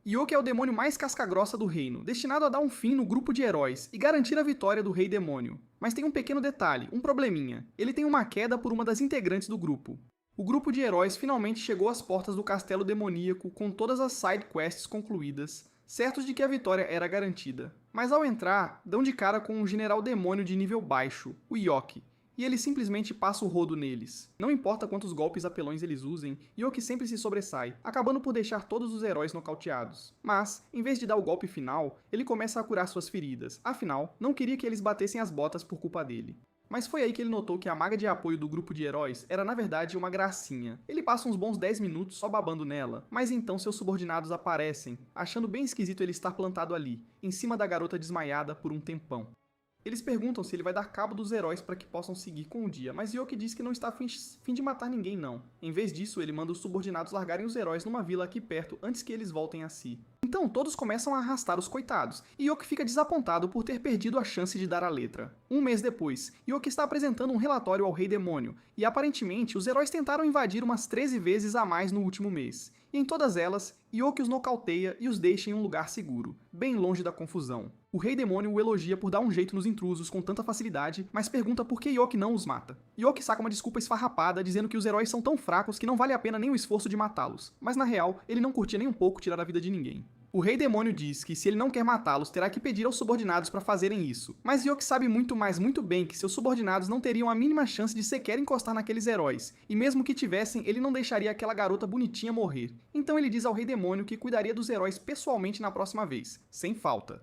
Yoki é o demônio mais casca-grossa do reino, destinado a dar um fim no grupo de heróis e garantir a vitória do Rei Demônio. Mas tem um pequeno detalhe, um probleminha. Ele tem uma queda por uma das integrantes do grupo. O grupo de heróis finalmente chegou às portas do Castelo Demoníaco com todas as side quests concluídas, certos de que a vitória era garantida. Mas ao entrar, dão de cara com um general demônio de nível baixo, o Yoki, e ele simplesmente passa o rodo neles. Não importa quantos golpes apelões eles usem, Yoki sempre se sobressai, acabando por deixar todos os heróis nocauteados. Mas, em vez de dar o golpe final, ele começa a curar suas feridas, afinal, não queria que eles batessem as botas por culpa dele. Mas foi aí que ele notou que a maga de apoio do grupo de heróis era na verdade uma gracinha. Ele passa uns bons 10 minutos só babando nela, mas então seus subordinados aparecem, achando bem esquisito ele estar plantado ali, em cima da garota desmaiada por um tempão. Eles perguntam se ele vai dar cabo dos heróis para que possam seguir com o dia, mas Yoki diz que não está a fim de matar ninguém não. Em vez disso, ele manda os subordinados largarem os heróis numa vila aqui perto antes que eles voltem a si. Então todos começam a arrastar os coitados, e Yoki fica desapontado por ter perdido a chance de dar a letra. Um mês depois, Yoki está apresentando um relatório ao Rei Demônio, e aparentemente os heróis tentaram invadir umas 13 vezes a mais no último mês. E em todas elas, Yoki os nocauteia e os deixa em um lugar seguro, bem longe da confusão. O Rei Demônio o elogia por dar um jeito nos intrusos com tanta facilidade, mas pergunta por que Yoki não os mata. Yoki saca uma desculpa esfarrapada dizendo que os heróis são tão fracos que não vale a pena nem o esforço de matá-los, mas na real, ele não curtia nem um pouco tirar a vida de ninguém. O Rei Demônio diz que se ele não quer matá-los, terá que pedir aos subordinados para fazerem isso. Mas Yoki sabe muito bem que seus subordinados não teriam a mínima chance de sequer encostar naqueles heróis, e mesmo que tivessem, ele não deixaria aquela garota bonitinha morrer. Então ele diz ao Rei Demônio que cuidaria dos heróis pessoalmente na próxima vez, sem falta.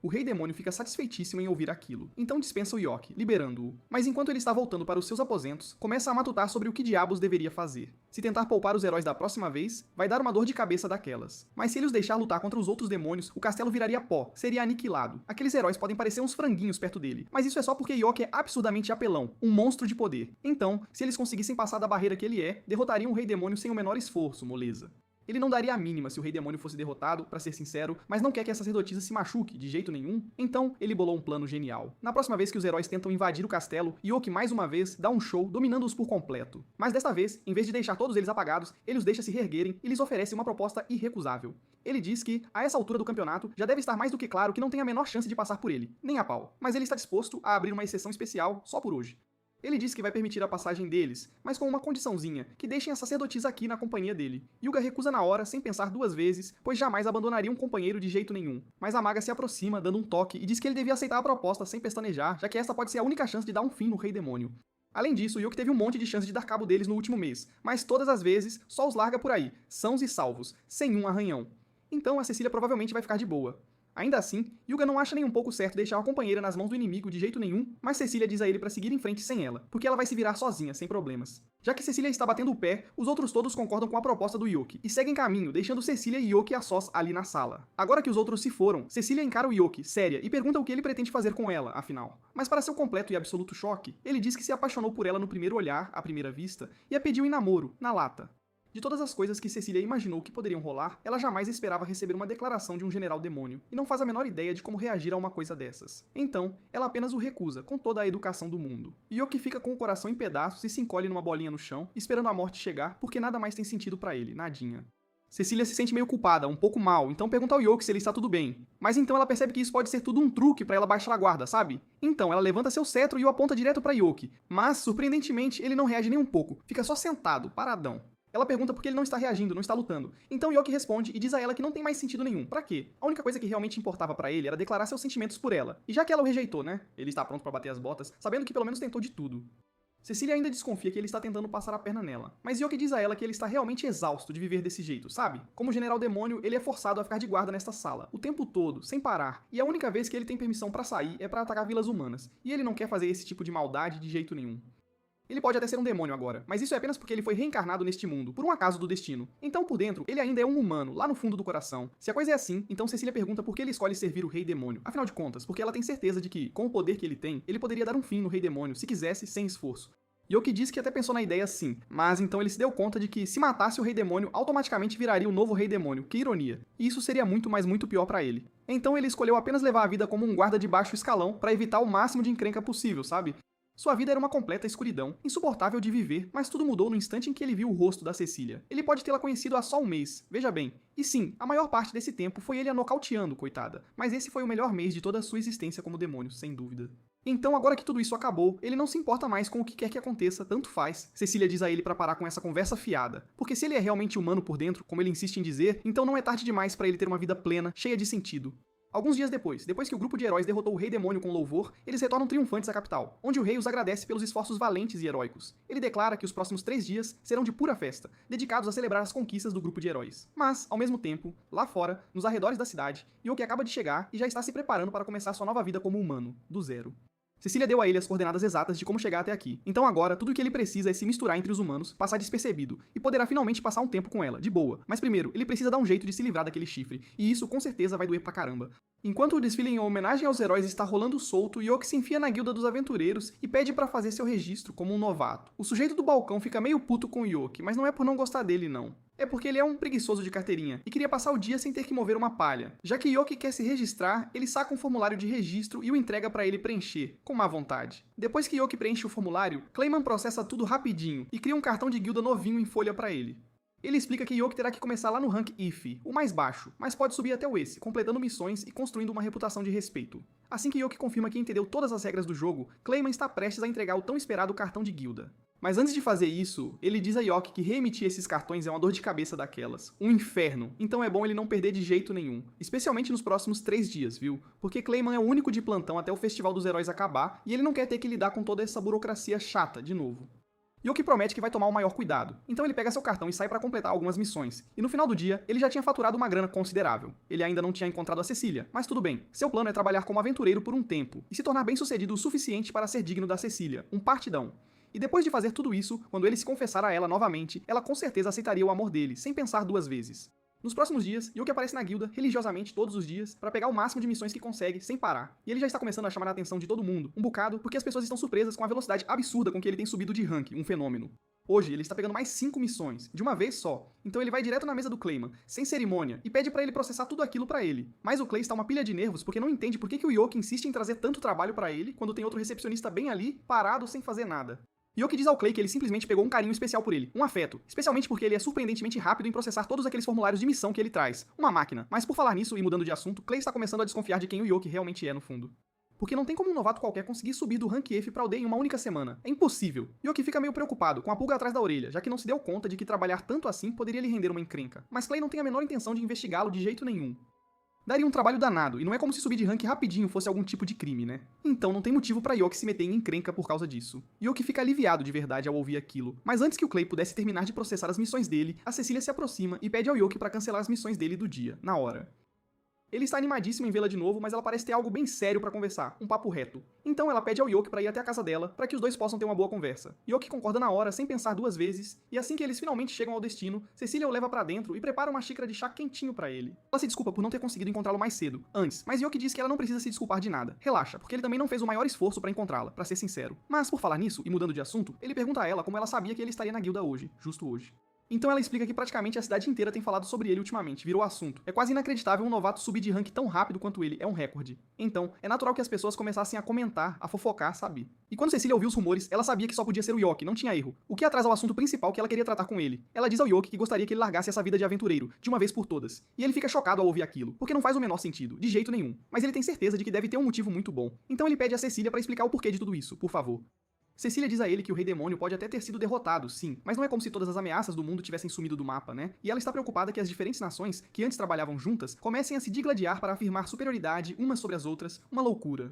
O Rei Demônio fica satisfeitíssimo em ouvir aquilo, então dispensa o Yoki, liberando-o. Mas enquanto ele está voltando para os seus aposentos, começa a matutar sobre o que diabos deveria fazer. Se tentar poupar os heróis da próxima vez, vai dar uma dor de cabeça daquelas. Mas se ele os deixar lutar contra os outros demônios, o castelo viraria pó, seria aniquilado. Aqueles heróis podem parecer uns franguinhos perto dele, mas isso é só porque Yoki é absurdamente apelão, um monstro de poder. Então, se eles conseguissem passar da barreira que ele é, derrotariam o Rei Demônio sem o menor esforço, moleza. Ele não daria a mínima se o Rei Demônio fosse derrotado, pra ser sincero, mas não quer que a sacerdotisa se machuque de jeito nenhum, então ele bolou um plano genial. Na próxima vez que os heróis tentam invadir o castelo, Yoki mais uma vez dá um show, dominando-os por completo. Mas desta vez, em vez de deixar todos eles apagados, ele os deixa se reerguerem e lhes oferece uma proposta irrecusável. Ele diz que, a essa altura do campeonato, já deve estar mais do que claro que não tem a menor chance de passar por ele, nem a pau. Mas ele está disposto a abrir uma exceção especial só por hoje. Ele diz que vai permitir a passagem deles, mas com uma condiçãozinha, que deixem a sacerdotisa aqui na companhia dele. Yuga recusa na hora, sem pensar duas vezes, pois jamais abandonaria um companheiro de jeito nenhum. Mas a maga se aproxima, dando um toque, e diz que ele devia aceitar a proposta sem pestanejar, já que esta pode ser a única chance de dar um fim no Rei Demônio. Além disso, Yuki teve um monte de chance de dar cabo deles no último mês, mas todas as vezes, só os larga por aí, sãos e salvos, sem um arranhão. Então a Cecília provavelmente vai ficar de boa. Ainda assim, Yuga não acha nem um pouco certo deixar a companheira nas mãos do inimigo de jeito nenhum, mas Cecília diz a ele para seguir em frente sem ela, porque ela vai se virar sozinha, sem problemas. Já que Cecília está batendo o pé, os outros todos concordam com a proposta do Yoki, e seguem caminho, deixando Cecília e Yoki a sós ali na sala. Agora que os outros se foram, Cecília encara o Yoki, séria, e pergunta o que ele pretende fazer com ela, afinal. Mas para seu completo e absoluto choque, ele diz que se apaixonou por ela no primeiro olhar, à primeira vista, e a pediu em namoro, na lata. De todas as coisas que Cecília imaginou que poderiam rolar, ela jamais esperava receber uma declaração de um general demônio, e não faz a menor ideia de como reagir a uma coisa dessas. Então, ela apenas o recusa, com toda a educação do mundo. Yoki fica com o coração em pedaços e se encolhe numa bolinha no chão, esperando a morte chegar, porque nada mais tem sentido pra ele, nadinha. Cecília se sente meio culpada, um pouco mal, então pergunta ao Yoki se ele está tudo bem. Mas então ela percebe que isso pode ser tudo um truque pra ela baixar a guarda, sabe? Então ela levanta seu cetro e o aponta direto pra Yoki, mas, surpreendentemente, ele não reage nem um pouco, fica só sentado, paradão. Ela pergunta por que ele não está reagindo, não está lutando. Então Yoki responde e diz a ela que não tem mais sentido nenhum. Pra quê? A única coisa que realmente importava pra ele era declarar seus sentimentos por ela. E já que ela o rejeitou, né? Ele está pronto pra bater as botas, sabendo que pelo menos tentou de tudo. Cecília ainda desconfia que ele está tentando passar a perna nela, mas Yoki diz a ela que ele está realmente exausto de viver desse jeito, sabe? Como general demônio, ele é forçado a ficar de guarda nesta sala, o tempo todo, sem parar, e a única vez que ele tem permissão pra sair é pra atacar vilas humanas, e ele não quer fazer esse tipo de maldade de jeito nenhum. Ele pode até ser um demônio agora, mas isso é apenas porque ele foi reencarnado neste mundo, por um acaso do destino. Então, por dentro, ele ainda é um humano, lá no fundo do coração. Se a coisa é assim, então Cecília pergunta por que ele escolhe servir o Rei Demônio. Afinal de contas, porque ela tem certeza de que, com o poder que ele tem, ele poderia dar um fim no Rei Demônio, se quisesse, sem esforço. Yoki diz que até pensou na ideia sim, mas então ele se deu conta de que, se matasse o Rei Demônio, automaticamente viraria o novo Rei Demônio. Que ironia. E isso seria muito, mas muito pior pra ele. Então ele escolheu apenas levar a vida como um guarda de baixo escalão, pra evitar o máximo de encrenca possível, sabe? Sua vida era uma completa escuridão, insuportável de viver, mas tudo mudou no instante em que ele viu o rosto da Cecília. Ele pode tê-la conhecido há só um mês, veja bem. E sim, a maior parte desse tempo foi ele a nocauteando, coitada. Mas esse foi o melhor mês de toda a sua existência como demônio, sem dúvida. Então, agora que tudo isso acabou, ele não se importa mais com o que quer que aconteça, tanto faz. Cecília diz a ele pra parar com essa conversa fiada. Porque se ele é realmente humano por dentro, como ele insiste em dizer, então não é tarde demais pra ele ter uma vida plena, cheia de sentido. Alguns dias depois que o grupo de heróis derrotou o Rei Demônio com louvor, eles retornam triunfantes à capital, onde o rei os agradece pelos esforços valentes e heróicos. Ele declara que os próximos 3 dias serão de pura festa, dedicados a celebrar as conquistas do grupo de heróis. Mas, ao mesmo tempo, lá fora, nos arredores da cidade, Yoki acaba de chegar e já está se preparando para começar sua nova vida como humano, do zero. Cecília deu a ele as coordenadas exatas de como chegar até aqui. Então agora, tudo o que ele precisa é se misturar entre os humanos, passar despercebido, e poderá finalmente passar um tempo com ela, de boa. Mas primeiro, ele precisa dar um jeito de se livrar daquele chifre, e isso com certeza vai doer pra caramba. Enquanto o desfile em homenagem aos heróis está rolando solto, Yoki se enfia na guilda dos aventureiros e pede pra fazer seu registro como um novato. O sujeito do balcão fica meio puto com o Yoki, mas não é por não gostar dele não. É porque ele é um preguiçoso de carteirinha e queria passar o dia sem ter que mover uma palha. Já que Yoki quer se registrar, ele saca um formulário de registro e o entrega pra ele preencher, com má vontade. Depois que Yoki preenche o formulário, Clayman processa tudo rapidinho e cria um cartão de guilda novinho em folha pra ele. Ele explica que Yoki terá que começar lá no rank IF, o mais baixo, mas pode subir até o esse, completando missões e construindo uma reputação de respeito. Assim que Yoki confirma que entendeu todas as regras do jogo, Clayman está prestes a entregar o tão esperado cartão de guilda. Mas antes de fazer isso, ele diz a Yoki que reemitir esses cartões é uma dor de cabeça daquelas. Um inferno. Então é bom ele não perder de jeito nenhum. Especialmente nos próximos 3 dias, viu? Porque Clayman é o único de plantão até o Festival dos Heróis acabar, e ele não quer ter que lidar com toda essa burocracia chata de novo. Yoki promete que vai tomar o maior cuidado, então ele pega seu cartão e sai para completar algumas missões. E no final do dia, ele já tinha faturado uma grana considerável. Ele ainda não tinha encontrado a Cecília, mas tudo bem. Seu plano é trabalhar como aventureiro por um tempo, e se tornar bem-sucedido o suficiente para ser digno da Cecília, um partidão. E depois de fazer tudo isso, quando ele se confessar a ela novamente, ela com certeza aceitaria o amor dele, sem pensar 2 vezes. Nos próximos dias, Yoki aparece na guilda, religiosamente todos os dias, para pegar o máximo de missões que consegue, sem parar. E ele já está começando a chamar a atenção de todo mundo, um bocado, porque as pessoas estão surpresas com a velocidade absurda com que ele tem subido de rank, um fenômeno. Hoje, ele está pegando mais 5 missões, de uma vez só. Então ele vai direto na mesa do Clayman, sem cerimônia, e pede pra ele processar tudo aquilo pra ele. Mas o Clay está uma pilha de nervos porque não entende por que o Yoki insiste em trazer tanto trabalho pra ele, quando tem outro recepcionista bem ali, parado, sem fazer nada. Yoki diz ao Clay que ele simplesmente pegou um carinho especial por ele, um afeto, especialmente porque ele é surpreendentemente rápido em processar todos aqueles formulários de missão que ele traz. Uma máquina. Mas por falar nisso e mudando de assunto, Clay está começando a desconfiar de quem o Yoki realmente é no fundo. Porque não tem como um novato qualquer conseguir subir do rank F pra aldeia em uma única semana. É impossível. Yoki fica meio preocupado, com a pulga atrás da orelha, já que não se deu conta de que trabalhar tanto assim poderia lhe render uma encrenca. Mas Clay não tem a menor intenção de investigá-lo de jeito nenhum. Daria um trabalho danado, e não é como se subir de rank rapidinho fosse algum tipo de crime, né? Então não tem motivo pra Yoki se meter em encrenca por causa disso. Yoki fica aliviado de verdade ao ouvir aquilo, mas antes que o Clay pudesse terminar de processar as missões dele, a Cecília se aproxima e pede ao Yoki pra cancelar as missões dele do dia, na hora. Ele está animadíssimo em vê-la de novo, mas ela parece ter algo bem sério pra conversar, um papo reto. Então ela pede ao Yoki pra ir até a casa dela, pra que os dois possam ter uma boa conversa. Yoki concorda na hora, sem pensar 2 vezes, e assim que eles finalmente chegam ao destino, Cecília o leva pra dentro e prepara uma xícara de chá quentinho pra ele. Ela se desculpa por não ter conseguido encontrá-lo mais cedo, antes, mas Yoki diz que ela não precisa se desculpar de nada. Relaxa, porque ele também não fez o maior esforço pra encontrá-la, pra ser sincero. Mas por falar nisso, e mudando de assunto, ele pergunta a ela como ela sabia que ele estaria na guilda hoje, justo hoje. Então ela explica que praticamente a cidade inteira tem falado sobre ele ultimamente, virou assunto. É quase inacreditável um novato subir de rank tão rápido quanto ele, é um recorde. Então, é natural que as pessoas começassem a comentar, a fofocar, sabe? E quando Cecília ouviu os rumores, ela sabia que só podia ser o Yoki, não tinha erro. O que atrasa o assunto principal que ela queria tratar com ele. Ela diz ao Yoki que gostaria que ele largasse essa vida de aventureiro, de uma vez por todas. E ele fica chocado ao ouvir aquilo, porque não faz o menor sentido, de jeito nenhum. Mas ele tem certeza de que deve ter um motivo muito bom. Então ele pede a Cecília pra explicar o porquê de tudo isso, por favor. Cecília diz a ele que o Rei Demônio pode até ter sido derrotado, sim, mas não é como se todas as ameaças do mundo tivessem sumido do mapa, né? E ela está preocupada que as diferentes nações, que antes trabalhavam juntas, comecem a se digladiar para afirmar superioridade umas sobre as outras, uma loucura.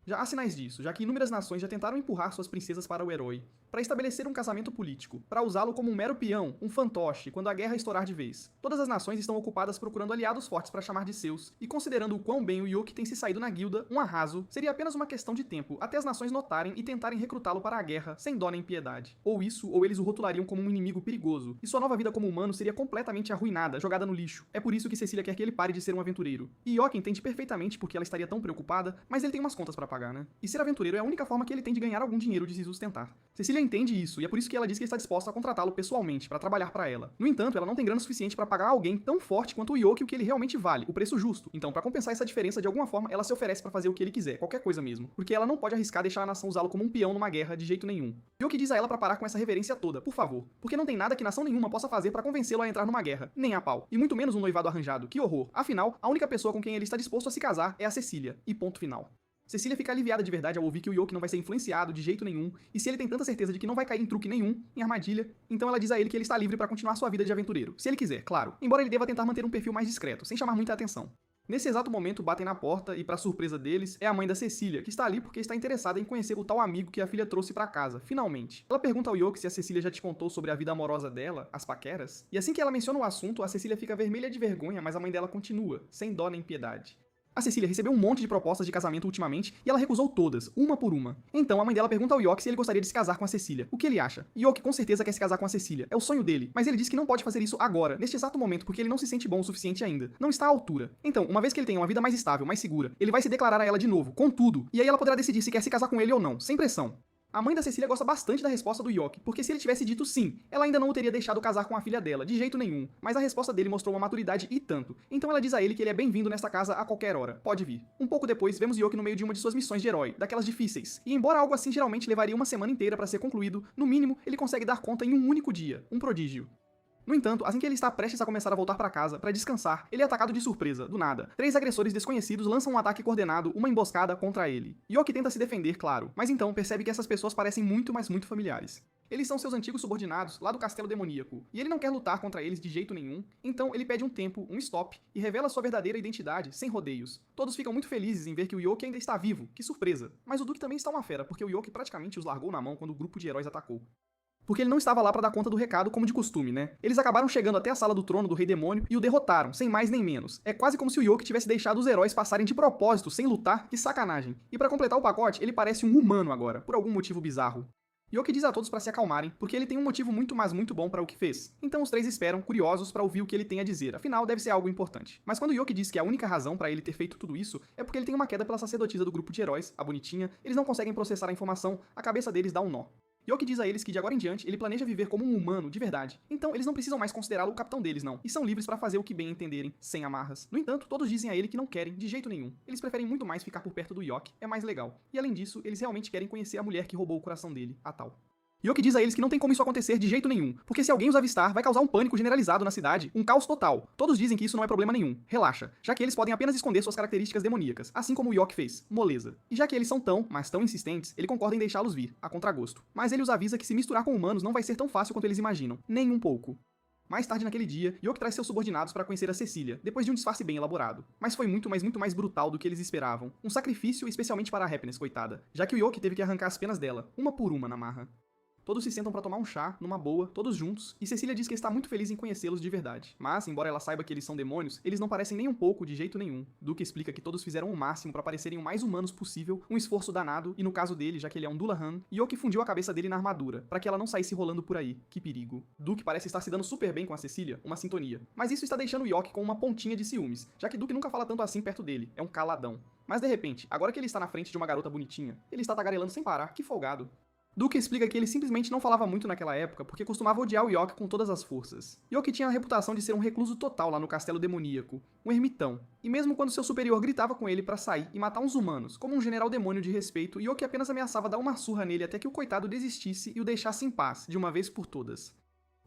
Já há sinais disso, já que inúmeras nações já tentaram empurrar suas princesas para o herói, para estabelecer um casamento político, para usá-lo como um mero peão, um fantoche, quando a guerra estourar de vez. Todas as nações estão ocupadas procurando aliados fortes para chamar de seus, e considerando o quão bem o Yoki tem se saído na guilda, um arraso seria apenas uma questão de tempo até as nações notarem e tentarem recrutá-lo para a guerra, sem dó nem piedade. Ou isso, ou eles o rotulariam como um inimigo perigoso, e sua nova vida como humano seria completamente arruinada, jogada no lixo. É por isso que Cecília quer que ele pare de ser um aventureiro. E Yoki entende perfeitamente porque ela estaria tão preocupada, mas ele tem umas contas para pagar. pagar, né? E ser aventureiro é a única forma que ele tem de ganhar algum dinheiro de se sustentar. Cecília entende isso, e é por isso que ela diz que está disposta a contratá-lo pessoalmente para trabalhar para ela. No entanto, ela não tem grana suficiente para pagar alguém tão forte quanto o Yoki o que ele realmente vale, o preço justo. Então, para compensar essa diferença, de alguma forma, ela se oferece para fazer o que ele quiser, qualquer coisa mesmo, porque ela não pode arriscar deixar a nação usá-lo como um peão numa guerra de jeito nenhum. Yoki diz a ela para parar com essa reverência toda, por favor, porque não tem nada que nação nenhuma possa fazer para convencê-lo a entrar numa guerra, nem a pau, e muito menos um noivado arranjado. Que horror! Afinal, a única pessoa com quem ele está disposto a se casar é a Cecília, e ponto final. Cecília fica aliviada de verdade ao ouvir que o Yoki não vai ser influenciado de jeito nenhum, e se ele tem tanta certeza de que não vai cair em truque nenhum, em armadilha, então ela diz a ele que ele está livre para continuar sua vida de aventureiro, se ele quiser, claro, embora ele deva tentar manter um perfil mais discreto, sem chamar muita atenção. Nesse exato momento, batem na porta e, para surpresa deles, é a mãe da Cecília, que está ali porque está interessada em conhecer o tal amigo que a filha trouxe para casa, finalmente. Ela pergunta ao Yoki se a Cecília já te contou sobre a vida amorosa dela, as paqueras, e assim que ela menciona o assunto, a Cecília fica vermelha de vergonha, mas a mãe dela continua, sem dó nem piedade. A Cecília recebeu um monte de propostas de casamento ultimamente e ela recusou todas, uma por uma. Então a mãe dela pergunta ao Yoki se ele gostaria de se casar com a Cecília. O que ele acha? Yoki com certeza quer se casar com a Cecília, é o sonho dele, mas ele diz que não pode fazer isso agora, neste exato momento, porque ele não se sente bom o suficiente ainda. Não está à altura. Então, uma vez que ele tenha uma vida mais estável, mais segura, ele vai se declarar a ela de novo, com tudo, e aí ela poderá decidir se quer se casar com ele ou não, sem pressão. A mãe da Cecília gosta bastante da resposta do Yoki, porque se ele tivesse dito sim, ela ainda não o teria deixado casar com a filha dela, de jeito nenhum, mas a resposta dele mostrou uma maturidade e tanto, então ela diz a ele que ele é bem-vindo nesta casa a qualquer hora, pode vir. Um pouco depois, vemos Yoki no meio de uma de suas missões de herói, daquelas difíceis, e embora algo assim geralmente levaria uma semana inteira para ser concluído, no mínimo, ele consegue dar conta em um único dia, um prodígio. No entanto, assim que ele está prestes a começar a voltar para casa, para descansar, ele é atacado de surpresa, do nada. 3 agressores desconhecidos lançam um ataque coordenado, uma emboscada contra ele. Yoki tenta se defender, claro, mas então percebe que essas pessoas parecem muito, mas muito familiares. Eles são seus antigos subordinados lá do castelo demoníaco, e ele não quer lutar contra eles de jeito nenhum, então ele pede um tempo, um stop, e revela sua verdadeira identidade, sem rodeios. Todos ficam muito felizes em ver que o Yoki ainda está vivo, que surpresa. Mas o Duque também está uma fera, porque o Yoki praticamente os largou na mão quando o grupo de heróis atacou. Porque ele não estava lá para dar conta do recado como de costume, né? Eles acabaram chegando até a sala do trono do Rei Demônio e o derrotaram, sem mais nem menos. É quase como se o Yoki tivesse deixado os heróis passarem de propósito, sem lutar, que sacanagem. E para completar o pacote, ele parece um humano agora, por algum motivo bizarro. Yoki diz a todos para se acalmarem, porque ele tem um motivo muito, mas muito bom para o que fez. Então os 3 esperam, curiosos, para ouvir o que ele tem a dizer, afinal deve ser algo importante. Mas quando Yoki diz que a única razão para ele ter feito tudo isso é porque ele tem uma queda pela sacerdotisa do grupo de heróis, a bonitinha, eles não conseguem processar a informação, a cabeça deles dá um nó. Yoki diz a eles que de agora em diante ele planeja viver como um humano de verdade, então eles não precisam mais considerá-lo o capitão deles não, e são livres para fazer o que bem entenderem, sem amarras. No entanto, todos dizem a ele que não querem de jeito nenhum, eles preferem muito mais ficar por perto do Yoki, é mais legal, e além disso, eles realmente querem conhecer a mulher que roubou o coração dele, a tal. Yoki diz a eles que não tem como isso acontecer de jeito nenhum, porque se alguém os avistar, vai causar um pânico generalizado na cidade, um caos total. Todos dizem que isso não é problema nenhum, relaxa, já que eles podem apenas esconder suas características demoníacas, assim como o Yoki fez, moleza. E já que eles são tão, mas tão insistentes, ele concorda em deixá-los vir, a contragosto. Mas ele os avisa que se misturar com humanos não vai ser tão fácil quanto eles imaginam, nem um pouco. Mais tarde naquele dia, Yoki traz seus subordinados para conhecer a Cecília, depois de um disfarce bem elaborado. Mas foi muito mais brutal do que eles esperavam. Um sacrifício especialmente para a Happiness, coitada, já que o Yoki teve que arrancar as penas dela, uma por uma na marra. Todos se sentam para tomar um chá, numa boa, todos juntos, e Cecília diz que está muito feliz em conhecê-los de verdade. Mas, embora ela saiba que eles são demônios, eles não parecem nem um pouco, de jeito nenhum. Duke explica que todos fizeram o máximo para parecerem o mais humanos possível, um esforço danado, e no caso dele, já que ele é um Dullahan, Yoki fundiu a cabeça dele na armadura, para que ela não saísse rolando por aí. Que perigo. Duke parece estar se dando super bem com a Cecília, uma sintonia. Mas isso está deixando Yoki com uma pontinha de ciúmes, já que Duke nunca fala tanto assim perto dele, é um caladão. Mas de repente, agora que ele está na frente de uma garota bonitinha, ele está tagarelando sem parar, que folgado. Duke explica que ele simplesmente não falava muito naquela época porque costumava odiar o Yoki com todas as forças. Yoki tinha a reputação de ser um recluso total lá no castelo demoníaco, um ermitão. E mesmo quando seu superior gritava com ele pra sair e matar uns humanos, como um general demônio de respeito, Yoki apenas ameaçava dar uma surra nele até que o coitado desistisse e o deixasse em paz, de uma vez por todas.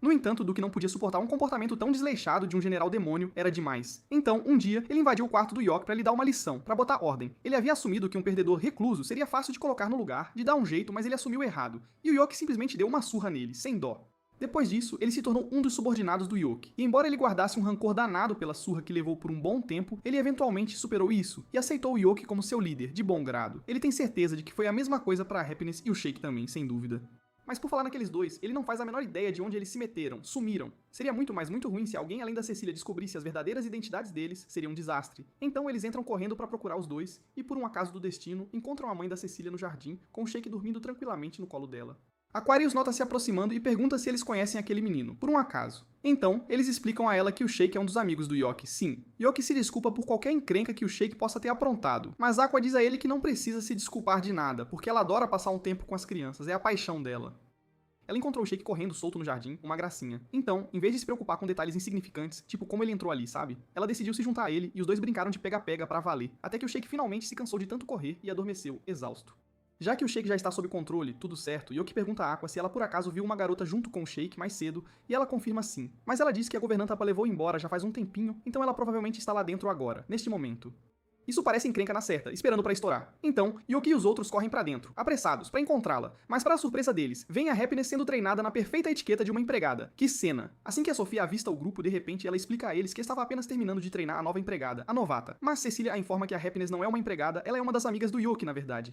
No entanto, Duke não podia suportar um comportamento tão desleixado de um general demônio, era demais. Então, um dia, ele invadiu o quarto do Yoki para lhe dar uma lição, para botar ordem. Ele havia assumido que um perdedor recluso seria fácil de colocar no lugar, de dar um jeito, mas ele assumiu errado. E o Yoki simplesmente deu uma surra nele, sem dó. Depois disso, ele se tornou um dos subordinados do Yoki, e embora ele guardasse um rancor danado pela surra que levou por um bom tempo, ele eventualmente superou isso, e aceitou o Yoki como seu líder, de bom grado. Ele tem certeza de que foi a mesma coisa para a Happiness e o Shake também, sem dúvida. Mas por falar naqueles dois, ele não faz a menor ideia de onde eles se meteram, sumiram. Seria muito ruim se alguém além da Cecília descobrisse as verdadeiras identidades deles, seria um desastre. Então eles entram correndo para procurar os dois, e por um acaso do destino, encontram a mãe da Cecília no jardim, com o Shake dormindo tranquilamente no colo dela. Aquarius nota se aproximando e pergunta se eles conhecem aquele menino, por um acaso. Então, eles explicam a ela que o Shake é um dos amigos do Yoki, sim. Yoki se desculpa por qualquer encrenca que o Shake possa ter aprontado, mas Aqua diz a ele que não precisa se desculpar de nada, porque ela adora passar um tempo com as crianças, é a paixão dela. Ela encontrou o Shake correndo solto no jardim, uma gracinha. Então, em vez de se preocupar com detalhes insignificantes, tipo como ele entrou ali, sabe? Ela decidiu se juntar a ele e os dois brincaram de pega-pega pra valer, até que o Shake finalmente se cansou de tanto correr e adormeceu, exausto. Já que o Shake já está sob controle, tudo certo, Yoki pergunta a Aqua se ela por acaso viu uma garota junto com o Shake mais cedo, e ela confirma sim. Mas ela diz que a governanta a levou embora já faz um tempinho, então ela provavelmente está lá dentro agora, neste momento. Isso parece encrenca na certa, esperando pra estourar. Então, Yoki e os outros correm pra dentro, apressados, pra encontrá-la. Mas para a surpresa deles, vem a Happiness sendo treinada na perfeita etiqueta de uma empregada. Que cena! Assim que a Sofia avista o grupo, de repente ela explica a eles que estava apenas terminando de treinar a nova empregada, a novata. Mas Cecília a informa que a Happiness não é uma empregada, ela é uma das amigas do Yoki, na verdade.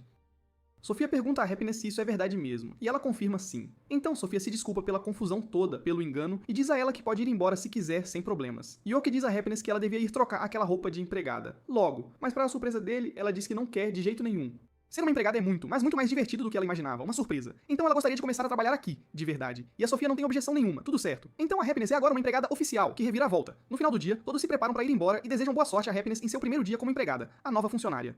Sofia pergunta a Happiness se isso é verdade mesmo, e ela confirma sim. Então Sofia se desculpa pela confusão toda, pelo engano, e diz a ela que pode ir embora se quiser, sem problemas. Yoki diz a Happiness que ela devia ir trocar aquela roupa de empregada, logo, mas para a surpresa dele, ela diz que não quer de jeito nenhum. Ser uma empregada é muito, mas muito mais divertido do que ela imaginava, uma surpresa. Então ela gostaria de começar a trabalhar aqui, de verdade. E a Sofia não tem objeção nenhuma, tudo certo. Então a Happiness é agora uma empregada oficial, que revira a volta. No final do dia, todos se preparam para ir embora e desejam boa sorte a Happiness em seu primeiro dia como empregada, a nova funcionária.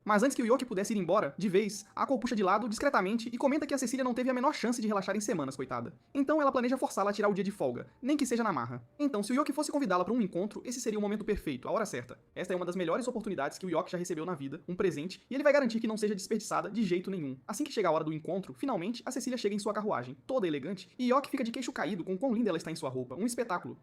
Mas antes que o Yoki pudesse ir embora, de vez, Aqua o puxa de lado discretamente e comenta que a Cecília não teve a menor chance de relaxar em semanas, coitada. Então ela planeja forçá-la a tirar o dia de folga, nem que seja na marra. Então, se o Yoki fosse convidá-la para um encontro, esse seria o momento perfeito, a hora certa. Esta é uma das melhores oportunidades que o Yoki já recebeu na vida, um presente, e ele vai garantir que não seja desperdiçada de jeito nenhum. Assim que chega a hora do encontro, finalmente, a Cecília chega em sua carruagem, toda elegante, e Yoki fica de queixo caído com quão linda ela está em sua roupa, um espetáculo.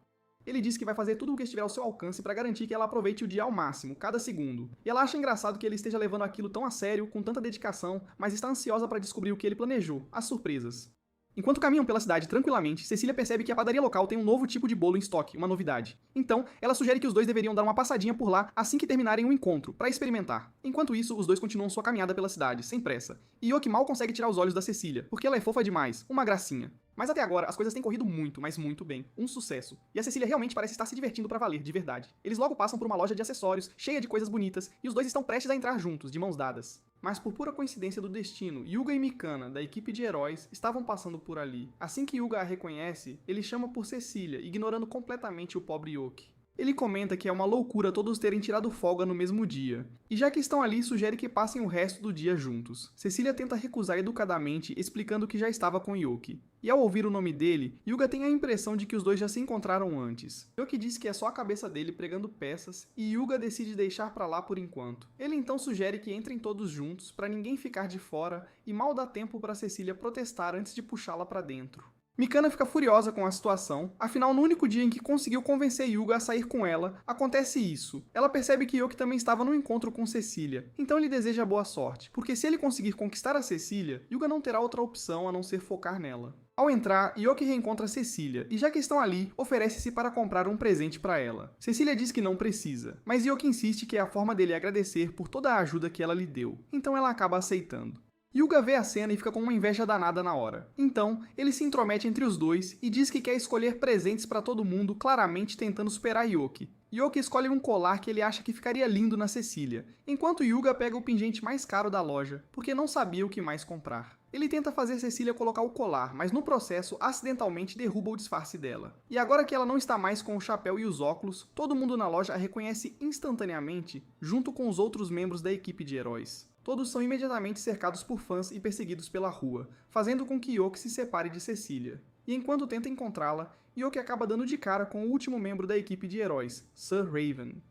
Ele diz que vai fazer tudo o que estiver ao seu alcance para garantir que ela aproveite o dia ao máximo, cada segundo. E ela acha engraçado que ele esteja levando aquilo tão a sério, com tanta dedicação, mas está ansiosa para descobrir o que ele planejou, as surpresas. Enquanto caminham pela cidade tranquilamente, Cecília percebe que a padaria local tem um novo tipo de bolo em estoque, uma novidade. Então, ela sugere que os dois deveriam dar uma passadinha por lá assim que terminarem o encontro, para experimentar. Enquanto isso, os dois continuam sua caminhada pela cidade, sem pressa. E Yoki mal consegue tirar os olhos da Cecília, porque ela é fofa demais, uma gracinha. Mas até agora, as coisas têm corrido muito, mas muito bem. Um sucesso. E a Cecília realmente parece estar se divertindo pra valer, de verdade. Eles logo passam por uma loja de acessórios, cheia de coisas bonitas, e os dois estão prestes a entrar juntos, de mãos dadas. Mas por pura coincidência do destino, Yuga e Mikana, da equipe de heróis, estavam passando por ali. Assim que Yuga a reconhece, ele chama por Cecília, ignorando completamente o pobre Yoki. Ele comenta que é uma loucura todos terem tirado folga no mesmo dia, e já que estão ali, sugere que passem o resto do dia juntos. Cecília tenta recusar educadamente, explicando que já estava com Yoki. E ao ouvir o nome dele, Yuga tem a impressão de que os dois já se encontraram antes. Yoki diz que é só a cabeça dele pregando peças, e Yuga decide deixar pra lá por enquanto. Ele então sugere que entrem todos juntos, pra ninguém ficar de fora, e mal dá tempo pra Cecília protestar antes de puxá-la pra dentro. Mikana fica furiosa com a situação, afinal no único dia em que conseguiu convencer Yuga a sair com ela, acontece isso. Ela percebe que Yoki também estava no encontro com Cecília, então ele deseja boa sorte, porque se ele conseguir conquistar a Cecília, Yuga não terá outra opção a não ser focar nela. Ao entrar, Yoki reencontra Cecília, e já que estão ali, oferece-se para comprar um presente para ela. Cecília diz que não precisa, mas Yoki insiste que é a forma dele agradecer por toda a ajuda que ela lhe deu, então ela acaba aceitando. Yuga vê a cena e fica com uma inveja danada na hora. Então, ele se intromete entre os dois e diz que quer escolher presentes para todo mundo, claramente tentando superar Yoki. Yoki escolhe um colar que ele acha que ficaria lindo na Cecília, enquanto Yuga pega o pingente mais caro da loja, porque não sabia o que mais comprar. Ele tenta fazer Cecília colocar o colar, mas no processo, acidentalmente derruba o disfarce dela. E agora que ela não está mais com o chapéu e os óculos, todo mundo na loja a reconhece instantaneamente, junto com os outros membros da equipe de heróis. Todos são imediatamente cercados por fãs e perseguidos pela rua, fazendo com que Yoki se separe de Cecília. E enquanto tenta encontrá-la, Yoki acaba dando de cara com o último membro da equipe de heróis, Sir Raven.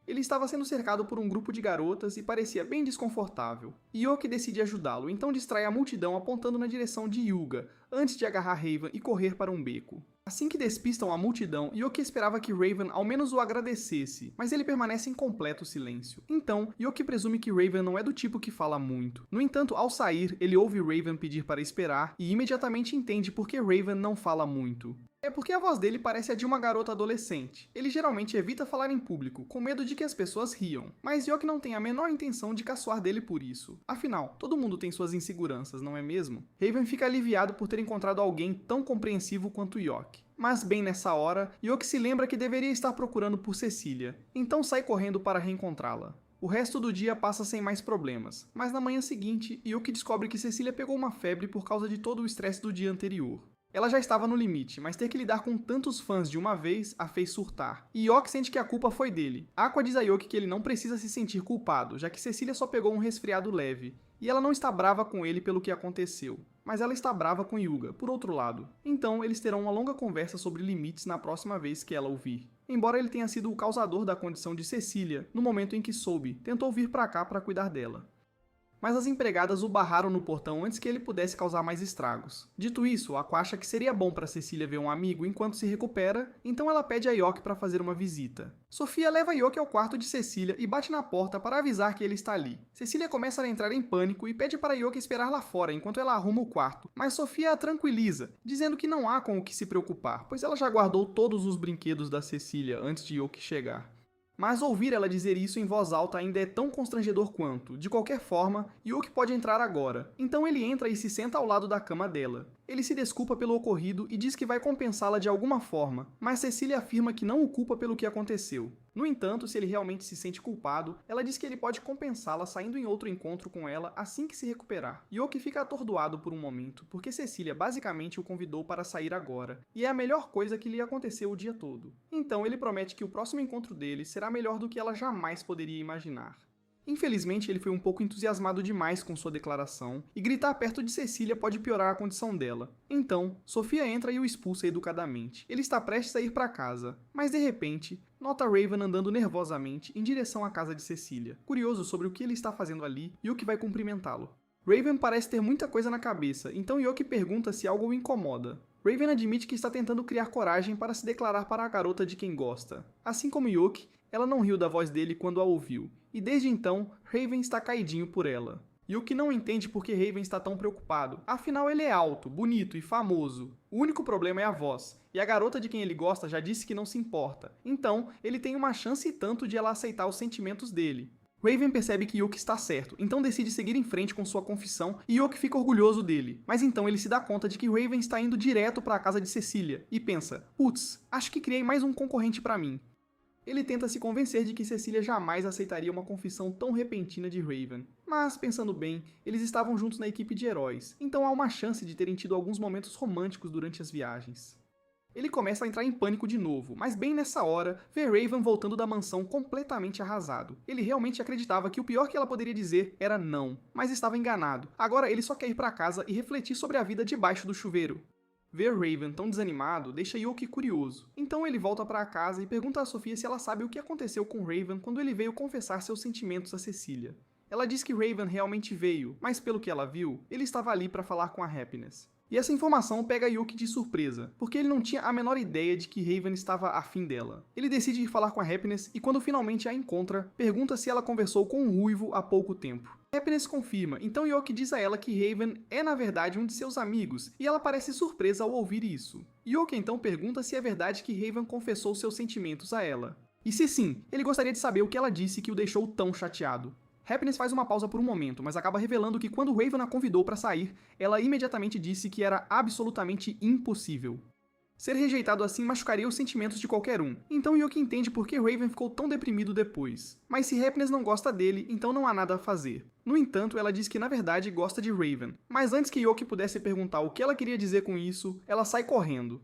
Ele estava sendo cercado por um grupo de garotas e parecia bem desconfortável. Yoki decide ajudá-lo, então distrai a multidão apontando na direção de Yuga, antes de agarrar Raven e correr para um beco. Assim que despistam a multidão, Yoki esperava que Raven ao menos o agradecesse, mas ele permanece em completo silêncio. Então, Yoki presume que Raven não é do tipo que fala muito. No entanto, ao sair, ele ouve Raven pedir para esperar e imediatamente entende por que Raven não fala muito. É porque a voz dele parece a de uma garota adolescente. Ele geralmente evita falar em público, com medo de que as pessoas riam. Mas Yoki não tem a menor intenção de caçoar dele por isso. Afinal, todo mundo tem suas inseguranças, não é mesmo? Raven fica aliviado por ter encontrado alguém tão compreensivo quanto Yoki. Mas bem nessa hora, Yoki se lembra que deveria estar procurando por Cecília, então sai correndo para reencontrá-la. O resto do dia passa sem mais problemas, mas na manhã seguinte, Yuki descobre que Cecília pegou uma febre por causa de todo o estresse do dia anterior. Ela já estava no limite, mas ter que lidar com tantos fãs de uma vez a fez surtar. E Yoki sente que a culpa foi dele. Aqua diz a Yoki que ele não precisa se sentir culpado, já que Cecília só pegou um resfriado leve. E ela não está brava com ele pelo que aconteceu, mas ela está brava com Yuga, por outro lado. Então eles terão uma longa conversa sobre limites na próxima vez que ela ouvir. Embora ele tenha sido o causador da condição de Cecília, no momento em que soube, tentou vir pra cá para cuidar dela. Mas as empregadas o barraram no portão antes que ele pudesse causar mais estragos. Dito isso, Aqua acha que seria bom para Cecília ver um amigo enquanto se recupera, então ela pede a Yoki para fazer uma visita. Sofia leva Yoki ao quarto de Cecília e bate na porta para avisar que ele está ali. Cecília começa a entrar em pânico e pede para Yoki esperar lá fora enquanto ela arruma o quarto, mas Sofia a tranquiliza, dizendo que não há com o que se preocupar, pois ela já guardou todos os brinquedos da Cecília antes de Yoki chegar. Mas ouvir ela dizer isso em voz alta ainda é tão constrangedor quanto. De qualquer forma, Yuki pode entrar agora. Então ele entra e se senta ao lado da cama dela. Ele se desculpa pelo ocorrido e diz que vai compensá-la de alguma forma, mas Cecília afirma que não o culpa pelo que aconteceu. No entanto, se ele realmente se sente culpado, ela diz que ele pode compensá-la saindo em outro encontro com ela assim que se recuperar. Yuki fica atordoado por um momento, porque Cecília basicamente o convidou para sair agora, e é a melhor coisa que lhe aconteceu o dia todo. Então ele promete que o próximo encontro dele será melhor do que ela jamais poderia imaginar. Infelizmente, ele foi um pouco entusiasmado demais com sua declaração, e gritar perto de Cecília pode piorar a condição dela. Então, Sofia entra e o expulsa educadamente. Ele está prestes a ir para casa, mas de repente, nota Raven andando nervosamente em direção à casa de Cecília. Curioso sobre o que ele está fazendo ali, Yuki vai cumprimentá-lo. Raven parece ter muita coisa na cabeça, então Yuki pergunta se algo o incomoda. Raven admite que está tentando criar coragem para se declarar para a garota de quem gosta. Assim como Yuki, ela não riu da voz dele quando a ouviu, e desde então, Raven está caidinho por ela. Yuki não entende por que Raven está tão preocupado, afinal ele é alto, bonito e famoso. O único problema é a voz, e a garota de quem ele gosta já disse que não se importa, então ele tem uma chance e tanto de ela aceitar os sentimentos dele. Raven percebe que Yuki está certo, então decide seguir em frente com sua confissão e Yuki fica orgulhoso dele. Mas então ele se dá conta de que Raven está indo direto para a casa de Cecília e pensa, putz, acho que criei mais um concorrente para mim. Ele tenta se convencer de que Cecília jamais aceitaria uma confissão tão repentina de Raven. Mas, pensando bem, eles estavam juntos na equipe de heróis, então há uma chance de terem tido alguns momentos românticos durante as viagens. Ele começa a entrar em pânico de novo, mas bem nessa hora, vê Raven voltando da mansão completamente arrasado. Ele realmente acreditava que o pior que ela poderia dizer era não, mas estava enganado. Agora ele só quer ir para casa e refletir sobre a vida debaixo do chuveiro. Ver Raven tão desanimado deixa Yuki curioso. Então ele volta para casa e pergunta a Sofia se ela sabe o que aconteceu com Raven quando ele veio confessar seus sentimentos a Cecília. Ela diz que Raven realmente veio, mas pelo que ela viu, ele estava ali para falar com a Happiness. E essa informação pega Yuki de surpresa, porque ele não tinha a menor ideia de que Raven estava afim dela. Ele decide ir falar com a Happiness e quando finalmente a encontra, pergunta se ela conversou com um ruivo há pouco tempo. Happiness confirma, então Yuki diz a ela que Raven é na verdade um de seus amigos, e ela parece surpresa ao ouvir isso. Yuki então pergunta se é verdade que Raven confessou seus sentimentos a ela. E se sim, ele gostaria de saber o que ela disse que o deixou tão chateado. Happiness faz uma pausa por um momento, mas acaba revelando que quando Raven a convidou para sair, ela imediatamente disse que era absolutamente impossível. Ser rejeitado assim machucaria os sentimentos de qualquer um, então Yuki entende por que Raven ficou tão deprimido depois. Mas se Happiness não gosta dele, então não há nada a fazer. No entanto, ela diz que na verdade gosta de Raven, mas antes que Yuki pudesse perguntar o que ela queria dizer com isso, ela sai correndo.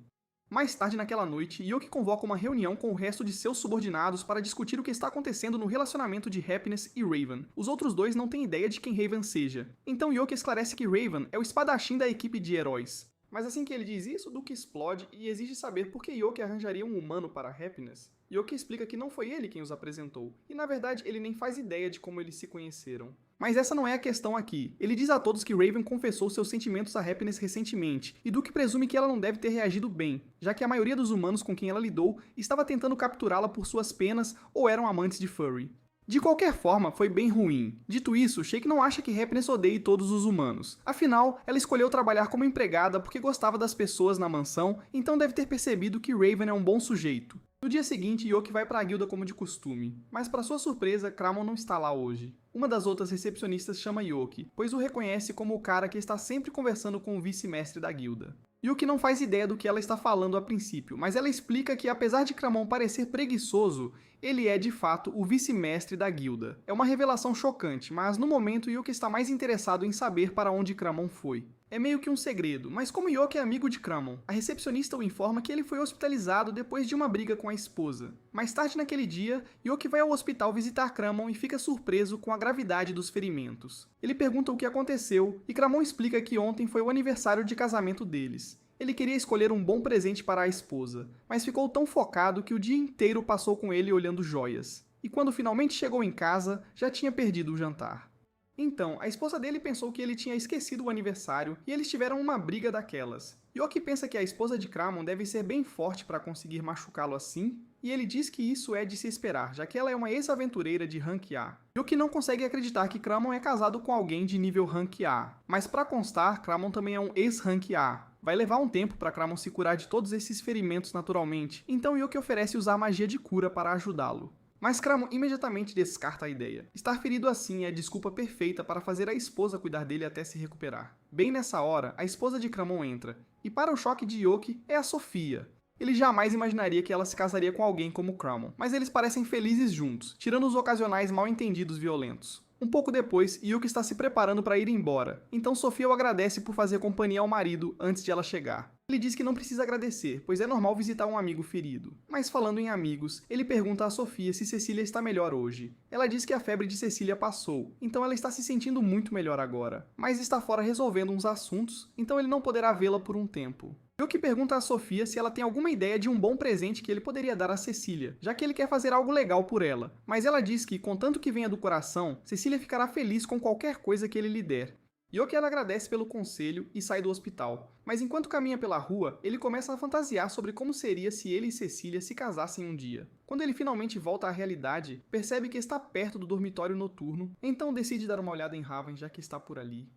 Mais tarde naquela noite, Yuki convoca uma reunião com o resto de seus subordinados para discutir o que está acontecendo no relacionamento de Happiness e Raven. Os outros dois não têm ideia de quem Raven seja. Então Yuki esclarece que Raven é o espadachim da equipe de heróis. Mas assim que ele diz isso, Duke explode e exige saber por que Yuki arranjaria um humano para Happiness. Yuki explica que não foi ele quem os apresentou, e na verdade ele nem faz ideia de como eles se conheceram. Mas essa não é a questão aqui. Ele diz a todos que Raven confessou seus sentimentos a Happiness recentemente, e Duke presume que ela não deve ter reagido bem, já que a maioria dos humanos com quem ela lidou estava tentando capturá-la por suas penas ou eram amantes de Furry. De qualquer forma, foi bem ruim. Dito isso, Shake não acha que Happiness odeie todos os humanos. Afinal, ela escolheu trabalhar como empregada porque gostava das pessoas na mansão, então deve ter percebido que Raven é um bom sujeito. No dia seguinte, Yuki vai para a guilda como de costume, mas para sua surpresa, Kramon não está lá hoje. Uma das outras recepcionistas chama Yuki, pois o reconhece como o cara que está sempre conversando com o vice-mestre da guilda. Yuki não faz ideia do que ela está falando a princípio, mas ela explica que apesar de Cramon parecer preguiçoso, ele é de fato o vice-mestre da guilda. É uma revelação chocante, mas no momento Yuki está mais interessado em saber para onde Cramon foi. É meio que um segredo, mas como Yoki é amigo de Cramon, a recepcionista o informa que ele foi hospitalizado depois de uma briga com a esposa. Mais tarde naquele dia, Yoki vai ao hospital visitar Cramon e fica surpreso com a gravidade dos ferimentos. Ele pergunta o que aconteceu e Cramon explica que ontem foi o aniversário de casamento deles. Ele queria escolher um bom presente para a esposa, mas ficou tão focado que o dia inteiro passou com ele olhando joias. E quando finalmente chegou em casa, já tinha perdido o jantar. Então, a esposa dele pensou que ele tinha esquecido o aniversário e eles tiveram uma briga daquelas. Yoki pensa que a esposa de Cramon deve ser bem forte para conseguir machucá-lo assim, e ele diz que isso é de se esperar, já que ela é uma ex-aventureira de Rank A. Yoki não consegue acreditar que Cramon é casado com alguém de nível Rank A, mas para constar, Cramon também é um ex-Rank A. Vai levar um tempo para Cramon se curar de todos esses ferimentos naturalmente, então Yoki oferece usar magia de cura para ajudá-lo. Mas Cramon imediatamente descarta a ideia. Estar ferido assim é a desculpa perfeita para fazer a esposa cuidar dele até se recuperar. Bem nessa hora, a esposa de Cramon entra, e para o choque de Yoki, é a Sofia. Ele jamais imaginaria que ela se casaria com alguém como Cramon, mas eles parecem felizes juntos, tirando os ocasionais mal-entendidos violentos. Um pouco depois, Yuki está se preparando para ir embora, então Sofia o agradece por fazer companhia ao marido antes de ela chegar. Ele diz que não precisa agradecer, pois é normal visitar um amigo ferido. Mas falando em amigos, ele pergunta a Sofia se Cecília está melhor hoje. Ela diz que a febre de Cecília passou, então ela está se sentindo muito melhor agora. Mas está fora resolvendo uns assuntos, então ele não poderá vê-la por um tempo. Yuki pergunta a Sofia se ela tem alguma ideia de um bom presente que ele poderia dar a Cecília, já que ele quer fazer algo legal por ela. Mas ela diz que, contanto que venha do coração, Cecília ficará feliz com qualquer coisa que ele lhe der. Yoki agradece pelo conselho e sai do hospital, mas enquanto caminha pela rua, ele começa a fantasiar sobre como seria se ele e Cecília se casassem um dia. Quando ele finalmente volta à realidade, percebe que está perto do dormitório noturno, então decide dar uma olhada em Raven já que está por ali.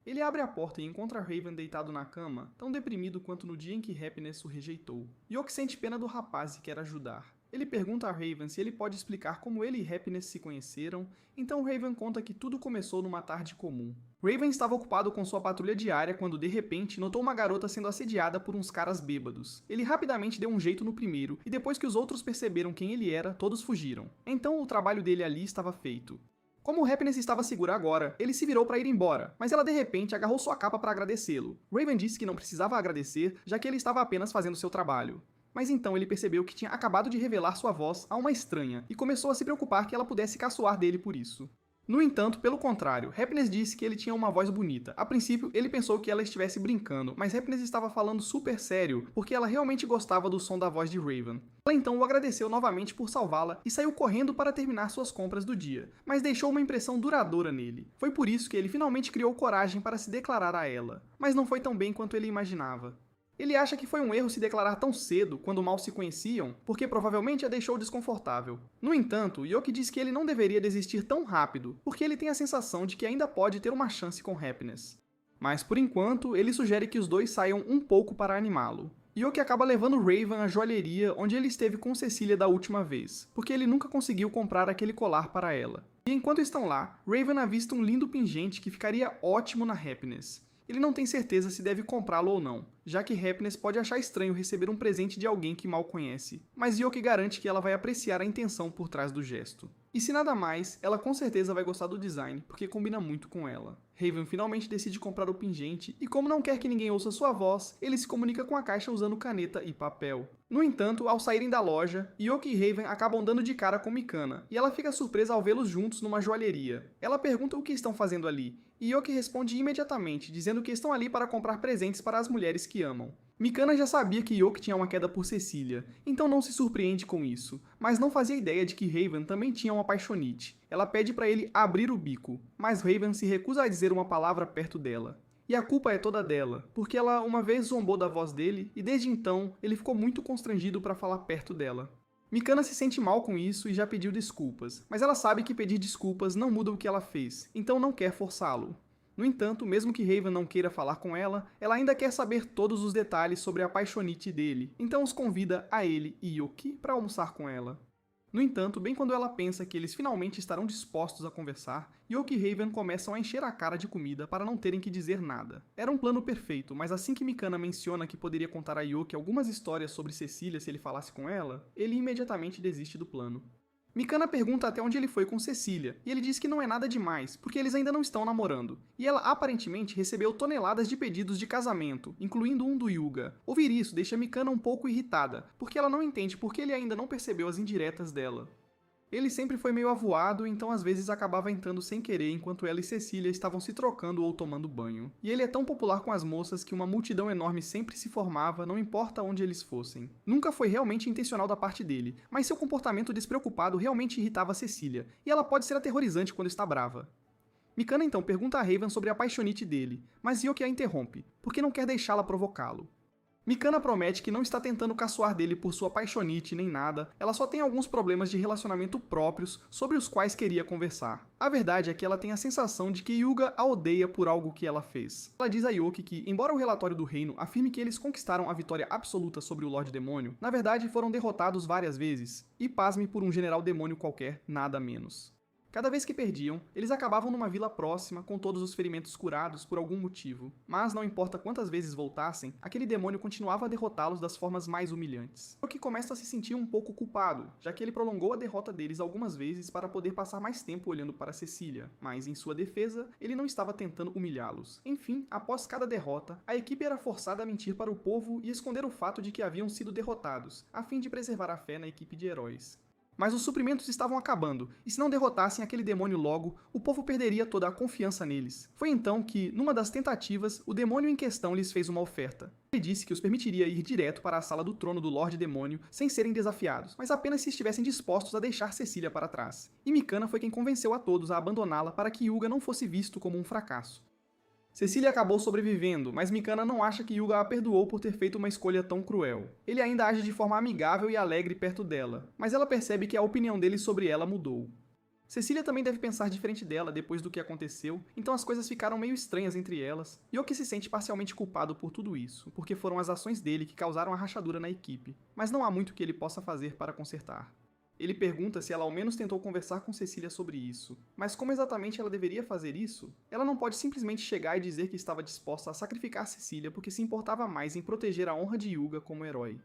Ele abre a porta e encontra Raven deitado na cama, tão deprimido quanto no dia em que Happiness o rejeitou. Yoki sente pena do rapaz e quer ajudar. Ele pergunta a Raven se ele pode explicar como ele e Happiness se conheceram, então Raven conta que tudo começou numa tarde comum. Raven estava ocupado com sua patrulha diária quando, de repente, notou uma garota sendo assediada por uns caras bêbados. Ele rapidamente deu um jeito no primeiro, e depois que os outros perceberam quem ele era, todos fugiram. Então o trabalho dele ali estava feito. Como Happiness estava segura agora, ele se virou para ir embora, mas ela de repente agarrou sua capa para agradecê-lo. Raven disse que não precisava agradecer, já que ele estava apenas fazendo seu trabalho. Mas então ele percebeu que tinha acabado de revelar sua voz a uma estranha, e começou a se preocupar que ela pudesse caçoar dele por isso. No entanto, pelo contrário, Happiness disse que ele tinha uma voz bonita. A princípio, ele pensou que ela estivesse brincando, mas Happiness estava falando super sério, porque ela realmente gostava do som da voz de Raven. Ela então o agradeceu novamente por salvá-la e saiu correndo para terminar suas compras do dia, mas deixou uma impressão duradoura nele. Foi por isso que ele finalmente criou coragem para se declarar a ela, mas não foi tão bem quanto ele imaginava. Ele acha que foi um erro se declarar tão cedo, quando mal se conheciam, porque provavelmente a deixou desconfortável. No entanto, Yoki diz que ele não deveria desistir tão rápido, porque ele tem a sensação de que ainda pode ter uma chance com Happiness. Mas por enquanto, ele sugere que os dois saiam um pouco para animá-lo. Yoki acaba levando Raven à joalheria onde ele esteve com Cecília da última vez, porque ele nunca conseguiu comprar aquele colar para ela. E enquanto estão lá, Raven avista um lindo pingente que ficaria ótimo na Happiness. Ele não tem certeza se deve comprá-lo ou não, já que Happiness pode achar estranho receber um presente de alguém que mal conhece, mas Yoki garante que ela vai apreciar a intenção por trás do gesto. E se nada mais, ela com certeza vai gostar do design, porque combina muito com ela. Raven finalmente decide comprar o pingente, e como não quer que ninguém ouça sua voz, ele se comunica com a caixa usando caneta e papel. No entanto, ao saírem da loja, Yoki e Raven acabam dando de cara com Mikana, e ela fica surpresa ao vê-los juntos numa joalheria. Ela pergunta o que estão fazendo ali, e Yoki responde imediatamente, dizendo que estão ali para comprar presentes para as mulheres que amam. Mikana já sabia que Yoki tinha uma queda por Cecília, então não se surpreende com isso, mas não fazia ideia de que Raven também tinha uma paixonite. Ela pede para ele abrir o bico, mas Raven se recusa a dizer uma palavra perto dela. E a culpa é toda dela, porque ela uma vez zombou da voz dele e desde então ele ficou muito constrangido para falar perto dela. Mikana se sente mal com isso e já pediu desculpas, mas ela sabe que pedir desculpas não muda o que ela fez, então não quer forçá-lo. No entanto, mesmo que Raven não queira falar com ela ainda quer saber todos os detalhes sobre a paixonite dele, então os convida a ele e Yoki para almoçar com ela. No entanto, bem quando ela pensa que eles finalmente estarão dispostos a conversar, Yoke e Raven começam a encher a cara de comida para não terem que dizer nada. Era um plano perfeito, mas assim que Mikana menciona que poderia contar a Yoke algumas histórias sobre Cecília se ele falasse com ela, ele imediatamente desiste do plano. Mikana pergunta até onde ele foi com Cecília, e ele diz que não é nada demais, porque eles ainda não estão namorando, e ela aparentemente recebeu toneladas de pedidos de casamento, incluindo um do Hyuga. Ouvir isso deixa Mikana um pouco irritada, porque ela não entende por que ele ainda não percebeu as indiretas dela. Ele sempre foi meio avoado, então às vezes acabava entrando sem querer enquanto ela e Cecília estavam se trocando ou tomando banho. E ele é tão popular com as moças que uma multidão enorme sempre se formava, não importa onde eles fossem. Nunca foi realmente intencional da parte dele, mas seu comportamento despreocupado realmente irritava Cecília, e ela pode ser aterrorizante quando está brava. Mikana então pergunta a Raven sobre a paixonite dele, mas Yoke a interrompe, porque não quer deixá-la provocá-lo. Mikana promete que não está tentando caçoar dele por sua paixonite nem nada, ela só tem alguns problemas de relacionamento próprios sobre os quais queria conversar. A verdade é que ela tem a sensação de que Hyuga a odeia por algo que ela fez. Ela diz a Yoke que, embora o relatório do reino afirme que eles conquistaram a vitória absoluta sobre o Lorde Demônio, na verdade foram derrotados várias vezes, e pasme por um general demônio qualquer, nada menos. Cada vez que perdiam, eles acabavam numa vila próxima com todos os ferimentos curados por algum motivo, mas não importa quantas vezes voltassem, aquele demônio continuava a derrotá-los das formas mais humilhantes. O que começa a se sentir um pouco culpado, já que ele prolongou a derrota deles algumas vezes para poder passar mais tempo olhando para Cecília, mas em sua defesa, ele não estava tentando humilhá-los. Enfim, após cada derrota, a equipe era forçada a mentir para o povo e esconder o fato de que haviam sido derrotados, a fim de preservar a fé na equipe de heróis. Mas os suprimentos estavam acabando, e se não derrotassem aquele demônio logo, o povo perderia toda a confiança neles. Foi então que, numa das tentativas, o demônio em questão lhes fez uma oferta. Ele disse que os permitiria ir direto para a sala do trono do Lorde Demônio sem serem desafiados, mas apenas se estivessem dispostos a deixar Cecília para trás. E Mikana foi quem convenceu a todos a abandoná-la para que Hyuga não fosse visto como um fracasso. Cecília acabou sobrevivendo, mas Mikana não acha que Hyuga a perdoou por ter feito uma escolha tão cruel. Ele ainda age de forma amigável e alegre perto dela, mas ela percebe que a opinião dele sobre ela mudou. Cecília também deve pensar diferente dela depois do que aconteceu, então as coisas ficaram meio estranhas entre elas, e Yoke se sente parcialmente culpado por tudo isso, porque foram as ações dele que causaram a rachadura na equipe, mas não há muito que ele possa fazer para consertar. Ele pergunta se ela ao menos tentou conversar com Cecília sobre isso, mas como exatamente ela deveria fazer isso? Ela não pode simplesmente chegar e dizer que estava disposta a sacrificar Cecília porque se importava mais em proteger a honra de Hyuga como herói.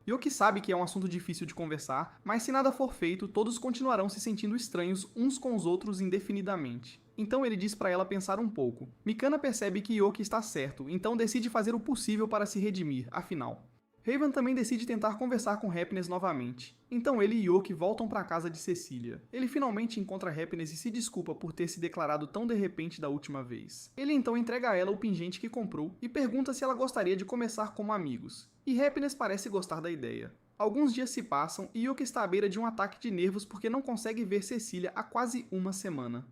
Yoke sabe que é um assunto difícil de conversar, mas se nada for feito, todos continuarão se sentindo estranhos uns com os outros indefinidamente. Então ele diz para ela pensar um pouco. Mikana percebe que Yoke está certo, então decide fazer o possível para se redimir, afinal. Raven também decide tentar conversar com Happiness novamente. Então ele e Yoke voltam para a casa de Cecília. Ele finalmente encontra Happiness e se desculpa por ter se declarado tão de repente da última vez. Ele então entrega a ela o pingente que comprou e pergunta se ela gostaria de começar como amigos. E Happiness parece gostar da ideia. Alguns dias se passam e Yoke está à beira de um ataque de nervos porque não consegue ver Cecília há quase uma semana.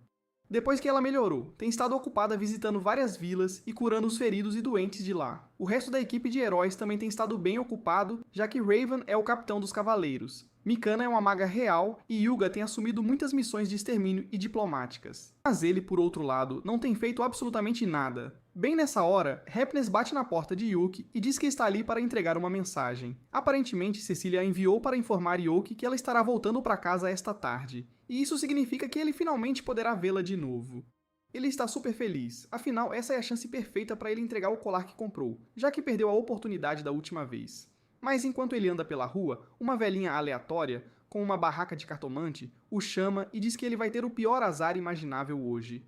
Depois que ela melhorou, tem estado ocupada visitando várias vilas e curando os feridos e doentes de lá. O resto da equipe de heróis também tem estado bem ocupado, já que Raven é o capitão dos cavaleiros. Mikana é uma maga real e Hyuga tem assumido muitas missões de extermínio e diplomáticas. Mas ele, por outro lado, não tem feito absolutamente nada. Bem nessa hora, Happiness bate na porta de Yoke e diz que está ali para entregar uma mensagem. Aparentemente, Cecília a enviou para informar Yoke que ela estará voltando para casa esta tarde. E isso significa que ele finalmente poderá vê-la de novo. Ele está super feliz, afinal essa é a chance perfeita para ele entregar o colar que comprou, já que perdeu a oportunidade da última vez. Mas enquanto ele anda pela rua, uma velhinha aleatória, com uma barraca de cartomante, o chama e diz que ele vai ter o pior azar imaginável hoje.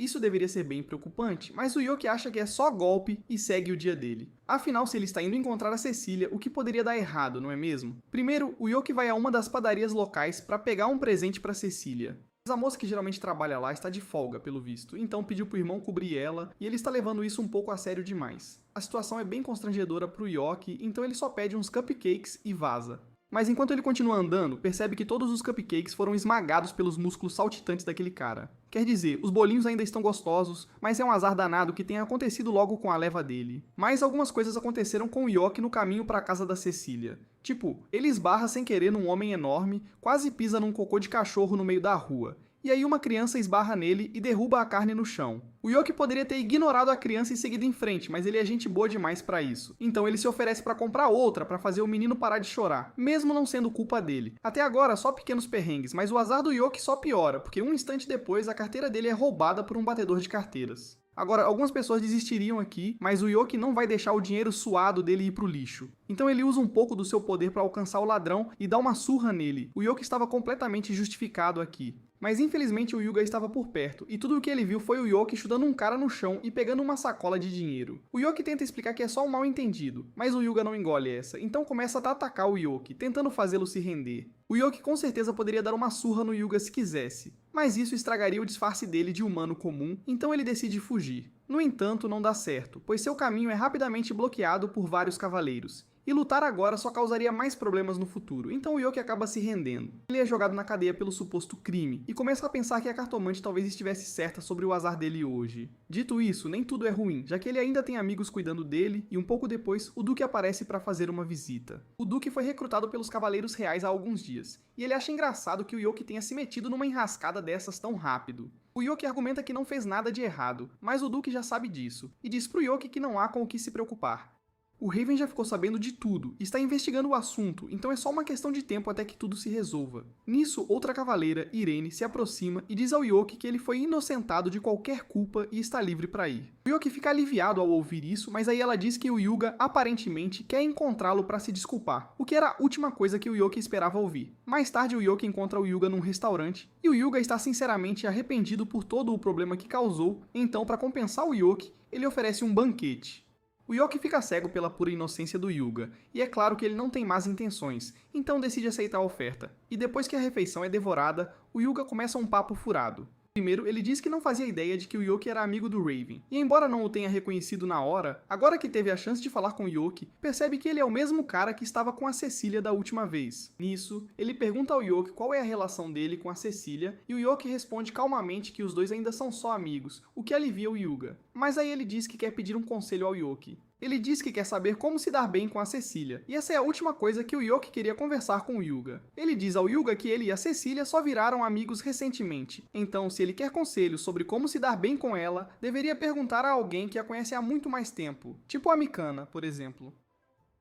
Isso deveria ser bem preocupante, mas o Yoke acha que é só golpe e segue o dia dele. Afinal, se ele está indo encontrar a Cecília, o que poderia dar errado, não é mesmo? Primeiro, o Yoke vai a uma das padarias locais para pegar um presente para Cecília. Mas a moça que geralmente trabalha lá está de folga, pelo visto, então pediu pro irmão cobrir ela, e ele está levando isso um pouco a sério demais. A situação é bem constrangedora pro Yoke, então ele só pede uns cupcakes e vaza. Mas enquanto ele continua andando, percebe que todos os cupcakes foram esmagados pelos músculos saltitantes daquele cara. Quer dizer, os bolinhos ainda estão gostosos, mas é um azar danado que tenha acontecido logo com a leva dele. Mas algumas coisas aconteceram com o Yoke no caminho para a casa da Cecília. Tipo, ele esbarra sem querer num homem enorme, quase pisa num cocô de cachorro no meio da rua. E aí uma criança esbarra nele e derruba a carne no chão. O Yoki poderia ter ignorado a criança e seguido em frente, mas ele é gente boa demais pra isso. Então ele se oferece pra comprar outra, pra fazer o menino parar de chorar, mesmo não sendo culpa dele. Até agora, só pequenos perrengues, mas o azar do Yoki só piora, porque um instante depois a carteira dele é roubada por um batedor de carteiras. Agora, algumas pessoas desistiriam aqui, mas o Yoki não vai deixar o dinheiro suado dele ir pro lixo. Então ele usa um pouco do seu poder para alcançar o ladrão e dá uma surra nele. O Yoki estava completamente justificado aqui. Mas infelizmente o Hyuga estava por perto, e tudo o que ele viu foi o Yoki chutando um cara no chão e pegando uma sacola de dinheiro. O Yoki tenta explicar que é só um mal entendido, mas o Hyuga não engole essa, então começa a atacar o Yoki, tentando fazê-lo se render. O Yoki com certeza poderia dar uma surra no Hyuga se quisesse, mas isso estragaria o disfarce dele de humano comum, então ele decide fugir. No entanto, não dá certo, pois seu caminho é rapidamente bloqueado por vários cavaleiros. E lutar agora só causaria mais problemas no futuro, então o Yoki acaba se rendendo. Ele é jogado na cadeia pelo suposto crime, e começa a pensar que a cartomante talvez estivesse certa sobre o azar dele hoje. Dito isso, nem tudo é ruim, já que ele ainda tem amigos cuidando dele, e um pouco depois, o Duque aparece para fazer uma visita. O Duque foi recrutado pelos Cavaleiros Reais há alguns dias, e ele acha engraçado que o Yoki tenha se metido numa enrascada dessas tão rápido. O Yoki argumenta que não fez nada de errado, mas o Duque já sabe disso, e diz pro Yoki que não há com o que se preocupar. O Raven já ficou sabendo de tudo e está investigando o assunto, então é só uma questão de tempo até que tudo se resolva. Nisso, outra cavaleira, Irene, se aproxima e diz ao Yoki que ele foi inocentado de qualquer culpa e está livre para ir. O Yoki fica aliviado ao ouvir isso, mas aí ela diz que o Hyuga, aparentemente, quer encontrá-lo para se desculpar, o que era a última coisa que o Yoki esperava ouvir. Mais tarde, o Yoki encontra o Hyuga num restaurante, e o Hyuga está sinceramente arrependido por todo o problema que causou, então, para compensar o Yoki, ele oferece um banquete. O Yoki fica cego pela pura inocência do Hyuga, e é claro que ele não tem más intenções, então decide aceitar a oferta. E depois que a refeição é devorada, o Hyuga começa um papo furado. Primeiro, ele diz que não fazia ideia de que o Yoki era amigo do Raven, e embora não o tenha reconhecido na hora, agora que teve a chance de falar com o Yoki, percebe que ele é o mesmo cara que estava com a Cecília da última vez. Nisso, ele pergunta ao Yoki qual é a relação dele com a Cecília, e o Yoki responde calmamente que os dois ainda são só amigos, o que alivia o Hyuga. Mas aí ele diz que quer pedir um conselho ao Yoki. Ele diz que quer saber como se dar bem com a Cecília, e essa é a última coisa que o Yoki queria conversar com o Hyuga. Ele diz ao Hyuga que ele e a Cecília só viraram amigos recentemente, então se ele quer conselhos sobre como se dar bem com ela, deveria perguntar a alguém que a conhece há muito mais tempo, tipo a Mikana, por exemplo.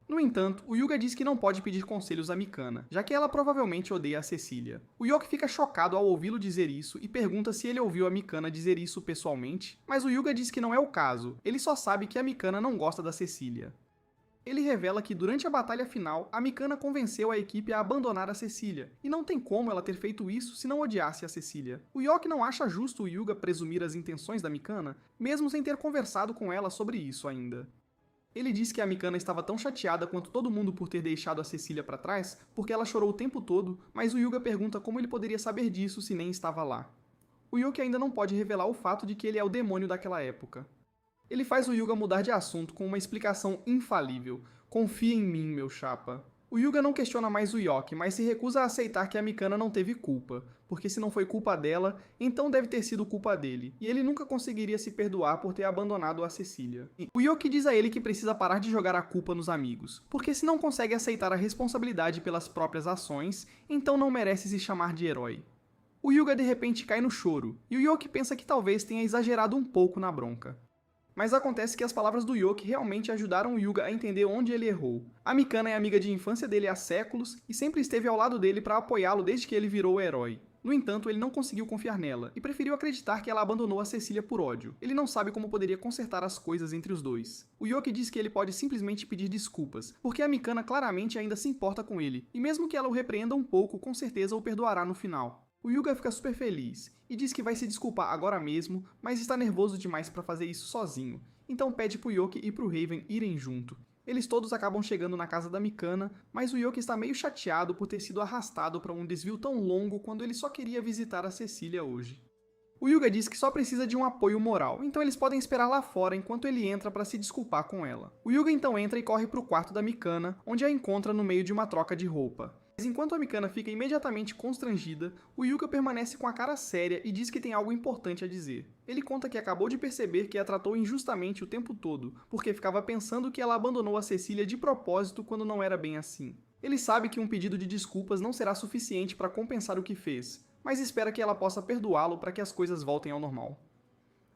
No entanto, o Hyuga diz que não pode pedir conselhos a Mikana, já que ela provavelmente odeia a Cecília. O Yoki fica chocado ao ouvi-lo dizer isso e pergunta se ele ouviu a Mikana dizer isso pessoalmente, mas o Hyuga diz que não é o caso, ele só sabe que a Mikana não gosta da Cecília. Ele revela que durante a batalha final, a Mikana convenceu a equipe a abandonar a Cecília, e não tem como ela ter feito isso se não odiasse a Cecília. O Yoki não acha justo o Hyuga presumir as intenções da Mikana, mesmo sem ter conversado com ela sobre isso ainda. Ele diz que a Mikana estava tão chateada quanto todo mundo por ter deixado a Cecília para trás, porque ela chorou o tempo todo, mas o Hyuga pergunta como ele poderia saber disso se nem estava lá. O Yoki ainda não pode revelar o fato de que ele é o demônio daquela época. Ele faz o Hyuga mudar de assunto com uma explicação infalível. Confia em mim, meu chapa. O Hyuga não questiona mais o Yoki, mas se recusa a aceitar que a Mikana não teve culpa, porque se não foi culpa dela, então deve ter sido culpa dele, e ele nunca conseguiria se perdoar por ter abandonado a Cecília. O Yoki diz a ele que precisa parar de jogar a culpa nos amigos, porque se não consegue aceitar a responsabilidade pelas próprias ações, então não merece se chamar de herói. O Hyuga de repente cai no choro, e o Yoki pensa que talvez tenha exagerado um pouco na bronca. Mas acontece que as palavras do Yoki realmente ajudaram o Hyuga a entender onde ele errou. A Mikana é amiga de infância dele há séculos e sempre esteve ao lado dele para apoiá-lo desde que ele virou o herói. No entanto, ele não conseguiu confiar nela e preferiu acreditar que ela abandonou a Cecília por ódio. Ele não sabe como poderia consertar as coisas entre os dois. O Yoki diz que ele pode simplesmente pedir desculpas, porque a Mikana claramente ainda se importa com ele, e mesmo que ela o repreenda um pouco, com certeza o perdoará no final. O Hyuga fica super feliz e diz que vai se desculpar agora mesmo, mas está nervoso demais para fazer isso sozinho, então pede pro Yoki e pro Raven irem junto. Eles todos acabam chegando na casa da Mikana, mas o Yoki está meio chateado por ter sido arrastado para um desvio tão longo quando ele só queria visitar a Cecília hoje. O Hyuga diz que só precisa de um apoio moral, então eles podem esperar lá fora enquanto ele entra para se desculpar com ela. O Hyuga então entra e corre pro quarto da Mikana, onde a encontra no meio de uma troca de roupa. Mas enquanto a Mikana fica imediatamente constrangida, o Hyuga permanece com a cara séria e diz que tem algo importante a dizer. Ele conta que acabou de perceber que a tratou injustamente o tempo todo, porque ficava pensando que ela abandonou a Cecília de propósito quando não era bem assim. Ele sabe que um pedido de desculpas não será suficiente para compensar o que fez, mas espera que ela possa perdoá-lo para que as coisas voltem ao normal.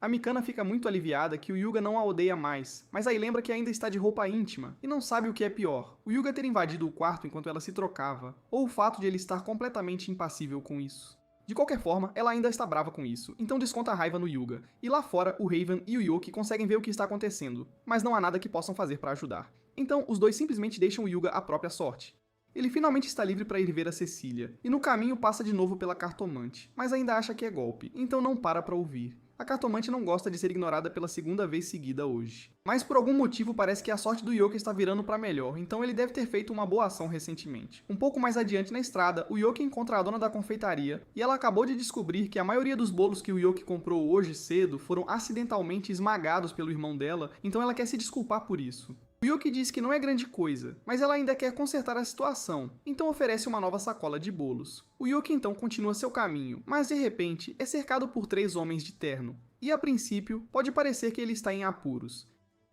A Mikana fica muito aliviada que o Hyuga não a odeia mais, mas aí lembra que ainda está de roupa íntima e não sabe o que é pior, o Hyuga ter invadido o quarto enquanto ela se trocava, ou o fato de ele estar completamente impassível com isso. De qualquer forma, ela ainda está brava com isso, então desconta a raiva no Hyuga, e lá fora o Raven e o Yoki conseguem ver o que está acontecendo, mas não há nada que possam fazer para ajudar. Então, os dois simplesmente deixam o Hyuga à própria sorte. Ele finalmente está livre para ir ver a Cecília, e no caminho passa de novo pela cartomante, mas ainda acha que é golpe, então não para ouvir. A cartomante não gosta de ser ignorada pela segunda vez seguida hoje. Mas por algum motivo parece que a sorte do Yoki está virando para melhor, então ele deve ter feito uma boa ação recentemente. Um pouco mais adiante na estrada, o Yoki encontra a dona da confeitaria, e ela acabou de descobrir que a maioria dos bolos que o Yoki comprou hoje cedo foram acidentalmente esmagados pelo irmão dela, então ela quer se desculpar por isso. O Yoki diz que não é grande coisa, mas ela ainda quer consertar a situação, então oferece uma nova sacola de bolos. O Yoki então continua seu caminho, mas de repente é cercado por 3 homens de terno, e a princípio pode parecer que ele está em apuros.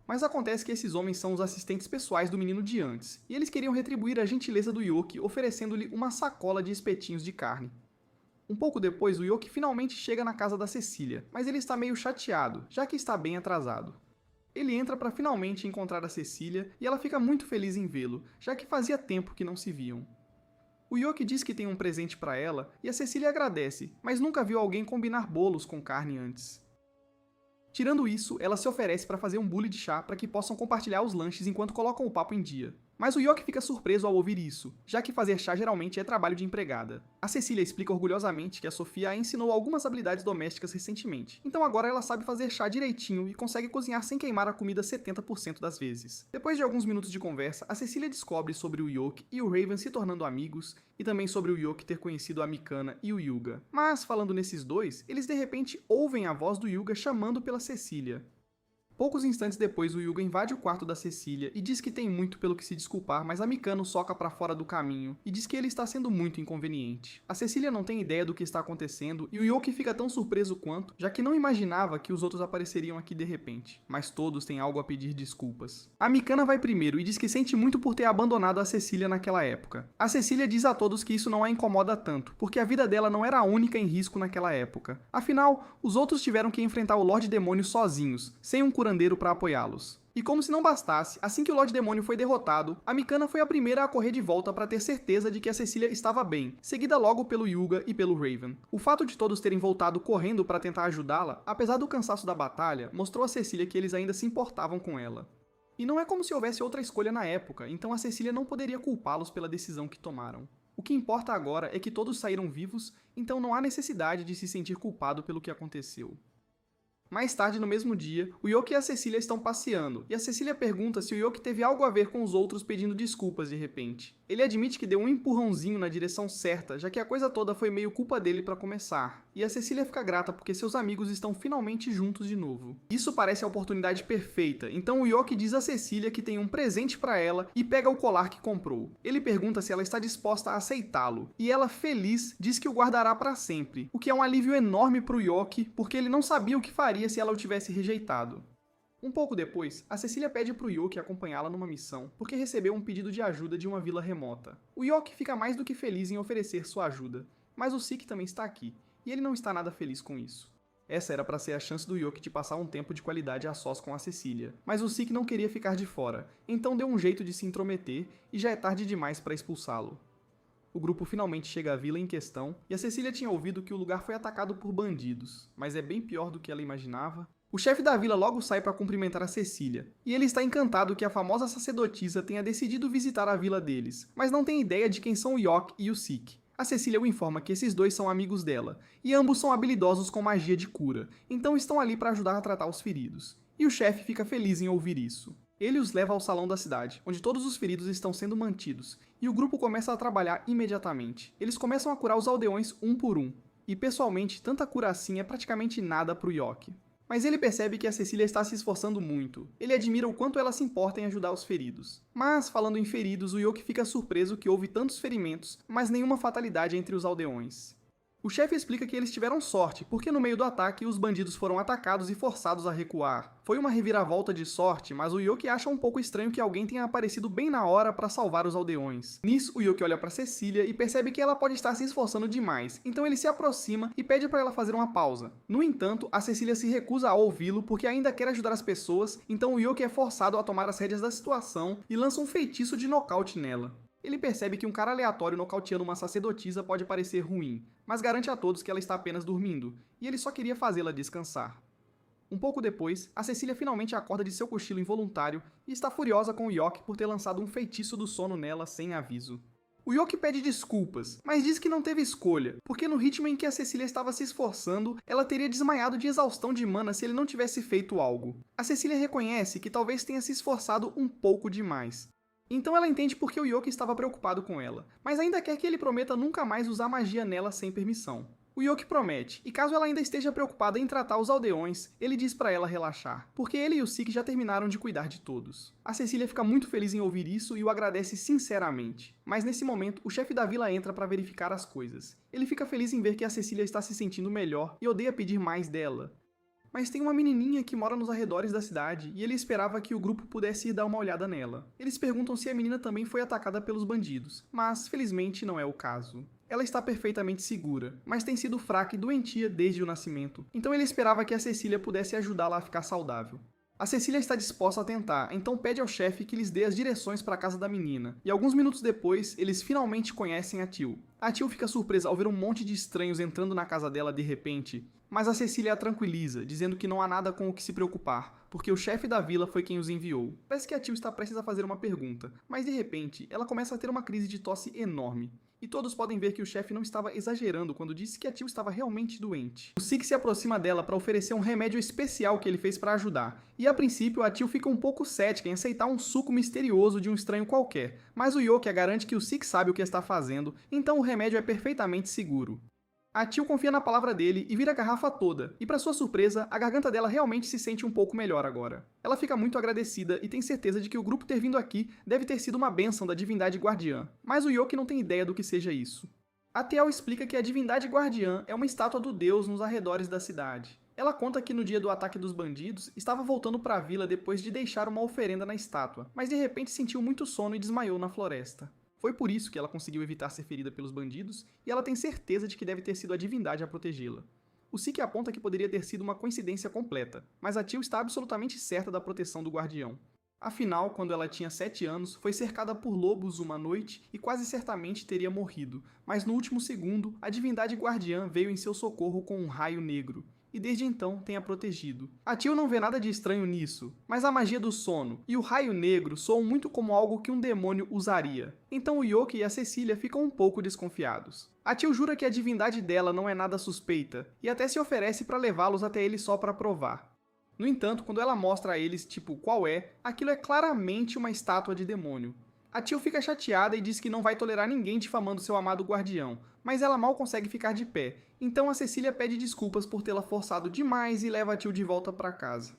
Mas acontece que esses homens são os assistentes pessoais do menino de antes, e eles queriam retribuir a gentileza do Yoki oferecendo-lhe uma sacola de espetinhos de carne. Um pouco depois, o Yoki finalmente chega na casa da Cecília, mas ele está meio chateado, já que está bem atrasado. Ele entra para finalmente encontrar a Cecília e ela fica muito feliz em vê-lo, já que fazia tempo que não se viam. O Yoki diz que tem um presente para ela e a Cecília agradece, mas nunca viu alguém combinar bolos com carne antes. Tirando isso, ela se oferece para fazer um bule de chá para que possam compartilhar os lanches enquanto colocam o papo em dia. Mas o Yoki fica surpreso ao ouvir isso, já que fazer chá geralmente é trabalho de empregada. A Cecília explica orgulhosamente que a Sofia a ensinou algumas habilidades domésticas recentemente, então agora ela sabe fazer chá direitinho e consegue cozinhar sem queimar a comida 70% das vezes. Depois de alguns minutos de conversa, a Cecília descobre sobre o Yoki e o Raven se tornando amigos, e também sobre o Yoki ter conhecido a Mikana e o Hyuga. Mas, falando nesses dois, eles de repente ouvem a voz do Hyuga chamando pela Cecília. Poucos instantes depois, o Hyuga invade o quarto da Cecília e diz que tem muito pelo que se desculpar, mas a Mikana o soca para fora do caminho e diz que ele está sendo muito inconveniente. A Cecília não tem ideia do que está acontecendo e o Yoki fica tão surpreso quanto, já que não imaginava que os outros apareceriam aqui de repente, mas todos têm algo a pedir desculpas. A Mikana vai primeiro e diz que sente muito por ter abandonado a Cecília naquela época. A Cecília diz a todos que isso não a incomoda tanto, porque a vida dela não era a única em risco naquela época. Afinal, os outros tiveram que enfrentar o Lorde Demônio sozinhos, sem um curandeiro para apoiá-los. E como se não bastasse, assim que o Lorde Demônio foi derrotado, a Mikana foi a primeira a correr de volta para ter certeza de que a Cecília estava bem, seguida logo pelo Hyuga e pelo Raven. O fato de todos terem voltado correndo para tentar ajudá-la, apesar do cansaço da batalha, mostrou a Cecília que eles ainda se importavam com ela. E não é como se houvesse outra escolha na época, então a Cecília não poderia culpá-los pela decisão que tomaram. O que importa agora é que todos saíram vivos, então não há necessidade de se sentir culpado pelo que aconteceu. Mais tarde, no mesmo dia, o Yoki e a Cecília estão passeando, e a Cecília pergunta se o Yoki teve algo a ver com os outros pedindo desculpas de repente. Ele admite que deu um empurrãozinho na direção certa, já que a coisa toda foi meio culpa dele para começar, e a Cecília fica grata porque seus amigos estão finalmente juntos de novo. Isso parece a oportunidade perfeita, então o Yoki diz a Cecília que tem um presente para ela e pega o colar que comprou. Ele pergunta se ela está disposta a aceitá-lo, e ela, feliz, diz que o guardará para sempre, o que é um alívio enorme para o Yoki, porque ele não sabia o que faria se ela o tivesse rejeitado. Um pouco depois, a Cecília pede pro Yoki acompanhá-la numa missão, porque recebeu um pedido de ajuda de uma vila remota. O Yoki fica mais do que feliz em oferecer sua ajuda, mas o Sik também está aqui, e ele não está nada feliz com isso. Essa era para ser a chance do Yoki de passar um tempo de qualidade a sós com a Cecília, mas o Sik não queria ficar de fora, então deu um jeito de se intrometer e já é tarde demais para expulsá-lo. O grupo finalmente chega à vila em questão, e a Cecília tinha ouvido que o lugar foi atacado por bandidos, mas é bem pior do que ela imaginava. O chefe da vila logo sai para cumprimentar a Cecília, e ele está encantado que a famosa sacerdotisa tenha decidido visitar a vila deles, mas não tem ideia de quem são o Yoki e o Sik. A Cecília o informa que esses dois são amigos dela, e ambos são habilidosos com magia de cura, então estão ali para ajudar a tratar os feridos. E o chefe fica feliz em ouvir isso. Ele os leva ao salão da cidade, onde todos os feridos estão sendo mantidos, e o grupo começa a trabalhar imediatamente. Eles começam a curar os aldeões um por um, e pessoalmente, tanta cura assim é praticamente nada pro Yoki. Mas ele percebe que a Cecília está se esforçando muito. Ele admira o quanto ela se importa em ajudar os feridos. Mas, falando em feridos, o Yoki fica surpreso que houve tantos ferimentos, mas nenhuma fatalidade entre os aldeões. O chefe explica que eles tiveram sorte, porque no meio do ataque os bandidos foram atacados e forçados a recuar. Foi uma reviravolta de sorte, mas o Yoki acha um pouco estranho que alguém tenha aparecido bem na hora para salvar os aldeões. Nisso, o Yoki olha para Cecília e percebe que ela pode estar se esforçando demais, então ele se aproxima e pede para ela fazer uma pausa. No entanto, a Cecília se recusa a ouvi-lo porque ainda quer ajudar as pessoas, então o Yoki é forçado a tomar as rédeas da situação e lança um feitiço de nocaute nela. Ele percebe que um cara aleatório nocauteando uma sacerdotisa pode parecer ruim, mas garante a todos que ela está apenas dormindo, e ele só queria fazê-la descansar. Um pouco depois, a Cecília finalmente acorda de seu cochilo involuntário e está furiosa com o Yoki por ter lançado um feitiço do sono nela sem aviso. O Yoki pede desculpas, mas diz que não teve escolha, porque no ritmo em que a Cecília estava se esforçando, ela teria desmaiado de exaustão de mana se ele não tivesse feito algo. A Cecília reconhece que talvez tenha se esforçado um pouco demais. Então ela entende porque o Yoki estava preocupado com ela, mas ainda quer que ele prometa nunca mais usar magia nela sem permissão. O Yoki promete, e caso ela ainda esteja preocupada em tratar os aldeões, ele diz pra ela relaxar, porque ele e o Sik já terminaram de cuidar de todos. A Cecília fica muito feliz em ouvir isso e o agradece sinceramente. Mas nesse momento, o chefe da vila entra para verificar as coisas. Ele fica feliz em ver que a Cecília está se sentindo melhor e odeia pedir mais dela. Mas tem uma menininha que mora nos arredores da cidade e ele esperava que o grupo pudesse ir dar uma olhada nela. Eles perguntam se a menina também foi atacada pelos bandidos, mas felizmente não é o caso. Ela está perfeitamente segura, mas tem sido fraca e doentia desde o nascimento, então ele esperava que a Cecília pudesse ajudá-la a ficar saudável. A Cecília está disposta a tentar, então pede ao chefe que lhes dê as direções para a casa da menina, e alguns minutos depois, eles finalmente conhecem a Teal. A Teal fica surpresa ao ver um monte de estranhos entrando na casa dela de repente, mas a Cecília a tranquiliza, dizendo que não há nada com o que se preocupar, porque o chefe da vila foi quem os enviou. Parece que a Teal está prestes a fazer uma pergunta, mas de repente, ela começa a ter uma crise de tosse enorme. E todos podem ver que o chefe não estava exagerando quando disse que a Teal estava realmente doente. O Sik se aproxima dela para oferecer um remédio especial que ele fez para ajudar, e a princípio a Teal fica um pouco cética em aceitar um suco misterioso de um estranho qualquer, mas o Yoki a garante que o Sik sabe o que está fazendo, então o remédio é perfeitamente seguro. A Teal confia na palavra dele e vira a garrafa toda, e para sua surpresa, a garganta dela realmente se sente um pouco melhor agora. Ela fica muito agradecida e tem certeza de que o grupo ter vindo aqui deve ter sido uma bênção da divindade guardiã, mas o Yoki não tem ideia do que seja isso. A Teal explica que a divindade guardiã é uma estátua do deus nos arredores da cidade. Ela conta que no dia do ataque dos bandidos, estava voltando para a vila depois de deixar uma oferenda na estátua, mas de repente sentiu muito sono e desmaiou na floresta. Foi por isso que ela conseguiu evitar ser ferida pelos bandidos, e ela tem certeza de que deve ter sido a divindade a protegê-la. O Sik aponta que poderia ter sido uma coincidência completa, mas a Teal está absolutamente certa da proteção do guardião. Afinal, quando ela tinha 7 anos, foi cercada por lobos uma noite e quase certamente teria morrido, mas no último segundo, a divindade guardiã veio em seu socorro com um raio negro. E desde então tem a protegido. A Teal não vê nada de estranho nisso, mas a magia do sono e o raio negro soam muito como algo que um demônio usaria. Então o Yoki e a Cecília ficam um pouco desconfiados. A Teal jura que a divindade dela não é nada suspeita, e até se oferece para levá-los até ele só para provar. No entanto, quando ela mostra a eles, tipo, qual é, aquilo é claramente uma estátua de demônio. A Teal fica chateada e diz que não vai tolerar ninguém difamando seu amado guardião, mas ela mal consegue ficar de pé, então a Cecília pede desculpas por tê-la forçado demais e leva a Teal de volta para casa.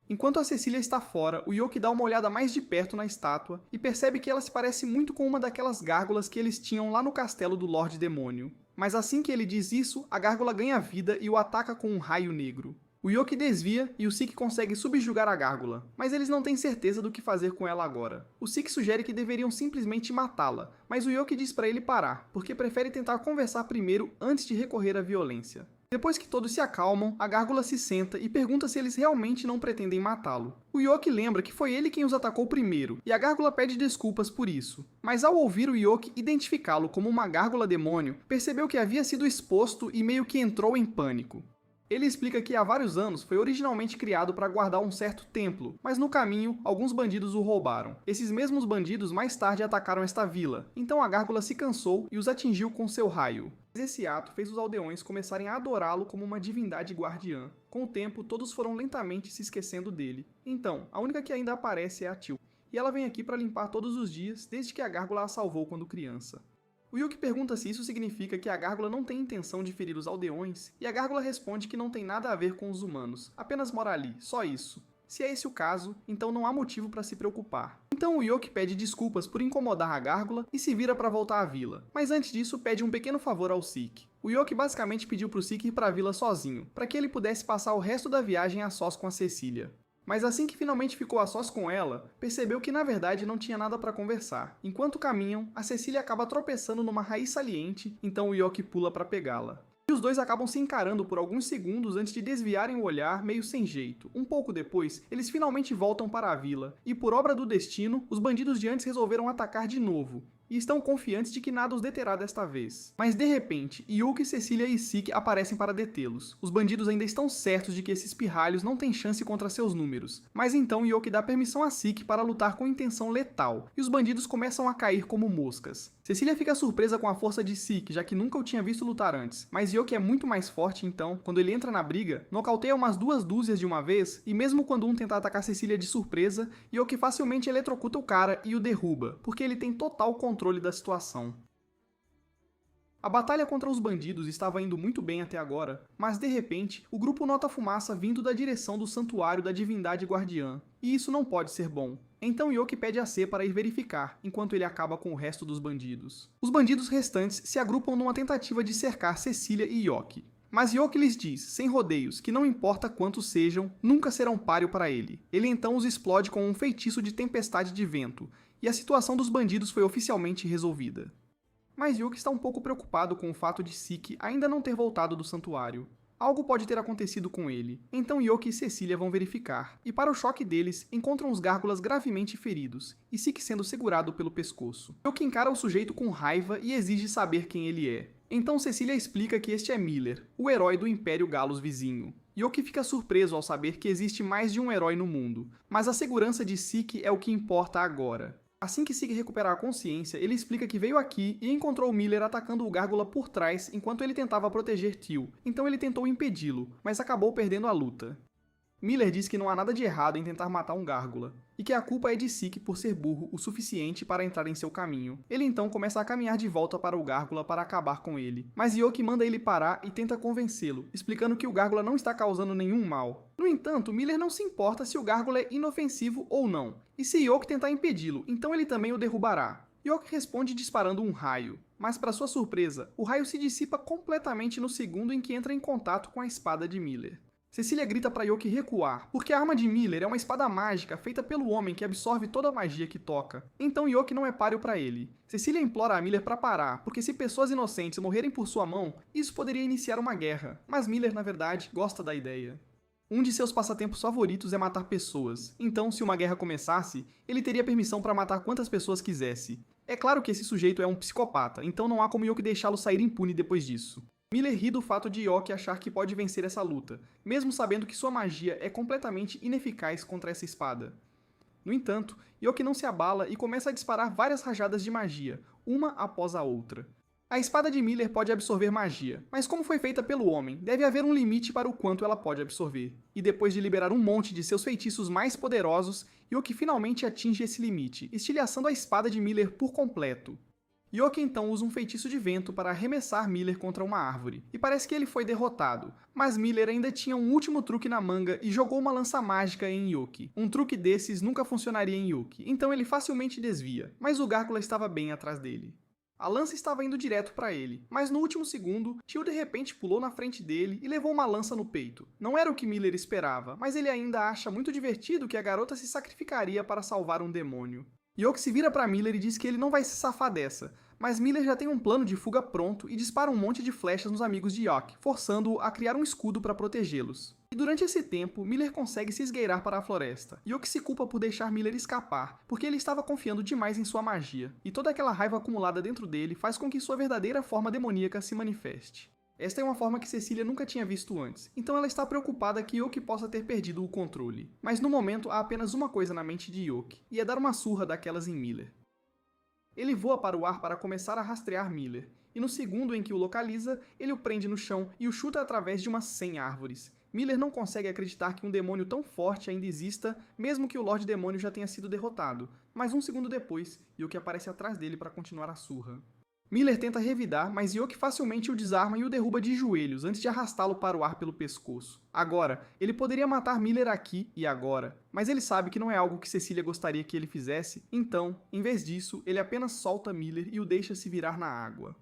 Enquanto a Cecília está fora, o Yoki dá uma olhada mais de perto na estátua e percebe que ela se parece muito com uma daquelas gárgulas que eles tinham lá no castelo do Lorde Demônio. Mas assim que ele diz isso, a gárgula ganha vida e o ataca com um raio negro. O Yoki desvia e o Sik consegue subjugar a gárgula, mas eles não têm certeza do que fazer com ela agora. O Sik sugere que deveriam simplesmente matá-la, mas o Yoki diz para ele parar, porque prefere tentar conversar primeiro antes de recorrer à violência. Depois que todos se acalmam, a gárgula se senta e pergunta se eles realmente não pretendem matá-lo. O Yoki lembra que foi ele quem os atacou primeiro, e a gárgula pede desculpas por isso. Mas ao ouvir o Yoki identificá-lo como uma gárgula demônio, percebeu que havia sido exposto e meio que entrou em pânico. Ele explica que há vários anos foi originalmente criado para guardar um certo templo, mas no caminho, alguns bandidos o roubaram. Esses mesmos bandidos mais tarde atacaram esta vila, então a gárgula se cansou e os atingiu com seu raio. Esse ato fez os aldeões começarem a adorá-lo como uma divindade guardiã. Com o tempo, todos foram lentamente se esquecendo dele. Então, a única que ainda aparece é a Teal, e ela vem aqui para limpar todos os dias desde que a gárgula a salvou quando criança. O Yoki pergunta se isso significa que a gárgula não tem intenção de ferir os aldeões, e a gárgula responde que não tem nada a ver com os humanos, apenas mora ali, só isso. Se é esse o caso, então não há motivo para se preocupar. Então o Yoki pede desculpas por incomodar a gárgula e se vira para voltar à vila, mas antes disso pede um pequeno favor ao Zeke. O Yoki basicamente pediu pro Zeke ir para a vila sozinho, para que ele pudesse passar o resto da viagem a sós com a Cecília. Mas assim que finalmente ficou a sós com ela, percebeu que na verdade não tinha nada para conversar. Enquanto caminham, a Cecília acaba tropeçando numa raiz saliente, então o Yoki pula para pegá-la. E os dois acabam se encarando por alguns segundos antes de desviarem o olhar meio sem jeito. Um pouco depois, eles finalmente voltam para a vila, e por obra do destino, os bandidos de antes resolveram atacar de novo, e estão confiantes de que nada os deterá desta vez. Mas de repente, Yuki, Cecília e Zeke aparecem para detê-los. Os bandidos ainda estão certos de que esses pirralhos não têm chance contra seus números, mas então Yuki dá permissão a Zeke para lutar com intenção letal, e os bandidos começam a cair como moscas. Cecília fica surpresa com a força de Zeke, já que nunca o tinha visto lutar antes, mas Yuki é muito mais forte então, quando ele entra na briga, nocauteia umas 2 dúzias de uma vez, e mesmo quando um tenta atacar Cecília de surpresa, Yuki facilmente eletrocuta o cara e o derruba, porque ele tem total controle da situação. A batalha contra os bandidos estava indo muito bem até agora, mas de repente, o grupo nota fumaça vindo da direção do santuário da divindade guardiã, e isso não pode ser bom. Então Yoki pede a C para ir verificar, enquanto ele acaba com o resto dos bandidos. Os bandidos restantes se agrupam numa tentativa de cercar Cecília e Yoki. Mas Yoki lhes diz, sem rodeios, que não importa quantos sejam, nunca serão páreo para ele. Ele então os explode com um feitiço de tempestade de vento, e a situação dos bandidos foi oficialmente resolvida. Mas Yuki está um pouco preocupado com o fato de Zeke ainda não ter voltado do santuário. Algo pode ter acontecido com ele, então Yoki e Cecília vão verificar, e para o choque deles, encontram os gárgulas gravemente feridos, e Zeke sendo segurado pelo pescoço. Yoki encara o sujeito com raiva e exige saber quem ele é. Então Cecília explica que este é Miller, o herói do Império Galos vizinho. Yoki fica surpreso ao saber que existe mais de um herói no mundo, mas a segurança de Zeke é o que importa agora. Assim que Zeke recuperar a consciência, ele explica que veio aqui e encontrou Miller atacando o Gárgula por trás enquanto ele tentava proteger Teal, então ele tentou impedi-lo, mas acabou perdendo a luta. Miller diz que não há nada de errado em tentar matar um Gárgula, e que a culpa é de Zeke por ser burro o suficiente para entrar em seu caminho. Ele então começa a caminhar de volta para o Gárgula para acabar com ele, mas Yoki manda ele parar e tenta convencê-lo, explicando que o Gárgula não está causando nenhum mal. No entanto, Miller não se importa se o Gárgula é inofensivo ou não, e se Yoki tentar impedi-lo, então ele também o derrubará. Yoki responde disparando um raio, mas para sua surpresa, o raio se dissipa completamente no segundo em que entra em contato com a espada de Miller. Cecília grita para Yoki recuar, porque a arma de Miller é uma espada mágica feita pelo homem que absorve toda a magia que toca. Então Yoki não é páreo para ele. Cecília implora a Miller para parar, porque se pessoas inocentes morrerem por sua mão, isso poderia iniciar uma guerra. Mas Miller, na verdade, gosta da ideia. Um de seus passatempos favoritos é matar pessoas, então se uma guerra começasse, ele teria permissão para matar quantas pessoas quisesse. É claro que esse sujeito é um psicopata, então não há como Yoki deixá-lo sair impune depois disso. Miller ri do fato de Yoki achar que pode vencer essa luta, mesmo sabendo que sua magia é completamente ineficaz contra essa espada. No entanto, Yoki não se abala e começa a disparar várias rajadas de magia, uma após a outra. A espada de Miller pode absorver magia, mas como foi feita pelo homem, deve haver um limite para o quanto ela pode absorver. E depois de liberar um monte de seus feitiços mais poderosos, Yoki finalmente atinge esse limite, estilhaçando a espada de Miller por completo. Yoki então usa um feitiço de vento para arremessar Miller contra uma árvore, e parece que ele foi derrotado, mas Miller ainda tinha um último truque na manga e jogou uma lança mágica em Yoki. Um truque desses nunca funcionaria em Yoki, então ele facilmente desvia, mas o Gárgula estava bem atrás dele. A lança estava indo direto para ele, mas no último segundo, Teal de repente pulou na frente dele e levou uma lança no peito. Não era o que Miller esperava, mas ele ainda acha muito divertido que a garota se sacrificaria para salvar um demônio. Yoki se vira para Miller e diz que ele não vai se safar dessa, mas Miller já tem um plano de fuga pronto e dispara um monte de flechas nos amigos de Yoki, forçando-o a criar um escudo para protegê-los. E durante esse tempo, Miller consegue se esgueirar para a floresta. Yoki se culpa por deixar Miller escapar, porque ele estava confiando demais em sua magia, e toda aquela raiva acumulada dentro dele faz com que sua verdadeira forma demoníaca se manifeste. Esta é uma forma que Cecília nunca tinha visto antes, então ela está preocupada que Yoki possa ter perdido o controle. Mas no momento há apenas uma coisa na mente de Yoki, e é dar uma surra daquelas em Miller. Ele voa para o ar para começar a rastrear Miller, e no segundo em que o localiza, ele o prende no chão e o chuta através de umas 100 árvores. Miller não consegue acreditar que um demônio tão forte ainda exista, mesmo que o Lorde Demônio já tenha sido derrotado, mas um segundo depois, Yoki aparece atrás dele para continuar a surra. Miller tenta revidar, mas Yoki facilmente o desarma e o derruba de joelhos antes de arrastá-lo para o ar pelo pescoço. Agora, ele poderia matar Miller aqui e agora, mas ele sabe que não é algo que Cecília gostaria que ele fizesse, então, em vez disso, ele apenas solta Miller e o deixa se virar na água.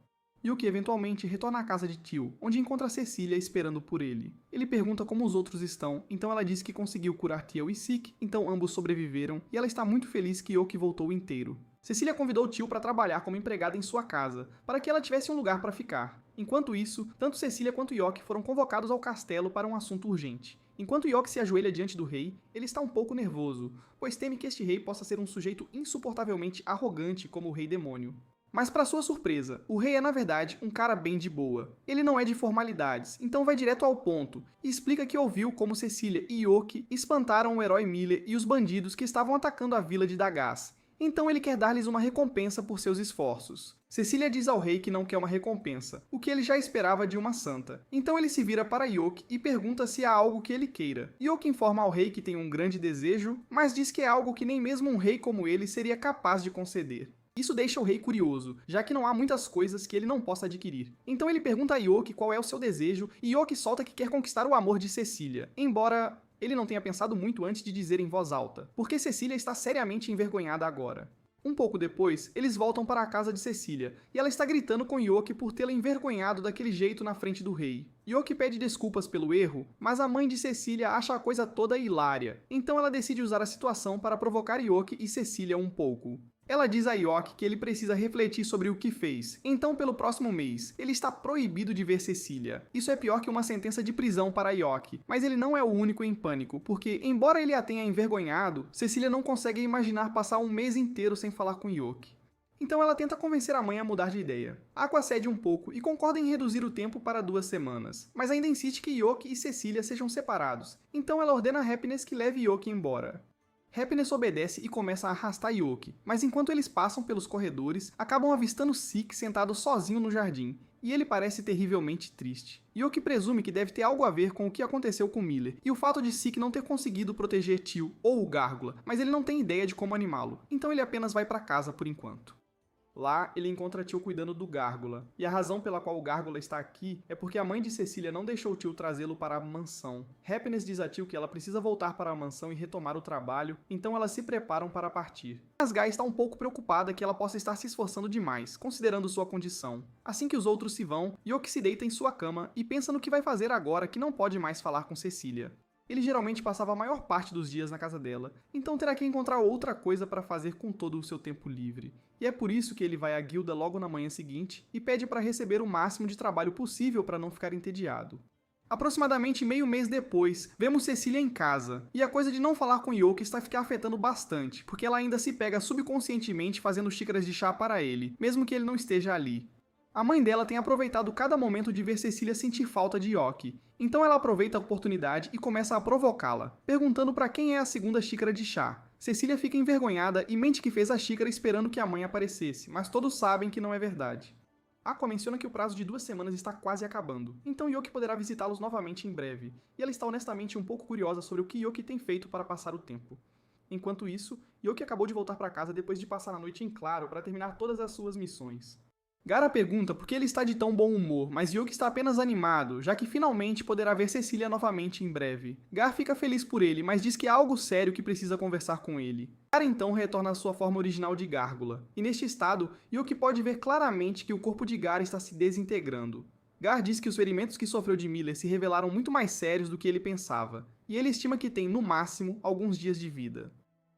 Yuki eventualmente retorna à casa de Tio, onde encontra Cecília esperando por ele. Ele pergunta como os outros estão, então ela diz que conseguiu curar Tio e Sik, então ambos sobreviveram, e ela está muito feliz que Yoki voltou inteiro. Cecília convidou Tio para trabalhar como empregada em sua casa, para que ela tivesse um lugar para ficar. Enquanto isso, tanto Cecília quanto Yoki foram convocados ao castelo para um assunto urgente. Enquanto Yoki se ajoelha diante do rei, ele está um pouco nervoso, pois teme que este rei possa ser um sujeito insuportavelmente arrogante como o Rei Demônio. Mas para sua surpresa, o rei é na verdade um cara bem de boa. Ele não é de formalidades, então vai direto ao ponto e explica que ouviu como Cecília e Yoki espantaram o herói Miller e os bandidos que estavam atacando a vila de Dagaz. Então ele quer dar-lhes uma recompensa por seus esforços. Cecília diz ao rei que não quer uma recompensa, o que ele já esperava de uma santa. Então ele se vira para Yoki e pergunta se há algo que ele queira. Yoki informa ao rei que tem um grande desejo, mas diz que é algo que nem mesmo um rei como ele seria capaz de conceder. Isso deixa o rei curioso, já que não há muitas coisas que ele não possa adquirir. Então ele pergunta a Yoki qual é o seu desejo, e Yoki solta que quer conquistar o amor de Cecília, embora ele não tenha pensado muito antes de dizer em voz alta, porque Cecília está seriamente envergonhada agora. Um pouco depois, eles voltam para a casa de Cecília, e ela está gritando com Yoki por tê-la envergonhado daquele jeito na frente do rei. Yoki pede desculpas pelo erro, mas a mãe de Cecília acha a coisa toda hilária, então ela decide usar a situação para provocar Yoki e Cecília um pouco. Ela diz a Yoki que ele precisa refletir sobre o que fez, então pelo próximo mês, ele está proibido de ver Cecília. Isso é pior que uma sentença de prisão para Yoki, mas ele não é o único em pânico, porque, embora ele a tenha envergonhado, Cecília não consegue imaginar passar um mês inteiro sem falar com Yoki. Então ela tenta convencer a mãe a mudar de ideia. Aqua cede um pouco e concorda em reduzir o tempo para 2 semanas, mas ainda insiste que Yoki e Cecília sejam separados, então ela ordena a Happiness que leve Yoki embora. Happiness obedece e começa a arrastar Yoki, mas enquanto eles passam pelos corredores, acabam avistando Sik sentado sozinho no jardim, e ele parece terrivelmente triste. Yoki presume que deve ter algo a ver com o que aconteceu com Miller, e o fato de Sik não ter conseguido proteger Tio ou o Gárgula, mas ele não tem ideia de como animá-lo, então ele apenas vai para casa por enquanto. Lá, ele encontra Tio cuidando do Gárgula, e a razão pela qual o Gárgula está aqui é porque a mãe de Cecília não deixou Tio trazê-lo para a mansão. Happiness diz a Tio que ela precisa voltar para a mansão e retomar o trabalho, então elas se preparam para partir. Mas Guy está um pouco preocupada que ela possa estar se esforçando demais, considerando sua condição. Assim que os outros se vão, Yoki se deita em sua cama e pensa no que vai fazer agora que não pode mais falar com Cecília. Ele geralmente passava a maior parte dos dias na casa dela, então terá que encontrar outra coisa para fazer com todo o seu tempo livre. E é por isso que ele vai à guilda logo na manhã seguinte e pede para receber o máximo de trabalho possível para não ficar entediado. Aproximadamente meio mês depois, vemos Cecília em casa, e a coisa de não falar com Yoki está a afetando bastante, porque ela ainda se pega subconscientemente fazendo xícaras de chá para ele, mesmo que ele não esteja ali. A mãe dela tem aproveitado cada momento de ver Cecília sentir falta de Yoki, então ela aproveita a oportunidade e começa a provocá-la, perguntando para quem é a segunda xícara de chá. Cecília fica envergonhada e mente que fez a xícara esperando que a mãe aparecesse, mas todos sabem que não é verdade. Aqua menciona que o prazo de 2 semanas está quase acabando, então Yoki poderá visitá-los novamente em breve, e ela está honestamente um pouco curiosa sobre o que Yoki tem feito para passar o tempo. Enquanto isso, Yoki acabou de voltar para casa depois de passar a noite em claro para terminar todas as suas missões. Gaara pergunta por que ele está de tão bom humor, mas Yoki está apenas animado, já que finalmente poderá ver Cecília novamente em breve. Gar fica feliz por ele, mas diz que há algo sério que precisa conversar com ele. Gaara então retorna à sua forma original de gárgula, e neste estado, Yoki pode ver claramente que o corpo de Gaara está se desintegrando. Gar diz que os ferimentos que sofreu de Miller se revelaram muito mais sérios do que ele pensava, e ele estima que tem, no máximo, alguns dias de vida.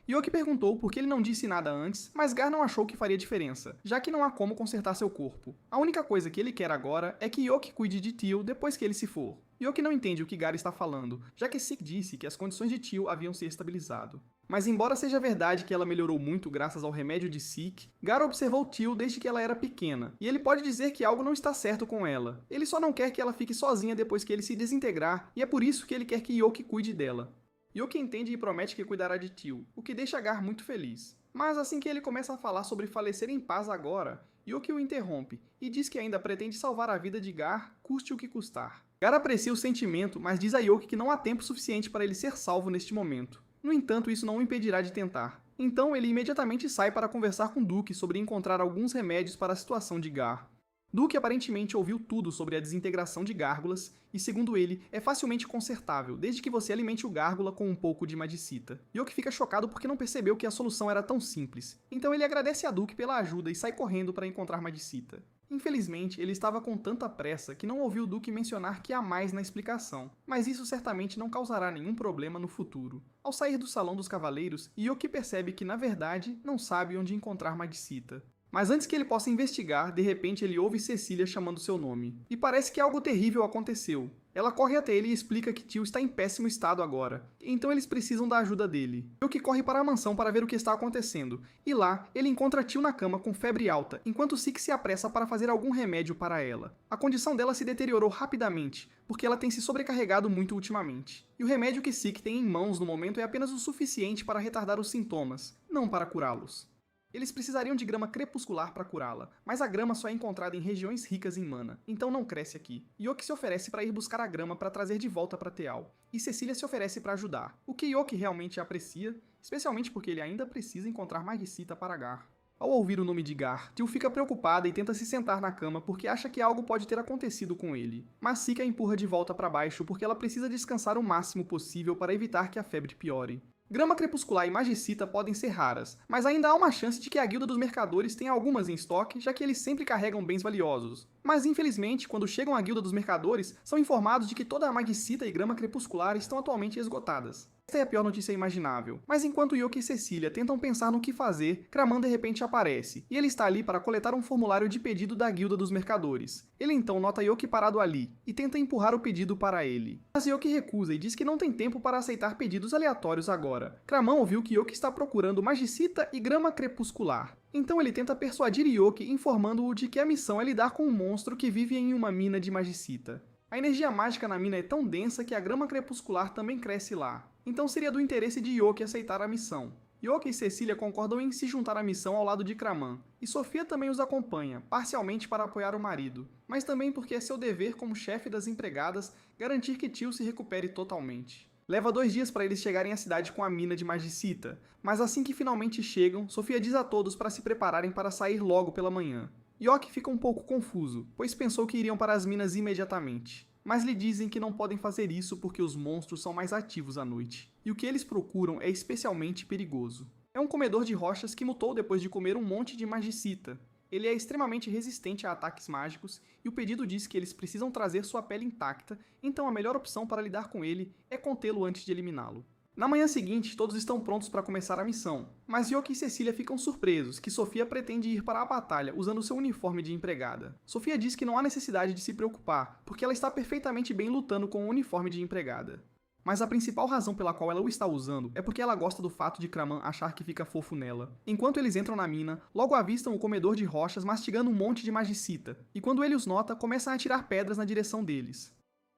Yoki perguntou por que ele não disse nada antes, mas Gar não achou que faria diferença, já que não há como consertar seu corpo. A única coisa que ele quer agora é que Yoki cuide de Tio depois que ele se for. Yoki não entende o que Gar está falando, já que Sik disse que as condições de Tio haviam se estabilizado. Mas embora seja verdade que ela melhorou muito graças ao remédio de Sik, Gar observou Tio desde que ela era pequena, e ele pode dizer que algo não está certo com ela. Ele só não quer que ela fique sozinha depois que ele se desintegrar, e é por isso que ele quer que Yoki cuide dela. Yoki entende e promete que cuidará de Tio, o que deixa Gar muito feliz. Mas assim que ele começa a falar sobre falecer em paz agora, Yoki o interrompe e diz que ainda pretende salvar a vida de Gar, custe o que custar. Gar aprecia o sentimento, mas diz a Yoki que não há tempo suficiente para ele ser salvo neste momento. No entanto, isso não o impedirá de tentar. Então ele imediatamente sai para conversar com Duke sobre encontrar alguns remédios para a situação de Gar. Duke aparentemente ouviu tudo sobre a desintegração de gárgulas e, segundo ele, é facilmente consertável, desde que você alimente o gárgula com um pouco de magicita. Yoki fica chocado porque não percebeu que a solução era tão simples, então ele agradece a Duke pela ajuda e sai correndo para encontrar magicita. Infelizmente, ele estava com tanta pressa que não ouviu Duke mencionar que há mais na explicação, mas isso certamente não causará nenhum problema no futuro. Ao sair do Salão dos Cavaleiros, Yoki percebe que, na verdade, não sabe onde encontrar magicita. Mas antes que ele possa investigar, de repente ele ouve Cecília chamando seu nome. E parece que algo terrível aconteceu. Ela corre até ele e explica que Tio está em péssimo estado agora, então eles precisam da ajuda dele. Yoki corre para a mansão para ver o que está acontecendo, e lá ele encontra Tio na cama com febre alta, enquanto Sik se apressa para fazer algum remédio para ela. A condição dela se deteriorou rapidamente, porque ela tem se sobrecarregado muito ultimamente. E o remédio que Sik tem em mãos no momento é apenas o suficiente para retardar os sintomas, não para curá-los. Eles precisariam de grama crepuscular para curá-la, mas a grama só é encontrada em regiões ricas em mana, então não cresce aqui. Yoki se oferece para ir buscar a grama para trazer de volta para Teal, e Cecília se oferece para ajudar, o que Yoki realmente aprecia, especialmente porque ele ainda precisa encontrar magicita para Gar. Ao ouvir o nome de Gar, Tio fica preocupada e tenta se sentar na cama porque acha que algo pode ter acontecido com ele, mas Sik a empurra de volta para baixo porque ela precisa descansar o máximo possível para evitar que a febre piore. Grama crepuscular e magicita podem ser raras, mas ainda há uma chance de que a Guilda dos Mercadores tenha algumas em estoque, já que eles sempre carregam bens valiosos. Mas infelizmente, quando chegam à Guilda dos Mercadores, são informados de que toda a magicita e grama crepuscular estão atualmente esgotadas. Esta é a pior notícia imaginável, mas enquanto Yoki e Cecília tentam pensar no que fazer, Kraman de repente aparece, e ele está ali para coletar um formulário de pedido da Guilda dos Mercadores. Ele então nota Yoki parado ali, e tenta empurrar o pedido para ele. Mas Yoki recusa e diz que não tem tempo para aceitar pedidos aleatórios agora. Kraman ouviu que Yoki está procurando magicita e grama crepuscular. Então ele tenta persuadir Yoki informando-o de que a missão é lidar com um monstro que vive em uma mina de magicita. A energia mágica na mina é tão densa que a grama crepuscular também cresce lá. Então seria do interesse de Yoki aceitar a missão. Yoki e Cecília concordam em se juntar à missão ao lado de Kraman, e Sofia também os acompanha, parcialmente para apoiar o marido, mas também porque é seu dever como chefe das empregadas garantir que Tio se recupere totalmente. Leva 2 dias para eles chegarem à cidade com a mina de magicita, mas assim que finalmente chegam, Sofia diz a todos para se prepararem para sair logo pela manhã. Yoki fica um pouco confuso, pois pensou que iriam para as minas imediatamente. Mas lhe dizem que não podem fazer isso porque os monstros são mais ativos à noite, e o que eles procuram é especialmente perigoso. É um comedor de rochas que mutou depois de comer um monte de magicita. Ele é extremamente resistente a ataques mágicos, e o pedido diz que eles precisam trazer sua pele intacta, então a melhor opção para lidar com ele é contê-lo antes de eliminá-lo. Na manhã seguinte, todos estão prontos para começar a missão, mas Yoki e Cecília ficam surpresos que Sofia pretende ir para a batalha usando seu uniforme de empregada. Sofia diz que não há necessidade de se preocupar, porque ela está perfeitamente bem lutando com o uniforme de empregada. Mas a principal razão pela qual ela o está usando é porque ela gosta do fato de Kraman achar que fica fofo nela. Enquanto eles entram na mina, logo avistam o comedor de rochas mastigando um monte de magicita, e quando ele os nota, começam a atirar pedras na direção deles.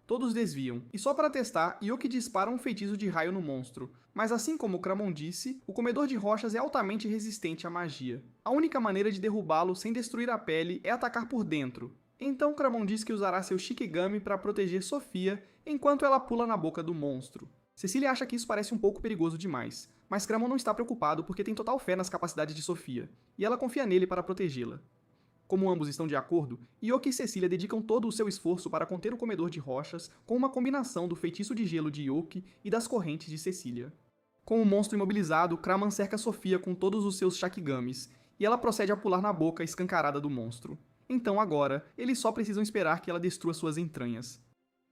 Todos desviam, e só para testar, Yoki dispara um feitiço de raio no monstro. Mas assim como Kraman disse, o comedor de rochas é altamente resistente à magia. A única maneira de derrubá-lo sem destruir a pele é atacar por dentro. Então Kraman diz que usará seu Shikigami para proteger Sofia, enquanto ela pula na boca do monstro. Cecília acha que isso parece um pouco perigoso demais, mas Kraman não está preocupado porque tem total fé nas capacidades de Sofia, e ela confia nele para protegê-la. Como ambos estão de acordo, Yoki e Cecília dedicam todo o seu esforço para conter o comedor de rochas com uma combinação do feitiço de gelo de Yoki e das correntes de Cecília. Com o monstro imobilizado, Kraman cerca Sofia com todos os seus Shakigamis, e ela procede a pular na boca escancarada do monstro. Então agora, eles só precisam esperar que ela destrua suas entranhas.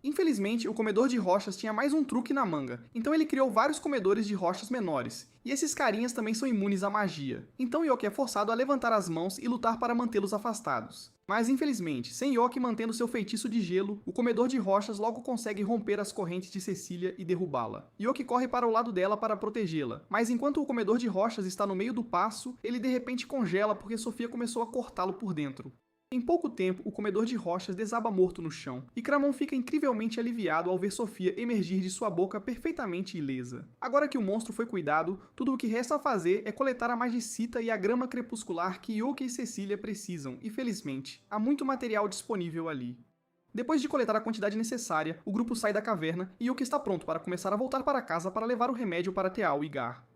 Infelizmente, o comedor de rochas tinha mais um truque na manga, então ele criou vários comedores de rochas menores, e esses carinhas também são imunes à magia. Então Yoki é forçado a levantar as mãos e lutar para mantê-los afastados. Mas infelizmente, sem Yoki mantendo seu feitiço de gelo, o comedor de rochas logo consegue romper as correntes de Cecília e derrubá-la. Yoki corre para o lado dela para protegê-la, mas enquanto o comedor de rochas está no meio do passo, ele de repente congela porque Sofia começou a cortá-lo por dentro. Em pouco tempo, o comedor de rochas desaba morto no chão, e Kraman fica incrivelmente aliviado ao ver Sofia emergir de sua boca perfeitamente ilesa. Agora que o monstro foi cuidado, tudo o que resta fazer é coletar a magicita e a grama crepuscular que Yoki e Cecília precisam, e felizmente, há muito material disponível ali. Depois de coletar a quantidade necessária, o grupo sai da caverna e Yoki está pronto para começar a voltar para casa para levar o remédio para Teal e Gar.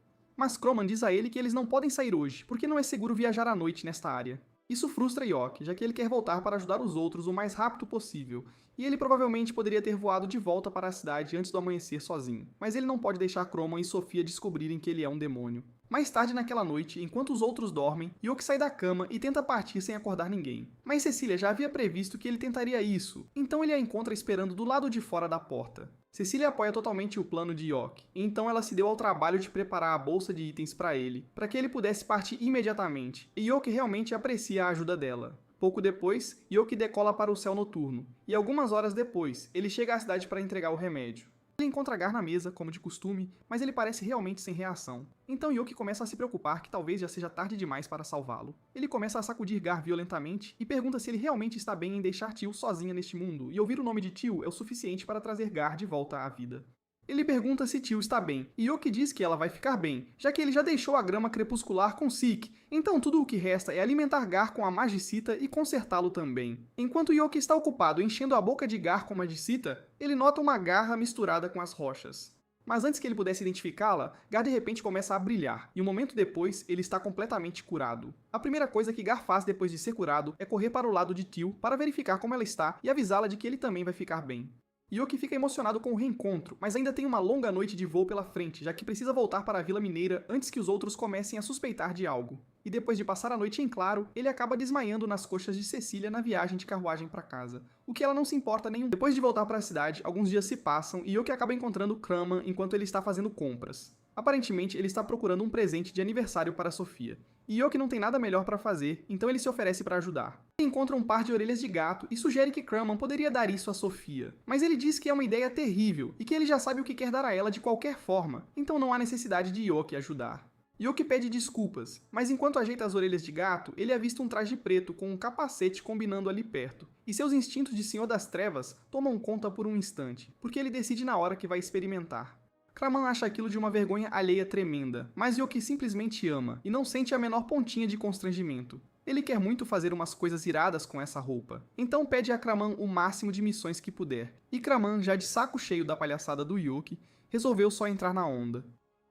Mas Croman diz a ele que eles não podem sair hoje, porque não é seguro viajar à noite nesta área. Isso frustra Yoki, já que ele quer voltar para ajudar os outros o mais rápido possível, e ele provavelmente poderia ter voado de volta para a cidade antes do amanhecer sozinho, mas ele não pode deixar Croman e Sofia descobrirem que ele é um demônio. Mais tarde naquela noite, enquanto os outros dormem, Yoki sai da cama e tenta partir sem acordar ninguém. Mas Cecília já havia previsto que ele tentaria isso, então ele a encontra esperando do lado de fora da porta. Cecília apoia totalmente o plano de Yoki, e então ela se deu ao trabalho de preparar a bolsa de itens para ele, para que ele pudesse partir imediatamente, e Yoki realmente aprecia a ajuda dela. Pouco depois, Yoki decola para o céu noturno, e algumas horas depois, ele chega à cidade para entregar o remédio. Ele encontra Gar na mesa, como de costume, mas ele parece realmente sem reação. Então Yoki começa a se preocupar que talvez já seja tarde demais para salvá-lo. Ele começa a sacudir Gar violentamente e pergunta se ele realmente está bem em deixar Teal sozinha neste mundo, e ouvir o nome de Teal é o suficiente para trazer Gar de volta à vida. Ele pergunta se Teal está bem, e Yoki diz que ela vai ficar bem, já que ele já deixou a grama crepuscular com Sik, então tudo o que resta é alimentar Gar com a Magicita e consertá-lo também. Enquanto Yoki está ocupado enchendo a boca de Gar com Magicita, ele nota uma garra misturada com as rochas. Mas antes que ele pudesse identificá-la, Gar de repente começa a brilhar, e um momento depois ele está completamente curado. A primeira coisa que Gar faz depois de ser curado é correr para o lado de Teal para verificar como ela está e avisá-la de que ele também vai ficar bem. Yoki fica emocionado com o reencontro, mas ainda tem uma longa noite de voo pela frente, já que precisa voltar para a Vila Mineira antes que os outros comecem a suspeitar de algo. E depois de passar a noite em claro, ele acaba desmaiando nas coxas de Cecília na viagem de carruagem para casa, o que ela não se importa nenhum. Depois de voltar para a cidade, alguns dias se passam e Yoki acaba encontrando Kraman enquanto ele está fazendo compras. Aparentemente, ele está procurando um presente de aniversário para Sofia. E Yoki não tem nada melhor para fazer, então ele se oferece para ajudar. Ele encontra um par de orelhas de gato e sugere que Kraman poderia dar isso a Sofia. Mas ele diz que é uma ideia terrível e que ele já sabe o que quer dar a ela de qualquer forma, então não há necessidade de Yoki ajudar. Yoki pede desculpas, mas enquanto ajeita as orelhas de gato, ele avista um traje preto com um capacete combinando ali perto. E seus instintos de Senhor das Trevas tomam conta por um instante, porque ele decide na hora que vai experimentar. Kraman acha aquilo de uma vergonha alheia tremenda, mas Yoki simplesmente ama, e não sente a menor pontinha de constrangimento. Ele quer muito fazer umas coisas iradas com essa roupa, então pede a Kraman o máximo de missões que puder. E Kraman, já de saco cheio da palhaçada do Yoki, resolveu só entrar na onda.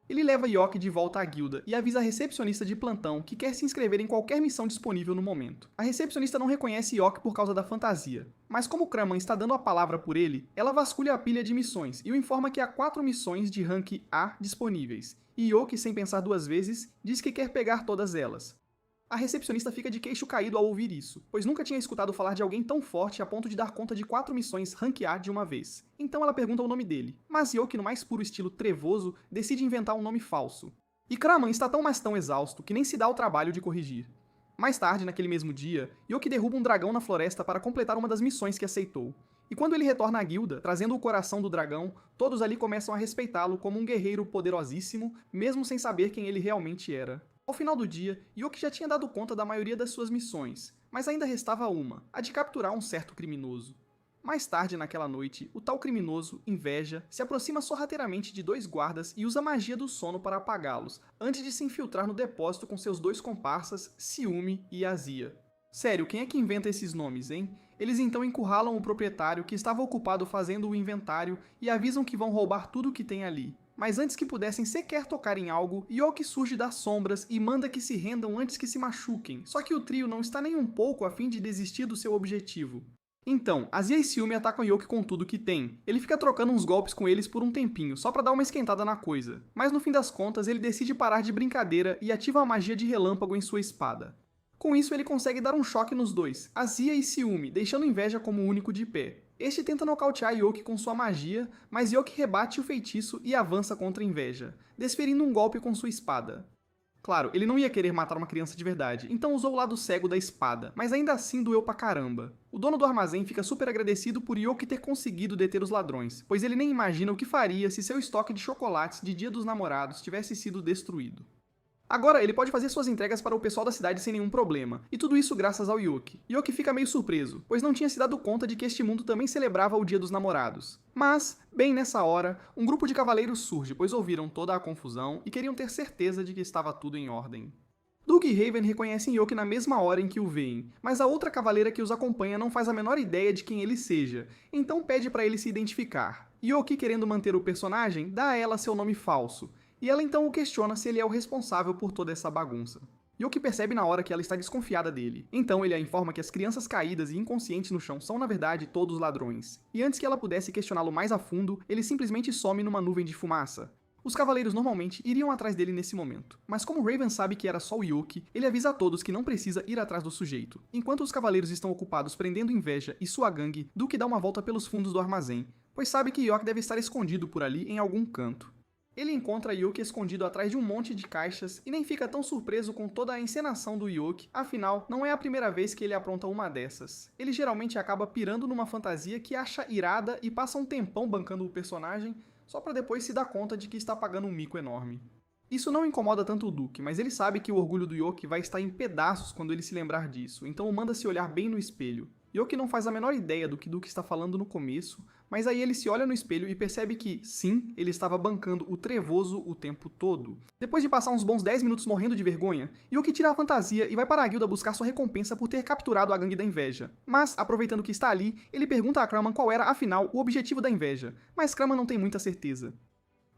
Ele leva Yoki de volta à guilda e avisa a recepcionista de plantão que quer se inscrever em qualquer missão disponível no momento. A recepcionista não reconhece Yoki por causa da fantasia, mas como Kraman está dando a palavra por ele, ela vasculha a pilha de missões e o informa que há 4 missões de rank A disponíveis, e Yoki, sem pensar duas vezes, diz que quer pegar todas elas. A recepcionista fica de queixo caído ao ouvir isso, pois nunca tinha escutado falar de alguém tão forte a ponto de dar conta de 4 missões rank A de uma vez. Então ela pergunta o nome dele, mas Yoki, no mais puro estilo trevoso, decide inventar um nome falso. E Kraman está tão exausto que nem se dá o trabalho de corrigir. Mais tarde, naquele mesmo dia, Yoki derruba um dragão na floresta para completar uma das missões que aceitou. E quando ele retorna à guilda, trazendo o coração do dragão, todos ali começam a respeitá-lo como um guerreiro poderosíssimo, mesmo sem saber quem ele realmente era. Ao final do dia, Yoki já tinha dado conta da maioria das suas missões, mas ainda restava uma, a de capturar um certo criminoso. Mais tarde naquela noite, o tal criminoso, Inveja, se aproxima sorrateiramente de 2 guardas e usa a magia do sono para apagá-los, antes de se infiltrar no depósito com seus 2 comparsas, Ciúme e Azia. Sério, quem é que inventa esses nomes, hein? Eles então encurralam o proprietário que estava ocupado fazendo o inventário e avisam que vão roubar tudo o que tem ali. Mas antes que pudessem sequer tocar em algo, Yoki surge das sombras e manda que se rendam antes que se machuquem, só que o trio não está nem um pouco a fim de desistir do seu objetivo. Então, Azia e Ciúme atacam Yoki com tudo que tem. Ele fica trocando uns golpes com eles por um tempinho, só pra dar uma esquentada na coisa. Mas no fim das contas, ele decide parar de brincadeira e ativa a magia de relâmpago em sua espada. Com isso, ele consegue dar um choque nos dois, Azia e Ciúme, deixando Inveja como o único de pé. Este tenta nocautear Yoki com sua magia, mas Yoki rebate o feitiço e avança contra Inveja, desferindo um golpe com sua espada. Claro, ele não ia querer matar uma criança de verdade, então usou o lado cego da espada, mas ainda assim doeu pra caramba. O dono do armazém fica super agradecido por Yoki ter conseguido deter os ladrões, pois ele nem imagina o que faria se seu estoque de chocolates de Dia dos Namorados tivesse sido destruído. Agora, ele pode fazer suas entregas para o pessoal da cidade sem nenhum problema, e tudo isso graças ao Yoki. Yoki fica meio surpreso, pois não tinha se dado conta de que este mundo também celebrava o Dia dos Namorados. Mas, bem nessa hora, um grupo de cavaleiros surge, pois ouviram toda a confusão e queriam ter certeza de que estava tudo em ordem. Duke e Raven reconhecem Yoki na mesma hora em que o veem, mas a outra cavaleira que os acompanha não faz a menor ideia de quem ele seja, então pede para ele se identificar. Yoki, querendo manter o personagem, dá a ela seu nome falso, E ela então o questiona se ele é o responsável por toda essa bagunça. Yuki percebe na hora que ela está desconfiada dele. Então ele a informa que as crianças caídas e inconscientes no chão são na verdade todos ladrões. E antes que ela pudesse questioná-lo mais a fundo, ele simplesmente some numa nuvem de fumaça. Os cavaleiros normalmente iriam atrás dele nesse momento, mas como Raven sabe que era só o Yuki, ele avisa a todos que não precisa ir atrás do sujeito. Enquanto os cavaleiros estão ocupados prendendo Inveja e sua gangue, Duke dá uma volta pelos fundos do armazém, pois sabe que York deve estar escondido por ali em algum canto. Ele encontra Yuki escondido atrás de um monte de caixas e nem fica tão surpreso com toda a encenação do Yuki, afinal, não é a primeira vez que ele apronta uma dessas. Ele geralmente acaba pirando numa fantasia que acha irada e passa um tempão bancando o personagem, só pra depois se dar conta de que está pagando um mico enorme. Isso não incomoda tanto o Duke, mas ele sabe que o orgulho do Yuki vai estar em pedaços quando ele se lembrar disso, então o manda se olhar bem no espelho. Yuki não faz a menor ideia do que Duke está falando no começo, mas aí ele se olha no espelho e percebe que, sim, ele estava bancando o trevoso o tempo todo. Depois de passar uns bons 10 minutos morrendo de vergonha, Yuki tira a fantasia e vai para a guilda buscar sua recompensa por ter capturado a gangue da Inveja. Mas, aproveitando que está ali, ele pergunta a Kraman qual era, afinal, o objetivo da Inveja, mas Kraman não tem muita certeza.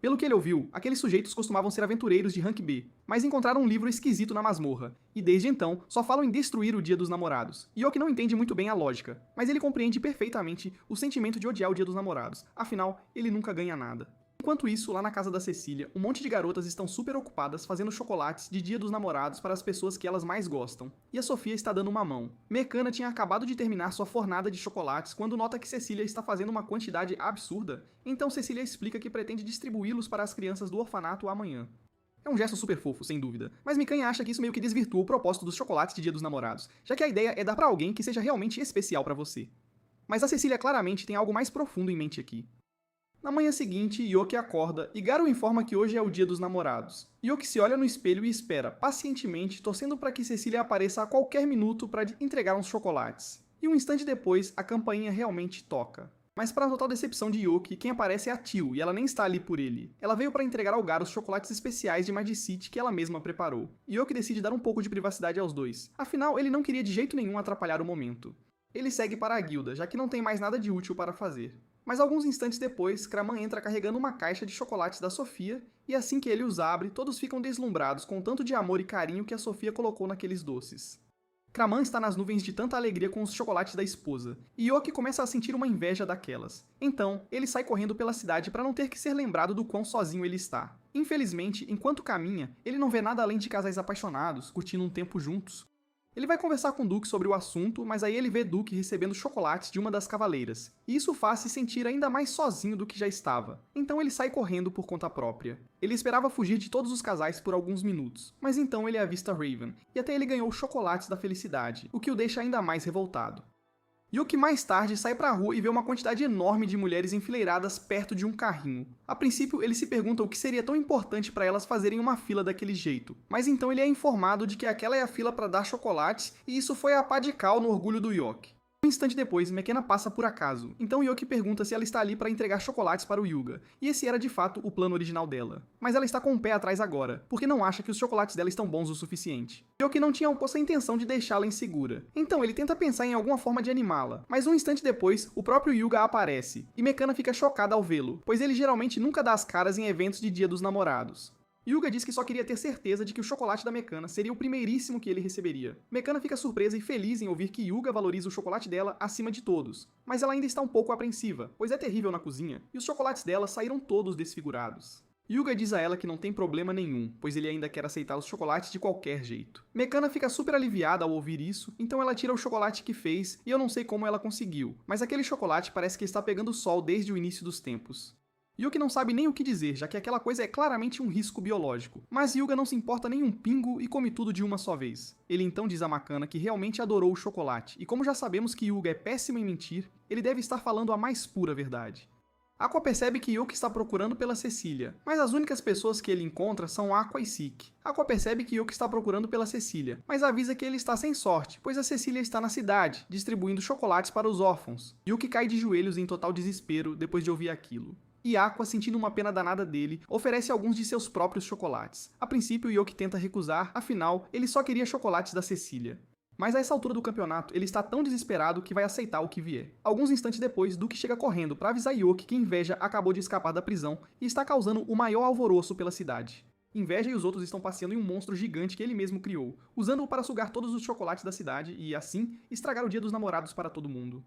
Pelo que ele ouviu, aqueles sujeitos costumavam ser aventureiros de rank B, mas encontraram um livro esquisito na masmorra, e desde então só falam em destruir o Dia dos Namorados. Yoki não entende muito bem a lógica, mas ele compreende perfeitamente o sentimento de odiar o Dia dos Namorados, afinal, ele nunca ganha nada. Enquanto isso, lá na casa da Cecília, um monte de garotas estão super ocupadas fazendo chocolates de Dia dos Namorados para as pessoas que elas mais gostam. E a Sofia está dando uma mão. Mecana tinha acabado de terminar sua fornada de chocolates quando nota que Cecília está fazendo uma quantidade absurda. Então Cecília explica que pretende distribuí-los para as crianças do orfanato amanhã. É um gesto super fofo, sem dúvida, mas Mikanha acha que isso meio que desvirtua o propósito dos chocolates de Dia dos Namorados, já que a ideia é dar para alguém que seja realmente especial para você. Mas a Cecília claramente tem algo mais profundo em mente aqui. Na manhã seguinte, Yoki acorda e Garu informa que hoje é o Dia dos Namorados. Yoki se olha no espelho e espera, pacientemente, torcendo para que Cecília apareça a qualquer minuto para entregar uns chocolates. E um instante depois, a campainha realmente toca. Mas para a total decepção de Yoki, quem aparece é a Teal, e ela nem está ali por ele. Ela veio para entregar ao Garu os chocolates especiais de Magic City que ela mesma preparou. Yoki decide dar um pouco de privacidade aos dois. Afinal, ele não queria de jeito nenhum atrapalhar o momento. Ele segue para a guilda, já que não tem mais nada de útil para fazer. Mas alguns instantes depois, Kraman entra carregando uma caixa de chocolates da Sofia, e assim que ele os abre, todos ficam deslumbrados com o tanto de amor e carinho que a Sofia colocou naqueles doces. Kraman está nas nuvens de tanta alegria com os chocolates da esposa, e Yoki começa a sentir uma inveja daquelas. Então, ele sai correndo pela cidade para não ter que ser lembrado do quão sozinho ele está. Infelizmente, enquanto caminha, ele não vê nada além de casais apaixonados, curtindo um tempo juntos. Ele vai conversar com Duke sobre o assunto, mas aí ele vê Duke recebendo chocolates de uma das cavaleiras, e isso faz se sentir ainda mais sozinho do que já estava. Então ele sai correndo por conta própria. Ele esperava fugir de todos os casais por alguns minutos, mas então ele avista Raven, e até ele ganhou chocolates da felicidade, o que o deixa ainda mais revoltado. Yuki mais tarde sai pra rua e vê uma quantidade enorme de mulheres enfileiradas perto de um carrinho. A princípio, ele se pergunta o que seria tão importante para elas fazerem uma fila daquele jeito, mas então ele é informado de que aquela é a fila para dar chocolates e isso foi a pá de cal no orgulho do Yoki. Um instante depois, Mekena passa por acaso, então Yoki pergunta se ela está ali para entregar chocolates para o Yuga, e esse era de fato o plano original dela. Mas ela está com o pé atrás agora, porque não acha que os chocolates dela estão bons o suficiente. Yoki não tinha a intenção de deixá-la insegura, então ele tenta pensar em alguma forma de animá-la, mas um instante depois, o próprio Yuga aparece, e Mekena fica chocada ao vê-lo, pois ele geralmente nunca dá as caras em eventos de Dia dos Namorados. Yuga diz que só queria ter certeza de que o chocolate da Mekana seria o primeiríssimo que ele receberia. Mekana fica surpresa e feliz em ouvir que Yuga valoriza o chocolate dela acima de todos, mas ela ainda está um pouco apreensiva, pois é terrível na cozinha, e os chocolates dela saíram todos desfigurados. Yuga diz a ela que não tem problema nenhum, pois ele ainda quer aceitar os chocolates de qualquer jeito. Mekana fica super aliviada ao ouvir isso, então ela tira o chocolate que fez, e eu não sei como ela conseguiu, mas aquele chocolate parece que está pegando sol desde o início dos tempos. Yuki não sabe nem o que dizer, já que aquela coisa é claramente um risco biológico, mas Yuga não se importa nem um pingo e come tudo de uma só vez. Ele então diz a Makana que realmente adorou o chocolate, e como já sabemos que Yuga é péssimo em mentir, ele deve estar falando a mais pura verdade. Aqua percebe que Yuki está procurando pela Cecília, mas as únicas pessoas que ele encontra são Aqua e Sik. Aqua percebe que Yuki está procurando pela Cecília, mas avisa que ele está sem sorte, pois a Cecília está na cidade, distribuindo chocolates para os órfãos. Yuki cai de joelhos em total desespero depois de ouvir aquilo. E Aqua, sentindo uma pena danada dele, oferece alguns de seus próprios chocolates. A princípio, Yoki tenta recusar, afinal, ele só queria chocolates da Cecília. Mas a essa altura do campeonato, ele está tão desesperado que vai aceitar o que vier. Alguns instantes depois, Duke chega correndo para avisar Yoki que Inveja acabou de escapar da prisão e está causando o maior alvoroço pela cidade. Inveja e os outros estão passeando em um monstro gigante que ele mesmo criou, usando-o para sugar todos os chocolates da cidade e, assim, estragar o dia dos namorados para todo mundo.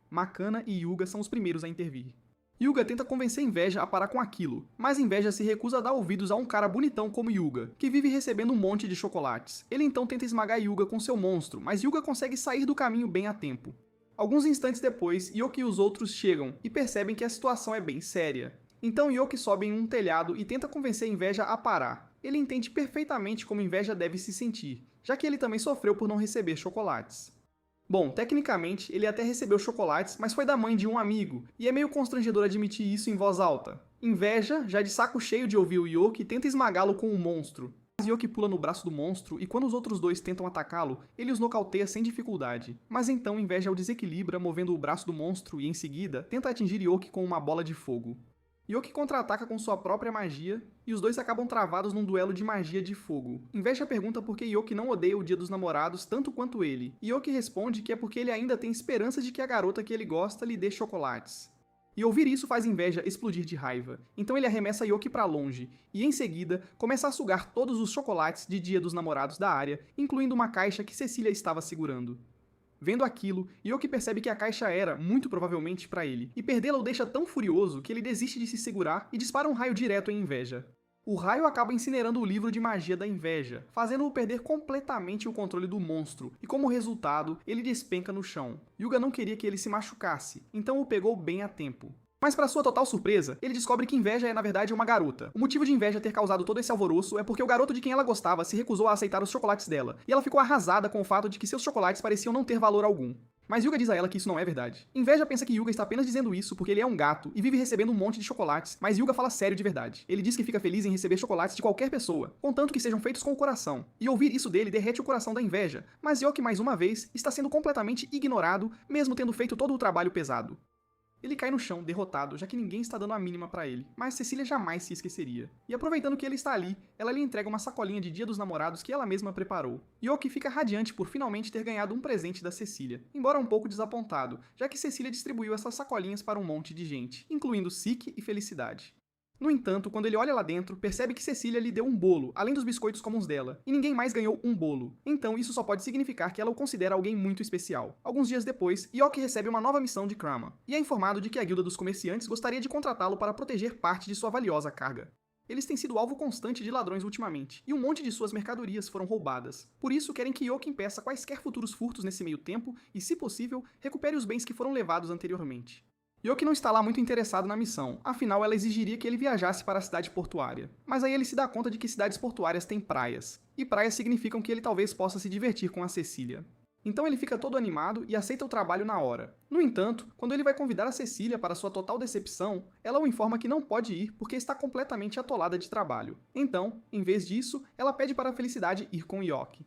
Makana e Yuga são os primeiros a intervir. Yuga tenta convencer Inveja a parar com aquilo, mas Inveja se recusa a dar ouvidos a um cara bonitão como Yuga, que vive recebendo um monte de chocolates. Ele então tenta esmagar Yuga com seu monstro, mas Yuga consegue sair do caminho bem a tempo. Alguns instantes depois, Yoki e os outros chegam e percebem que a situação é bem séria. Então Yoki sobe em um telhado e tenta convencer Inveja a parar. Ele entende perfeitamente como Inveja deve se sentir, já que ele também sofreu por não receber chocolates. Bom, tecnicamente, ele até recebeu chocolates, mas foi da mãe de um amigo, e é meio constrangedor admitir isso em voz alta. Inveja, já de saco cheio de ouvir o Yoki, tenta esmagá-lo com um monstro. Mas Yoki pula no braço do monstro, e quando os outros dois tentam atacá-lo, ele os nocauteia sem dificuldade. Mas então Inveja o desequilibra, movendo o braço do monstro e, em seguida, tenta atingir Yoki com uma bola de fogo. Yoki contra-ataca com sua própria magia, e os dois acabam travados num duelo de magia de fogo. Inveja pergunta por que Yoki não odeia o Dia dos Namorados tanto quanto ele, e Yoki responde que é porque ele ainda tem esperança de que a garota que ele gosta lhe dê chocolates. E ouvir isso faz Inveja explodir de raiva, então ele arremessa Yoki pra longe, e em seguida começa a sugar todos os chocolates de Dia dos Namorados da área, incluindo uma caixa que Cecília estava segurando. Vendo aquilo, Yoki percebe que a caixa era, muito provavelmente, para ele, e perdê-la o deixa tão furioso que ele desiste de se segurar e dispara um raio direto em Inveja. O raio acaba incinerando o livro de magia da Inveja, fazendo-o perder completamente o controle do monstro, e como resultado, ele despenca no chão. Yuga não queria que ele se machucasse, então o pegou bem a tempo. Mas para sua total surpresa, ele descobre que Inveja é na verdade uma garota. O motivo de Inveja ter causado todo esse alvoroço é porque o garoto de quem ela gostava se recusou a aceitar os chocolates dela, e ela ficou arrasada com o fato de que seus chocolates pareciam não ter valor algum. Mas Yuga diz a ela que isso não é verdade. Inveja pensa que Yuga está apenas dizendo isso porque ele é um gato e vive recebendo um monte de chocolates, mas Yuga fala sério de verdade. Ele diz que fica feliz em receber chocolates de qualquer pessoa, contanto que sejam feitos com o coração. E ouvir isso dele derrete o coração da Inveja, mas Yoki mais uma vez está sendo completamente ignorado, mesmo tendo feito todo o trabalho pesado. Ele cai no chão, derrotado, já que ninguém está dando a mínima pra ele, mas Cecília jamais se esqueceria. E aproveitando que ele está ali, ela lhe entrega uma sacolinha de Dia dos Namorados que ela mesma preparou. Yoki fica radiante por finalmente ter ganhado um presente da Cecília, embora um pouco desapontado, já que Cecília distribuiu essas sacolinhas para um monte de gente, incluindo Sik e Felicidade. No entanto, quando ele olha lá dentro, percebe que Cecília lhe deu um bolo, além dos biscoitos comuns dela, e ninguém mais ganhou um bolo. Então isso só pode significar que ela o considera alguém muito especial. Alguns dias depois, Yoki recebe uma nova missão de Krama, e é informado de que a Guilda dos Comerciantes gostaria de contratá-lo para proteger parte de sua valiosa carga. Eles têm sido alvo constante de ladrões ultimamente, e um monte de suas mercadorias foram roubadas. Por isso, querem que Yoki impeça quaisquer futuros furtos nesse meio tempo e, se possível, recupere os bens que foram levados anteriormente. Yoki não está lá muito interessado na missão, afinal ela exigiria que ele viajasse para a cidade portuária. Mas aí ele se dá conta de que cidades portuárias têm praias, e praias significam que ele talvez possa se divertir com a Cecília. Então ele fica todo animado e aceita o trabalho na hora. No entanto, quando ele vai convidar a Cecília para sua total decepção, ela o informa que não pode ir porque está completamente atolada de trabalho. Então, em vez disso, ela pede para a Felicidade ir com Yoki.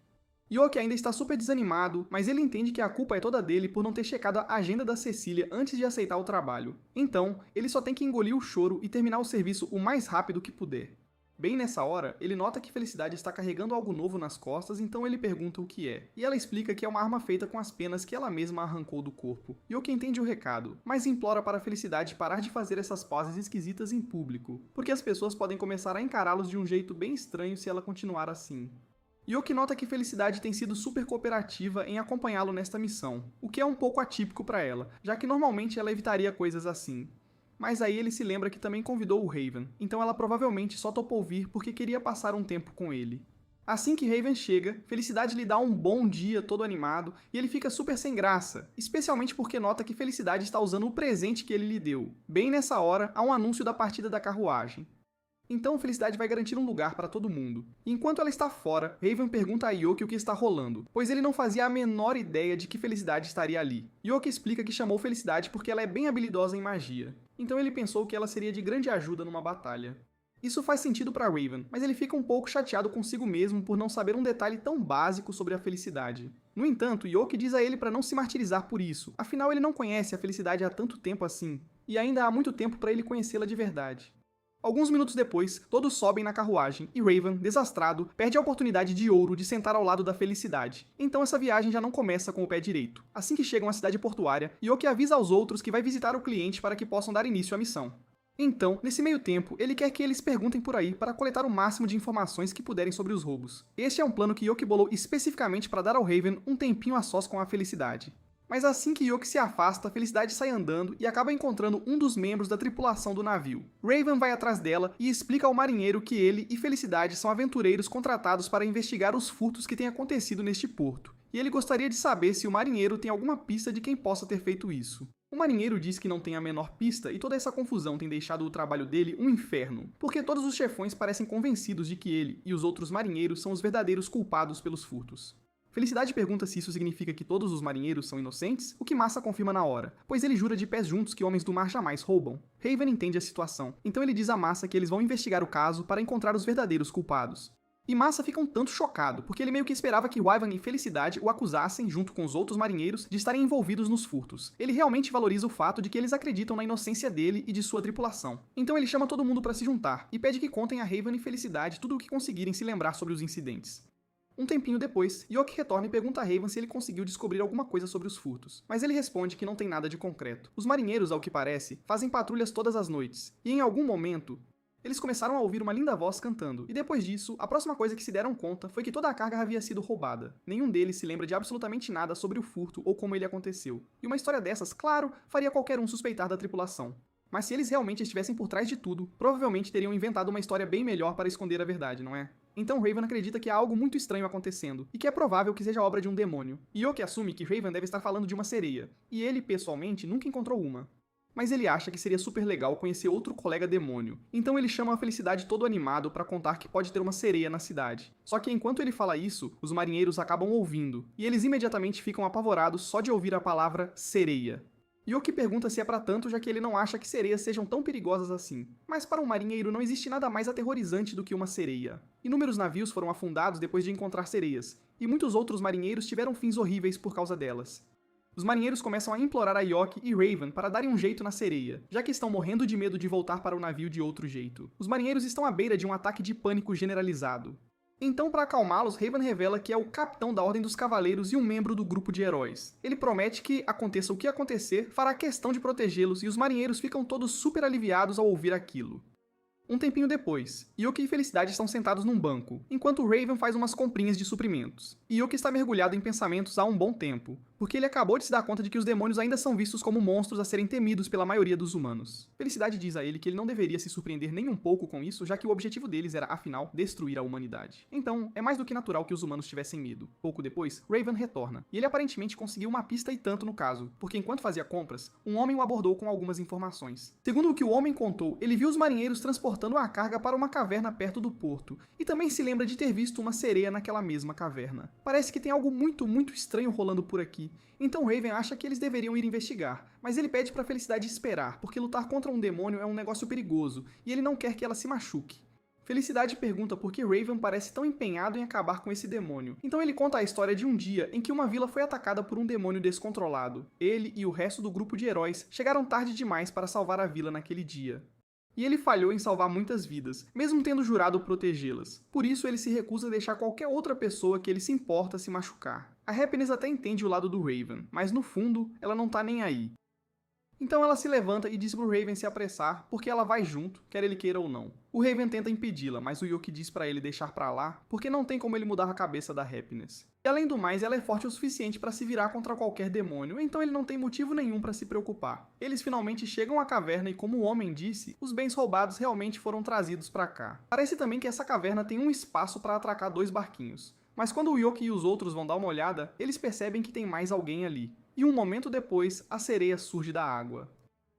Yoki ainda está super desanimado, mas ele entende que a culpa é toda dele por não ter checado a agenda da Cecília antes de aceitar o trabalho. Então, ele só tem que engolir o choro e terminar o serviço o mais rápido que puder. Bem nessa hora, ele nota que Felicidade está carregando algo novo nas costas, então ele pergunta o que é. E ela explica que é uma arma feita com as penas que ela mesma arrancou do corpo. Yoki entende o recado, mas implora para a Felicidade parar de fazer essas poses esquisitas em público, porque as pessoas podem começar a encará-los de um jeito bem estranho se ela continuar assim. Yoki nota que Felicidade tem sido super cooperativa em acompanhá-lo nesta missão, o que é um pouco atípico para ela, já que normalmente ela evitaria coisas assim. Mas aí ele se lembra que também convidou o Raven, então ela provavelmente só topou vir porque queria passar um tempo com ele. Assim que Raven chega, Felicidade lhe dá um bom dia todo animado e ele fica super sem graça, especialmente porque nota que Felicidade está usando o presente que ele lhe deu. Bem nessa hora, há um anúncio da partida da carruagem. Então Felicidade vai garantir um lugar para todo mundo. E enquanto ela está fora, Raven pergunta a Yoki o que está rolando, pois ele não fazia a menor ideia de que Felicidade estaria ali. Yoki explica que chamou Felicidade porque ela é bem habilidosa em magia. Então ele pensou que ela seria de grande ajuda numa batalha. Isso faz sentido para Raven, mas ele fica um pouco chateado consigo mesmo por não saber um detalhe tão básico sobre a Felicidade. No entanto, Yoki diz a ele para não se martirizar por isso, afinal ele não conhece a Felicidade há tanto tempo assim, e ainda há muito tempo para ele conhecê-la de verdade. Alguns minutos depois, todos sobem na carruagem e Raven, desastrado, perde a oportunidade de ouro de sentar ao lado da Felicidade. Então essa viagem já não começa com o pé direito. Assim que chegam à cidade portuária, Yoki avisa aos outros que vai visitar o cliente para que possam dar início à missão. Então, nesse meio tempo, ele quer que eles perguntem por aí para coletar o máximo de informações que puderem sobre os roubos. Este é um plano que Yoki bolou especificamente para dar ao Raven um tempinho a sós com a Felicidade. Mas assim que Yoki se afasta, Felicidade sai andando e acaba encontrando um dos membros da tripulação do navio. Raven vai atrás dela e explica ao marinheiro que ele e Felicidade são aventureiros contratados para investigar os furtos que têm acontecido neste porto. E ele gostaria de saber se o marinheiro tem alguma pista de quem possa ter feito isso. O marinheiro diz que não tem a menor pista e toda essa confusão tem deixado o trabalho dele um inferno, porque todos os chefões parecem convencidos de que ele e os outros marinheiros são os verdadeiros culpados pelos furtos. Felicidade pergunta se isso significa que todos os marinheiros são inocentes, o que Massa confirma na hora, pois ele jura de pés juntos que homens do mar jamais roubam. Raven entende a situação, então ele diz a Massa que eles vão investigar o caso para encontrar os verdadeiros culpados. E Massa fica um tanto chocado, porque ele meio que esperava que Wyvern e Felicidade o acusassem, junto com os outros marinheiros, de estarem envolvidos nos furtos. Ele realmente valoriza o fato de que eles acreditam na inocência dele e de sua tripulação. Então ele chama todo mundo para se juntar, e pede que contem a Raven e Felicidade tudo o que conseguirem se lembrar sobre os incidentes. Um tempinho depois, Yoki retorna e pergunta a Raven se ele conseguiu descobrir alguma coisa sobre os furtos, mas ele responde que não tem nada de concreto. Os marinheiros, ao que parece, fazem patrulhas todas as noites, e em algum momento, eles começaram a ouvir uma linda voz cantando, e depois disso, a próxima coisa que se deram conta foi que toda a carga havia sido roubada. Nenhum deles se lembra de absolutamente nada sobre o furto ou como ele aconteceu. E uma história dessas, claro, faria qualquer um suspeitar da tripulação. Mas se eles realmente estivessem por trás de tudo, provavelmente teriam inventado uma história bem melhor para esconder a verdade, não é? Então Raven acredita que há algo muito estranho acontecendo, e que é provável que seja obra de um demônio. Yoki assume que Raven deve estar falando de uma sereia, e ele, pessoalmente, nunca encontrou uma. Mas ele acha que seria super legal conhecer outro colega demônio. Então ele chama a Felicidade todo animado para contar que pode ter uma sereia na cidade. Só que enquanto ele fala isso, os marinheiros acabam ouvindo, e eles imediatamente ficam apavorados só de ouvir a palavra sereia. Yoki pergunta se é pra tanto, já que ele não acha que sereias sejam tão perigosas assim. Mas para um marinheiro não existe nada mais aterrorizante do que uma sereia. Inúmeros navios foram afundados depois de encontrar sereias, e muitos outros marinheiros tiveram fins horríveis por causa delas. Os marinheiros começam a implorar a Yoki e Raven para darem um jeito na sereia, já que estão morrendo de medo de voltar para o navio de outro jeito. Os marinheiros estão à beira de um ataque de pânico generalizado. Então, para acalmá-los, Raven revela que é o capitão da Ordem dos Cavaleiros e um membro do grupo de heróis. Ele promete que, aconteça o que acontecer, fará questão de protegê-los e os marinheiros ficam todos super aliviados ao ouvir aquilo. Um tempinho depois, Yoki e Felicidade estão sentados num banco, enquanto Raven faz umas comprinhas de suprimentos. Yoki está mergulhado em pensamentos há um bom tempo, porque ele acabou de se dar conta de que os demônios ainda são vistos como monstros a serem temidos pela maioria dos humanos. Felicidade diz a ele que ele não deveria se surpreender nem um pouco com isso, já que o objetivo deles era, afinal, destruir a humanidade. Então, é mais do que natural que os humanos tivessem medo. Pouco depois, Raven retorna, e ele aparentemente conseguiu uma pista e tanto no caso, porque enquanto fazia compras, um homem o abordou com algumas informações. Segundo o que o homem contou, ele viu os marinheiros transportando a carga para uma caverna perto do porto, e também se lembra de ter visto uma sereia naquela mesma caverna. Parece que tem algo muito estranho rolando por aqui, então Raven acha que eles deveriam ir investigar, mas ele pede para Felicidade esperar, porque lutar contra um demônio é um negócio perigoso, e ele não quer que ela se machuque. Felicidade pergunta por que Raven parece tão empenhado em acabar com esse demônio. Então ele conta a história de um dia em que uma vila foi atacada por um demônio descontrolado. Ele e o resto do grupo de heróis chegaram tarde demais para salvar a vila naquele dia. E ele falhou em salvar muitas vidas, mesmo tendo jurado protegê-las. Por isso ele se recusa a deixar qualquer outra pessoa que ele se importa se machucar. A Happiness até entende o lado do Raven, mas no fundo, ela não tá nem aí. Então ela se levanta e diz pro Raven se apressar, porque ela vai junto, quer ele queira ou não. O Raven tenta impedi-la, mas o Yoki diz pra ele deixar pra lá, porque não tem como ele mudar a cabeça da Happiness. E além do mais, ela é forte o suficiente pra se virar contra qualquer demônio, então ele não tem motivo nenhum pra se preocupar. Eles finalmente chegam à caverna e, como o homem disse, os bens roubados realmente foram trazidos pra cá. Parece também que essa caverna tem um espaço pra atracar 2 barquinhos. Mas quando o Yoki e os outros vão dar uma olhada, eles percebem que tem mais alguém ali. E um momento depois, a sereia surge da água.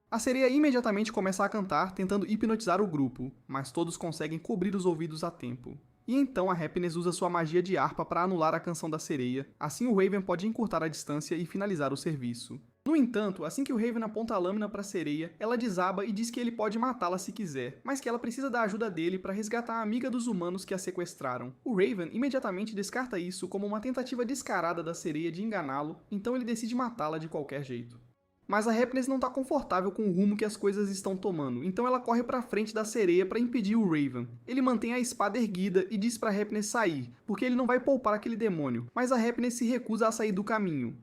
A sereia imediatamente começa a cantar, tentando hipnotizar o grupo, mas todos conseguem cobrir os ouvidos a tempo. E então a Happiness usa sua magia de harpa para anular a canção da sereia, assim o Raven pode encurtar a distância e finalizar o serviço. No entanto, assim que o Raven aponta a lâmina para a sereia, ela desaba e diz que ele pode matá-la se quiser, mas que ela precisa da ajuda dele para resgatar a amiga dos humanos que a sequestraram. O Raven imediatamente descarta isso como uma tentativa descarada da sereia de enganá-lo, então ele decide matá-la de qualquer jeito. Mas a Happiness não tá confortável com o rumo que as coisas estão tomando, então ela corre pra frente da sereia para impedir o Raven. Ele mantém a espada erguida e diz pra Happiness sair, porque ele não vai poupar aquele demônio, mas a Happiness se recusa a sair do caminho.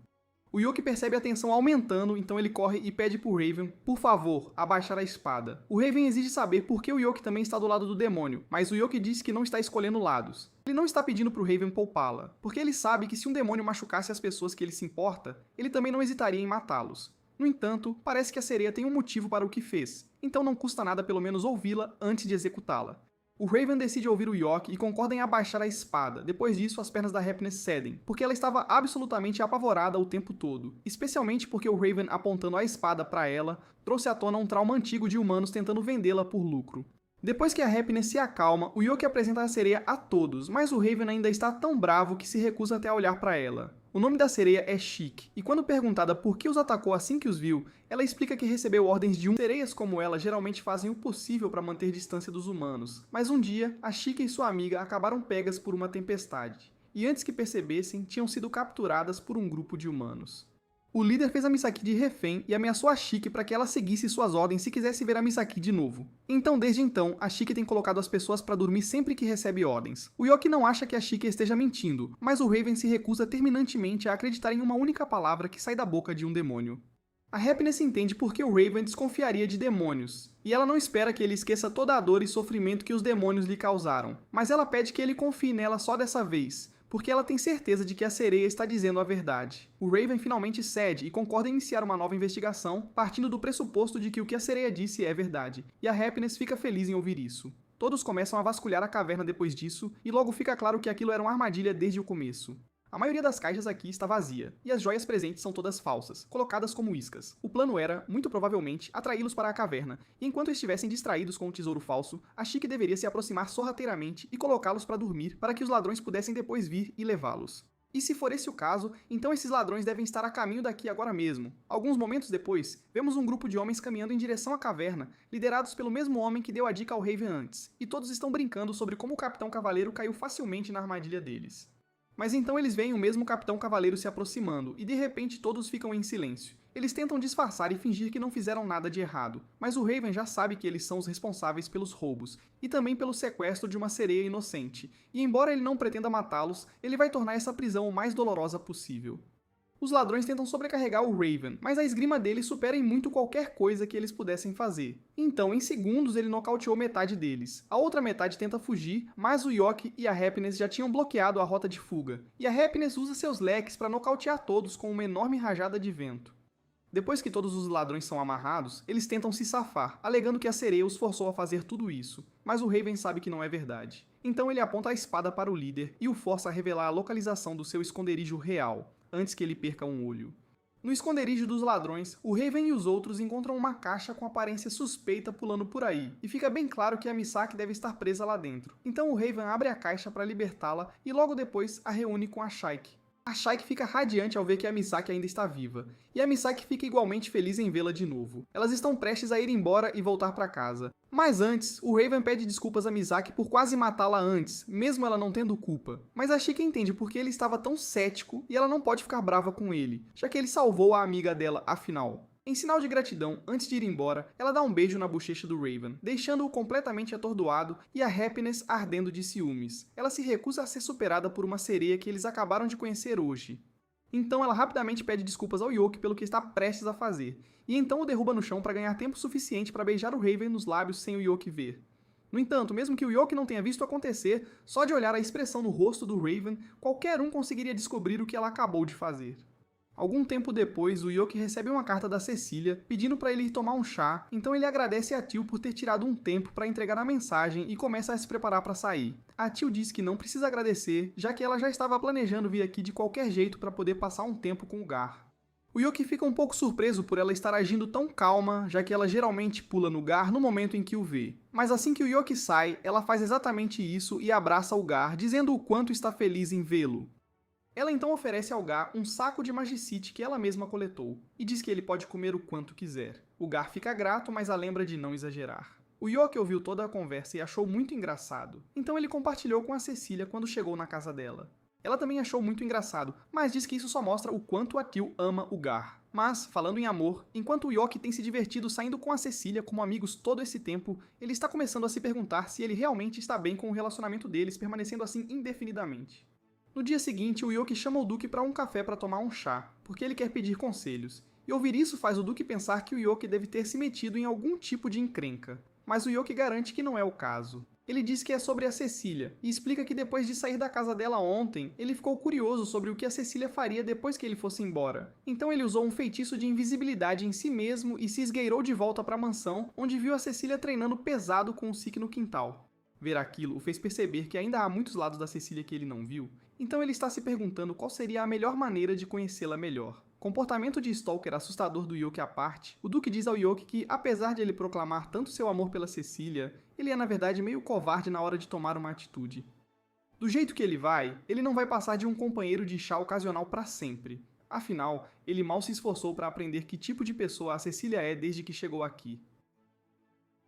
O Yoki percebe a tensão aumentando, então ele corre e pede pro Raven, por favor, abaixar a espada. O Raven exige saber por que o Yoki também está do lado do demônio, mas o Yoki diz que não está escolhendo lados. Ele não está pedindo pro Raven poupá-la, porque ele sabe que se um demônio machucasse as pessoas que ele se importa, ele também não hesitaria em matá-los. No entanto, parece que a sereia tem um motivo para o que fez, então não custa nada pelo menos ouvi-la antes de executá-la. O Raven decide ouvir o Yoki e concorda em abaixar a espada. Depois disso, as pernas da Happiness cedem, porque ela estava absolutamente apavorada o tempo todo, especialmente porque o Raven apontando a espada para ela trouxe à tona um trauma antigo de humanos tentando vendê-la por lucro. Depois que a Happiness se acalma, o Yoki apresenta a sereia a todos, mas o Raven ainda está tão bravo que se recusa até a olhar para ela. O nome da sereia é Chic, e quando perguntada por que os atacou assim que os viu, ela explica que recebeu ordens de sereias como ela geralmente fazem o possível para manter distância dos humanos. Mas um dia, a Chic e sua amiga acabaram pegas por uma tempestade, e antes que percebessem, tinham sido capturadas por um grupo de humanos. O líder fez a Misaki de refém e ameaçou a Chic para que ela seguisse suas ordens se quisesse ver a Misaki de novo. Então, desde então, a Chic tem colocado as pessoas para dormir sempre que recebe ordens. O Yoki não acha que a Chic esteja mentindo, mas o Raven se recusa terminantemente a acreditar em uma única palavra que sai da boca de um demônio. A Happiness entende por que o Raven desconfiaria de demônios, e ela não espera que ele esqueça toda a dor e sofrimento que os demônios lhe causaram, mas ela pede que ele confie nela só dessa vez, porque ela tem certeza de que a sereia está dizendo a verdade. O Raven finalmente cede e concorda em iniciar uma nova investigação, partindo do pressuposto de que o que a sereia disse é verdade, e a Happiness fica feliz em ouvir isso. Todos começam a vasculhar a caverna depois disso, e logo fica claro que aquilo era uma armadilha desde o começo. A maioria das caixas aqui está vazia, e as joias presentes são todas falsas, colocadas como iscas. O plano era, muito provavelmente, atraí-los para a caverna, e enquanto estivessem distraídos com o tesouro falso, a Chic deveria se aproximar sorrateiramente e colocá-los para dormir, para que os ladrões pudessem depois vir e levá-los. E se for esse o caso, então esses ladrões devem estar a caminho daqui agora mesmo. Alguns momentos depois, vemos um grupo de homens caminhando em direção à caverna, liderados pelo mesmo homem que deu a dica ao Raven antes, e todos estão brincando sobre como o Capitão Cavaleiro caiu facilmente na armadilha deles. Mas então eles veem o mesmo Capitão Cavaleiro se aproximando, e de repente todos ficam em silêncio. Eles tentam disfarçar e fingir que não fizeram nada de errado, mas o Raven já sabe que eles são os responsáveis pelos roubos, e também pelo sequestro de uma sereia inocente, e embora ele não pretenda matá-los, ele vai tornar essa prisão o mais dolorosa possível. Os ladrões tentam sobrecarregar o Raven, mas a esgrima dele supera em muito qualquer coisa que eles pudessem fazer. Então, em segundos, ele nocauteou metade deles. A outra metade tenta fugir, mas o Yoki e a Happiness já tinham bloqueado a rota de fuga. E a Happiness usa seus leques para nocautear todos com uma enorme rajada de vento. Depois que todos os ladrões são amarrados, eles tentam se safar, alegando que a sereia os forçou a fazer tudo isso. Mas o Raven sabe que não é verdade. Então ele aponta a espada para o líder e o força a revelar a localização do seu esconderijo real, antes que ele perca um olho. No esconderijo dos ladrões, o Raven e os outros encontram uma caixa com aparência suspeita pulando por aí, e fica bem claro que a Misaki deve estar presa lá dentro. Então o Raven abre a caixa para libertá-la e logo depois a reúne com a Shaik. A Shaik fica radiante ao ver que a Misaki ainda está viva, e a Misaki fica igualmente feliz em vê-la de novo. Elas estão prestes a ir embora e voltar para casa. Mas antes, o Raven pede desculpas a Misaki por quase matá-la antes, mesmo ela não tendo culpa. Mas a Chica entende porque ele estava tão cético e ela não pode ficar brava com ele, já que ele salvou a amiga dela afinal. Em sinal de gratidão, antes de ir embora, ela dá um beijo na bochecha do Raven, deixando-o completamente atordoado e a Happiness ardendo de ciúmes. Ela se recusa a ser superada por uma sereia que eles acabaram de conhecer hoje. Então ela rapidamente pede desculpas ao Yoki pelo que está prestes a fazer, e então o derruba no chão para ganhar tempo suficiente para beijar o Raven nos lábios sem o Yoki ver. No entanto, mesmo que o Yoki não tenha visto acontecer, só de olhar a expressão no rosto do Raven, qualquer um conseguiria descobrir o que ela acabou de fazer. Algum tempo depois, o Yoki recebe uma carta da Cecília pedindo para ele ir tomar um chá, então ele agradece a Tio por ter tirado um tempo para entregar a mensagem e começa a se preparar para sair. A Tio diz que não precisa agradecer, já que ela já estava planejando vir aqui de qualquer jeito para poder passar um tempo com o Gar. O Yoki fica um pouco surpreso por ela estar agindo tão calma, já que ela geralmente pula no Gar no momento em que o vê. Mas assim que o Yoki sai, ela faz exatamente isso e abraça o Gar, dizendo o quanto está feliz em vê-lo. Ela então oferece ao Gar um saco de magicite que ela mesma coletou, e diz que ele pode comer o quanto quiser. O Gar fica grato, mas a lembra de não exagerar. O Yoki ouviu toda a conversa e achou muito engraçado, então ele compartilhou com a Cecília quando chegou na casa dela. Ela também achou muito engraçado, mas diz que isso só mostra o quanto a Tio ama o Gar. Mas, falando em amor, enquanto o Yoki tem se divertido saindo com a Cecília como amigos todo esse tempo, ele está começando a se perguntar se ele realmente está bem com o relacionamento deles permanecendo assim indefinidamente. No dia seguinte, o Yoki chama o Duque para um café para tomar um chá, porque ele quer pedir conselhos, e ouvir isso faz o Duque pensar que o Yoki deve ter se metido em algum tipo de encrenca. Mas o Yoki garante que não é o caso. Ele diz que é sobre a Cecília, e explica que depois de sair da casa dela ontem, ele ficou curioso sobre o que a Cecília faria depois que ele fosse embora. Então ele usou um feitiço de invisibilidade em si mesmo e se esgueirou de volta para a mansão, onde viu a Cecília treinando pesado com o Sik no quintal. Ver aquilo o fez perceber que ainda há muitos lados da Cecília que ele não viu, então ele está se perguntando qual seria a melhor maneira de conhecê-la melhor. Comportamento de stalker assustador do Yoki à parte, o Duque diz ao Yoki que, apesar de ele proclamar tanto seu amor pela Cecília, ele é na verdade meio covarde na hora de tomar uma atitude. Do jeito que ele não vai passar de um companheiro de chá ocasional para sempre. Afinal, ele mal se esforçou para aprender que tipo de pessoa a Cecília é desde que chegou aqui.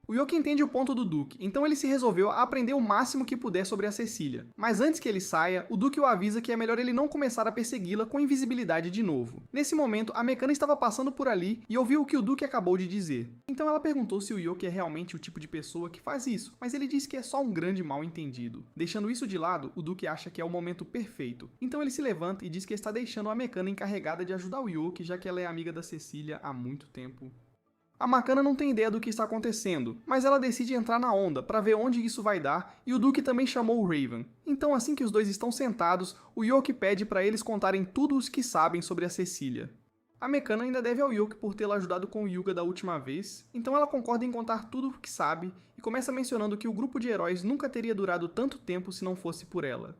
O Yoki entende o ponto do Duque, então ele se resolveu a aprender o máximo que puder sobre a Cecília. Mas antes que ele saia, o Duque o avisa que é melhor ele não começar a persegui-la com invisibilidade de novo. Nesse momento, a Mekana estava passando por ali e ouviu o que o Duque acabou de dizer. Então ela perguntou se o Yoki é realmente o tipo de pessoa que faz isso, mas ele disse que é só um grande mal-entendido. Deixando isso de lado, o Duque acha que é o momento perfeito. Então ele se levanta e diz que está deixando a Mekana encarregada de ajudar o Yoki, já que ela é amiga da Cecília há muito tempo. A Makana não tem ideia do que está acontecendo, mas ela decide entrar na onda para ver onde isso vai dar, e o Duque também chamou o Raven. Então assim que os dois estão sentados, o Yoki pede para eles contarem tudo o que sabem sobre a Cecília. A Mekana ainda deve ao Yoki por tê-la ajudado com o Hyuga da última vez, então ela concorda em contar tudo o que sabe e começa mencionando que o grupo de heróis nunca teria durado tanto tempo se não fosse por ela.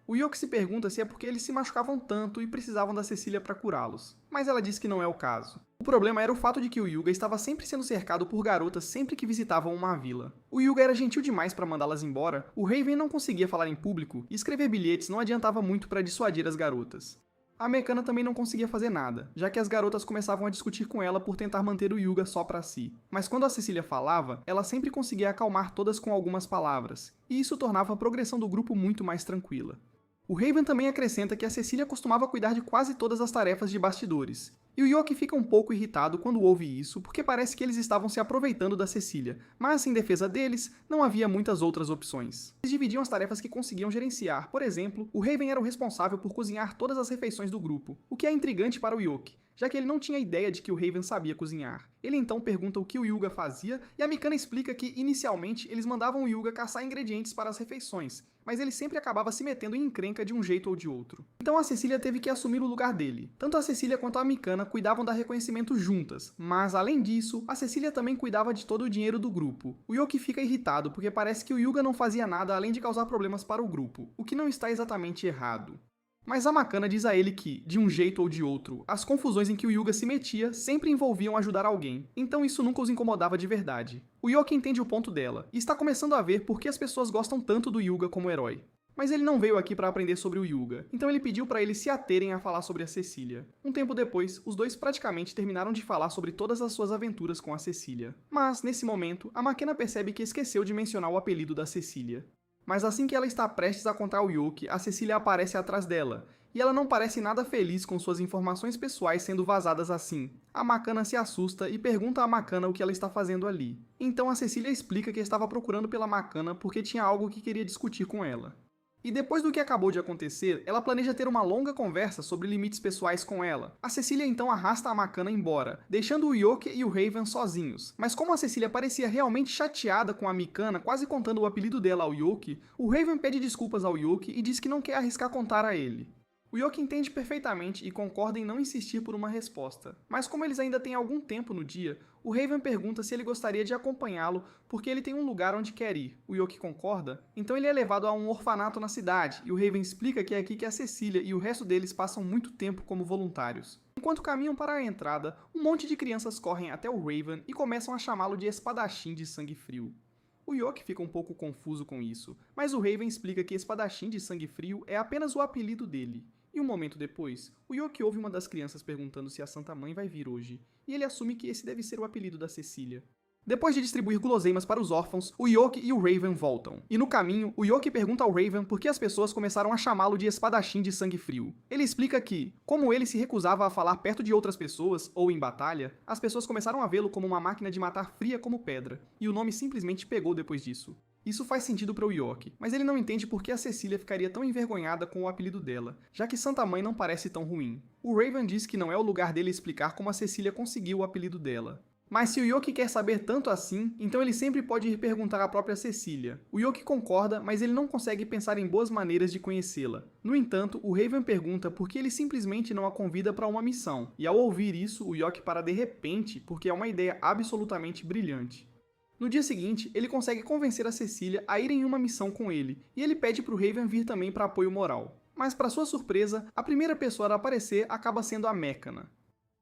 O Yoki se pergunta se é porque eles se machucavam tanto e precisavam da Cecília para curá-los, mas ela diz que não é o caso. O problema era o fato de que o Hyuga estava sempre sendo cercado por garotas sempre que visitavam uma vila. O Hyuga era gentil demais para mandá-las embora, o Raven não conseguia falar em público e escrever bilhetes não adiantava muito para dissuadir as garotas. A Mekana também não conseguia fazer nada, já que as garotas começavam a discutir com ela por tentar manter o Hyuga só para si. Mas quando a Cecília falava, ela sempre conseguia acalmar todas com algumas palavras, e isso tornava a progressão do grupo muito mais tranquila. O Raven também acrescenta que a Cecília costumava cuidar de quase todas as tarefas de bastidores, e o Yoki fica um pouco irritado quando ouve isso, porque parece que eles estavam se aproveitando da Cecília, mas em defesa deles, não havia muitas outras opções. Eles dividiam as tarefas que conseguiam gerenciar, por exemplo, o Raven era o responsável por cozinhar todas as refeições do grupo, o que é intrigante para o Yoki, já que ele não tinha ideia de que o Raven sabia cozinhar. Ele então pergunta o que o Hyuga fazia, e a Mikana explica que, inicialmente, eles mandavam o Hyuga caçar ingredientes para as refeições, mas ele sempre acabava se metendo em encrenca de um jeito ou de outro. Então a Cecília teve que assumir o lugar dele. Tanto a Cecília quanto a Mikana cuidavam da reconhecimento juntas, mas além disso, a Cecília também cuidava de todo o dinheiro do grupo. O Yoki fica irritado porque parece que o Hyuga não fazia nada além de causar problemas para o grupo, o que não está exatamente errado. Mas a Makana diz a ele que, de um jeito ou de outro, as confusões em que o Hyuga se metia sempre envolviam ajudar alguém, então isso nunca os incomodava de verdade. O Yoki entende o ponto dela, e está começando a ver por que as pessoas gostam tanto do Hyuga como herói. Mas ele não veio aqui para aprender sobre o Hyuga, então ele pediu para eles se aterem a falar sobre a Cecília. Um tempo depois, os dois praticamente terminaram de falar sobre todas as suas aventuras com a Cecília. Mas, nesse momento, a Makana percebe que esqueceu de mencionar o apelido da Cecília. Mas assim que ela está prestes a contar ao Yoki, a Cecília aparece atrás dela, e ela não parece nada feliz com suas informações pessoais sendo vazadas assim. A Makana se assusta e pergunta a Makana o que ela está fazendo ali. Então a Cecília explica que estava procurando pela Makana porque tinha algo que queria discutir com ela. E depois do que acabou de acontecer, ela planeja ter uma longa conversa sobre limites pessoais com ela. A Cecília então arrasta a Makana embora, deixando o Yoki e o Raven sozinhos. Mas como a Cecília parecia realmente chateada com a Mikana, quase contando o apelido dela ao Yoki, o Raven pede desculpas ao Yoki e diz que não quer arriscar contar a ele. O Yoki entende perfeitamente e concorda em não insistir por uma resposta. Mas como eles ainda têm algum tempo no dia, o Raven pergunta se ele gostaria de acompanhá-lo porque ele tem um lugar onde quer ir. O Yoki concorda, então ele é levado a um orfanato na cidade, e o Raven explica que é aqui que a Cecília e o resto deles passam muito tempo como voluntários. Enquanto caminham para a entrada, um monte de crianças correm até o Raven e começam a chamá-lo de espadachim de sangue frio. O Yoki fica um pouco confuso com isso, mas o Raven explica que espadachim de sangue frio é apenas o apelido dele. E um momento depois, o Yoki ouve uma das crianças perguntando se a Santa Mãe vai vir hoje, e ele assume que esse deve ser o apelido da Cecília. Depois de distribuir guloseimas para os órfãos, o Yoki e o Raven voltam. E no caminho, o Yoki pergunta ao Raven por que as pessoas começaram a chamá-lo de espadachim de sangue frio. Ele explica que, como ele se recusava a falar perto de outras pessoas, ou em batalha, as pessoas começaram a vê-lo como uma máquina de matar fria como pedra, e o nome simplesmente pegou depois disso. Isso faz sentido para o Yoki, mas ele não entende por que a Cecília ficaria tão envergonhada com o apelido dela, já que Santa Mãe não parece tão ruim. O Raven diz que não é o lugar dele explicar como a Cecília conseguiu o apelido dela. Mas se o Yoki quer saber tanto assim, então ele sempre pode ir perguntar à própria Cecília. O Yoki concorda, mas ele não consegue pensar em boas maneiras de conhecê-la. No entanto, o Raven pergunta por que ele simplesmente não a convida para uma missão, e ao ouvir isso, o Yoki para de repente, porque é uma ideia absolutamente brilhante. No dia seguinte, ele consegue convencer a Cecília a ir em uma missão com ele, e ele pede para o Raven vir também para apoio moral. Mas para sua surpresa, a primeira pessoa a aparecer acaba sendo a Mechana.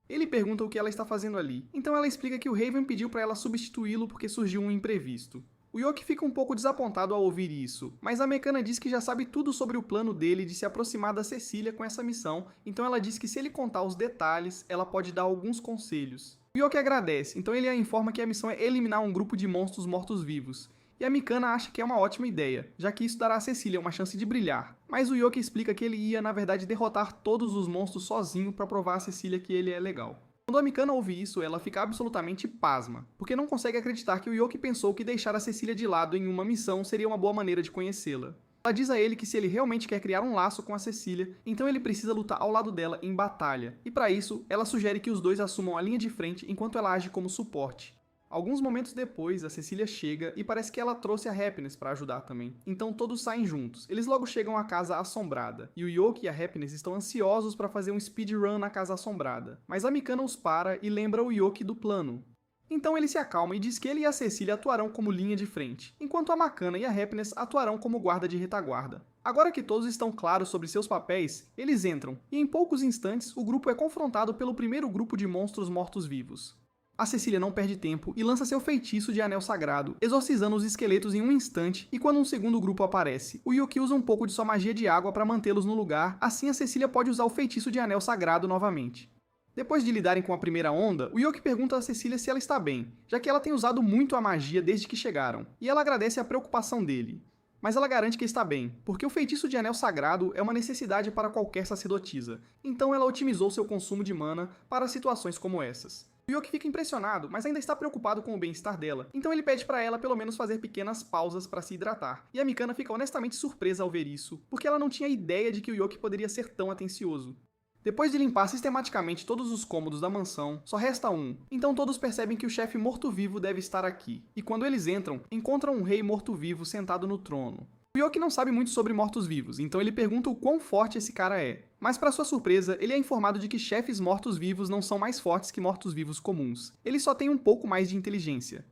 Ele pergunta o que ela está fazendo ali, então ela explica que o Raven pediu para ela substituí-lo porque surgiu um imprevisto. O Yoki fica um pouco desapontado ao ouvir isso, mas a Mechana diz que já sabe tudo sobre o plano dele de se aproximar da Cecília com essa missão, então ela diz que se ele contar os detalhes, ela pode dar alguns conselhos. O Yoki agradece, então ele a informa que a missão é eliminar um grupo de monstros mortos-vivos. E a Mechana acha que é uma ótima ideia, já que isso dará a Cecília uma chance de brilhar. Mas o Yoki explica que ele ia, na verdade, derrotar todos os monstros sozinho para provar a Cecília que ele é legal. Quando a Mechana ouve isso, ela fica absolutamente pasma, porque não consegue acreditar que o Yoki pensou que deixar a Cecília de lado em uma missão seria uma boa maneira de conhecê-la. Ela diz a ele que se ele realmente quer criar um laço com a Cecília, então ele precisa lutar ao lado dela em batalha, e para isso, ela sugere que os dois assumam a linha de frente enquanto ela age como suporte. Alguns momentos depois, a Cecília chega e parece que ela trouxe a Happiness para ajudar também. Então todos saem juntos. Eles logo chegam à Casa Assombrada, e o Yoki e a Happiness estão ansiosos para fazer um speedrun na Casa Assombrada. Mas a Mechana os para e lembra o Yoki do plano. Então ele se acalma e diz que ele e a Cecília atuarão como linha de frente, enquanto a Mechana e a Happiness atuarão como guarda de retaguarda. Agora que todos estão claros sobre seus papéis, eles entram, e em poucos instantes o grupo é confrontado pelo primeiro grupo de monstros mortos-vivos. A Cecília não perde tempo e lança seu feitiço de anel sagrado, exorcizando os esqueletos em um instante, e quando um segundo grupo aparece, o Yoki usa um pouco de sua magia de água para mantê-los no lugar, assim a Cecília pode usar o feitiço de anel sagrado novamente. Depois de lidarem com a primeira onda, o Yoki pergunta a Cecília se ela está bem, já que ela tem usado muito a magia desde que chegaram, e ela agradece a preocupação dele. Mas ela garante que está bem, porque o feitiço de anel sagrado é uma necessidade para qualquer sacerdotisa, então ela otimizou seu consumo de mana para situações como essas. O Yoki fica impressionado, mas ainda está preocupado com o bem-estar dela, então ele pede para ela pelo menos fazer pequenas pausas para se hidratar. E a Mechana fica honestamente surpresa ao ver isso, porque ela não tinha ideia de que o Yoki poderia ser tão atencioso. Depois de limpar sistematicamente todos os cômodos da mansão, só resta um, então todos percebem que o chefe morto-vivo deve estar aqui. E quando eles entram, encontram um rei morto-vivo sentado no trono. O Yoki não sabe muito sobre mortos-vivos, então ele pergunta o quão forte esse cara é. Mas para sua surpresa, ele é informado de que chefes mortos-vivos não são mais fortes que mortos-vivos comuns. Eles só têm um pouco mais de inteligência.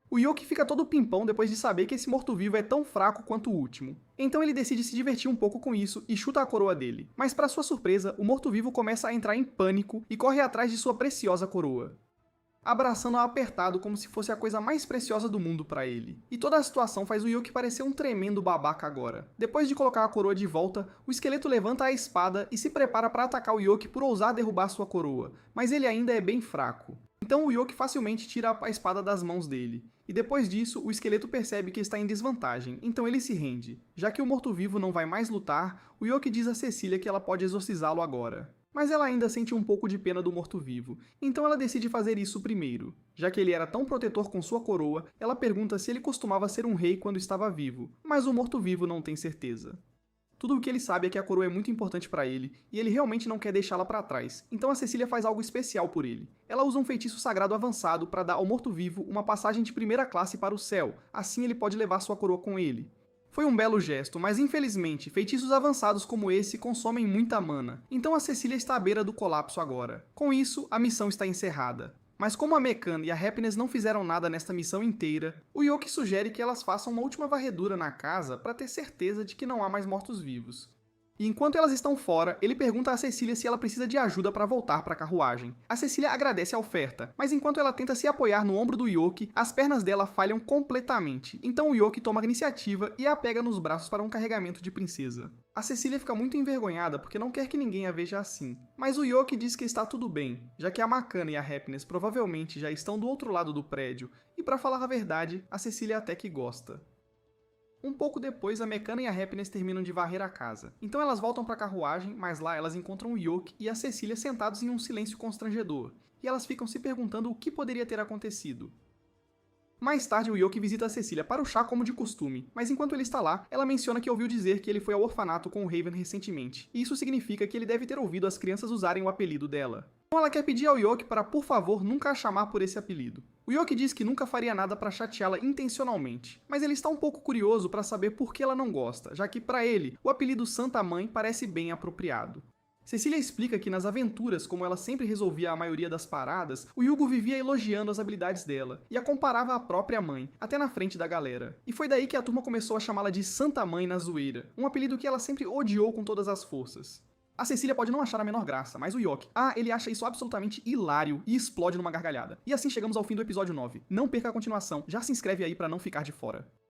O Yoki fica todo pimpão depois de saber que esse morto-vivo é tão fraco quanto o último. Então ele decide se divertir um pouco com isso e chuta a coroa dele. Mas para sua surpresa, o morto-vivo começa a entrar em pânico e corre atrás de sua preciosa coroa, abraçando-a apertado como se fosse a coisa mais preciosa do mundo para ele. E toda a situação faz o Yoki parecer um tremendo babaca agora. Depois de colocar a coroa de volta, o esqueleto levanta a espada e se prepara para atacar o Yoki por ousar derrubar sua coroa, mas ele ainda é bem fraco. Então o Yoki facilmente tira a espada das mãos dele. E depois disso, o esqueleto percebe que está em desvantagem, então ele se rende. Já que o morto-vivo não vai mais lutar, o Yoki diz a Cecília que ela pode exorcizá-lo agora. Mas ela ainda sente um pouco de pena do morto-vivo, então ela decide fazer isso primeiro. Já que ele era tão protetor com sua coroa, ela pergunta se ele costumava ser um rei quando estava vivo, mas o morto-vivo não tem certeza. Tudo o que ele sabe é que a coroa é muito importante para ele, e ele realmente não quer deixá-la para trás, então a Cecília faz algo especial por ele. Ela usa um feitiço sagrado avançado para dar ao morto-vivo uma passagem de primeira classe para o céu, assim ele pode levar sua coroa com ele. Foi um belo gesto, mas infelizmente, feitiços avançados como esse consomem muita mana, então a Cecília está à beira do colapso agora. Com isso, a missão está encerrada. Mas como a Mechana e a Happiness não fizeram nada nesta missão inteira, o Yoki sugere que elas façam uma última varredura na casa para ter certeza de que não há mais mortos-vivos. E enquanto elas estão fora, ele pergunta a Cecília se ela precisa de ajuda para voltar para a carruagem. A Cecília agradece a oferta, mas enquanto ela tenta se apoiar no ombro do Yoki, as pernas dela falham completamente. Então o Yoki toma a iniciativa e a pega nos braços para um carregamento de princesa. A Cecília fica muito envergonhada porque não quer que ninguém a veja assim. Mas o Yoki diz que está tudo bem, já que a Makana e a Happiness provavelmente já estão do outro lado do prédio, e para falar a verdade, a Cecília até que gosta. Um pouco depois, a Makana e a Happiness terminam de varrer a casa. Então elas voltam para a carruagem, mas lá elas encontram o Yoki e a Cecília sentados em um silêncio constrangedor. E elas ficam se perguntando o que poderia ter acontecido. Mais tarde, o Yoki visita a Cecília para o chá como de costume, mas enquanto ele está lá, ela menciona que ouviu dizer que ele foi ao orfanato com o Raven recentemente, e isso significa que ele deve ter ouvido as crianças usarem o apelido dela. Então ela quer pedir ao Yoki para, por favor, nunca a chamar por esse apelido. O Yoki diz que nunca faria nada para chateá-la intencionalmente, mas ele está um pouco curioso para saber por que ela não gosta, já que para ele, o apelido Santa Mãe parece bem apropriado. Cecília explica que nas aventuras, como ela sempre resolvia a maioria das paradas, o Yugo vivia elogiando as habilidades dela, e a comparava à própria mãe, até na frente da galera. E foi daí que a turma começou a chamá-la de Santa Mãe na zoeira, um apelido que ela sempre odiou com todas as forças. A Cecília pode não achar a menor graça, mas o Yoki, ele acha isso absolutamente hilário e explode numa gargalhada. E assim chegamos ao fim do episódio 9. Não perca a continuação, já se inscreve aí pra não ficar de fora.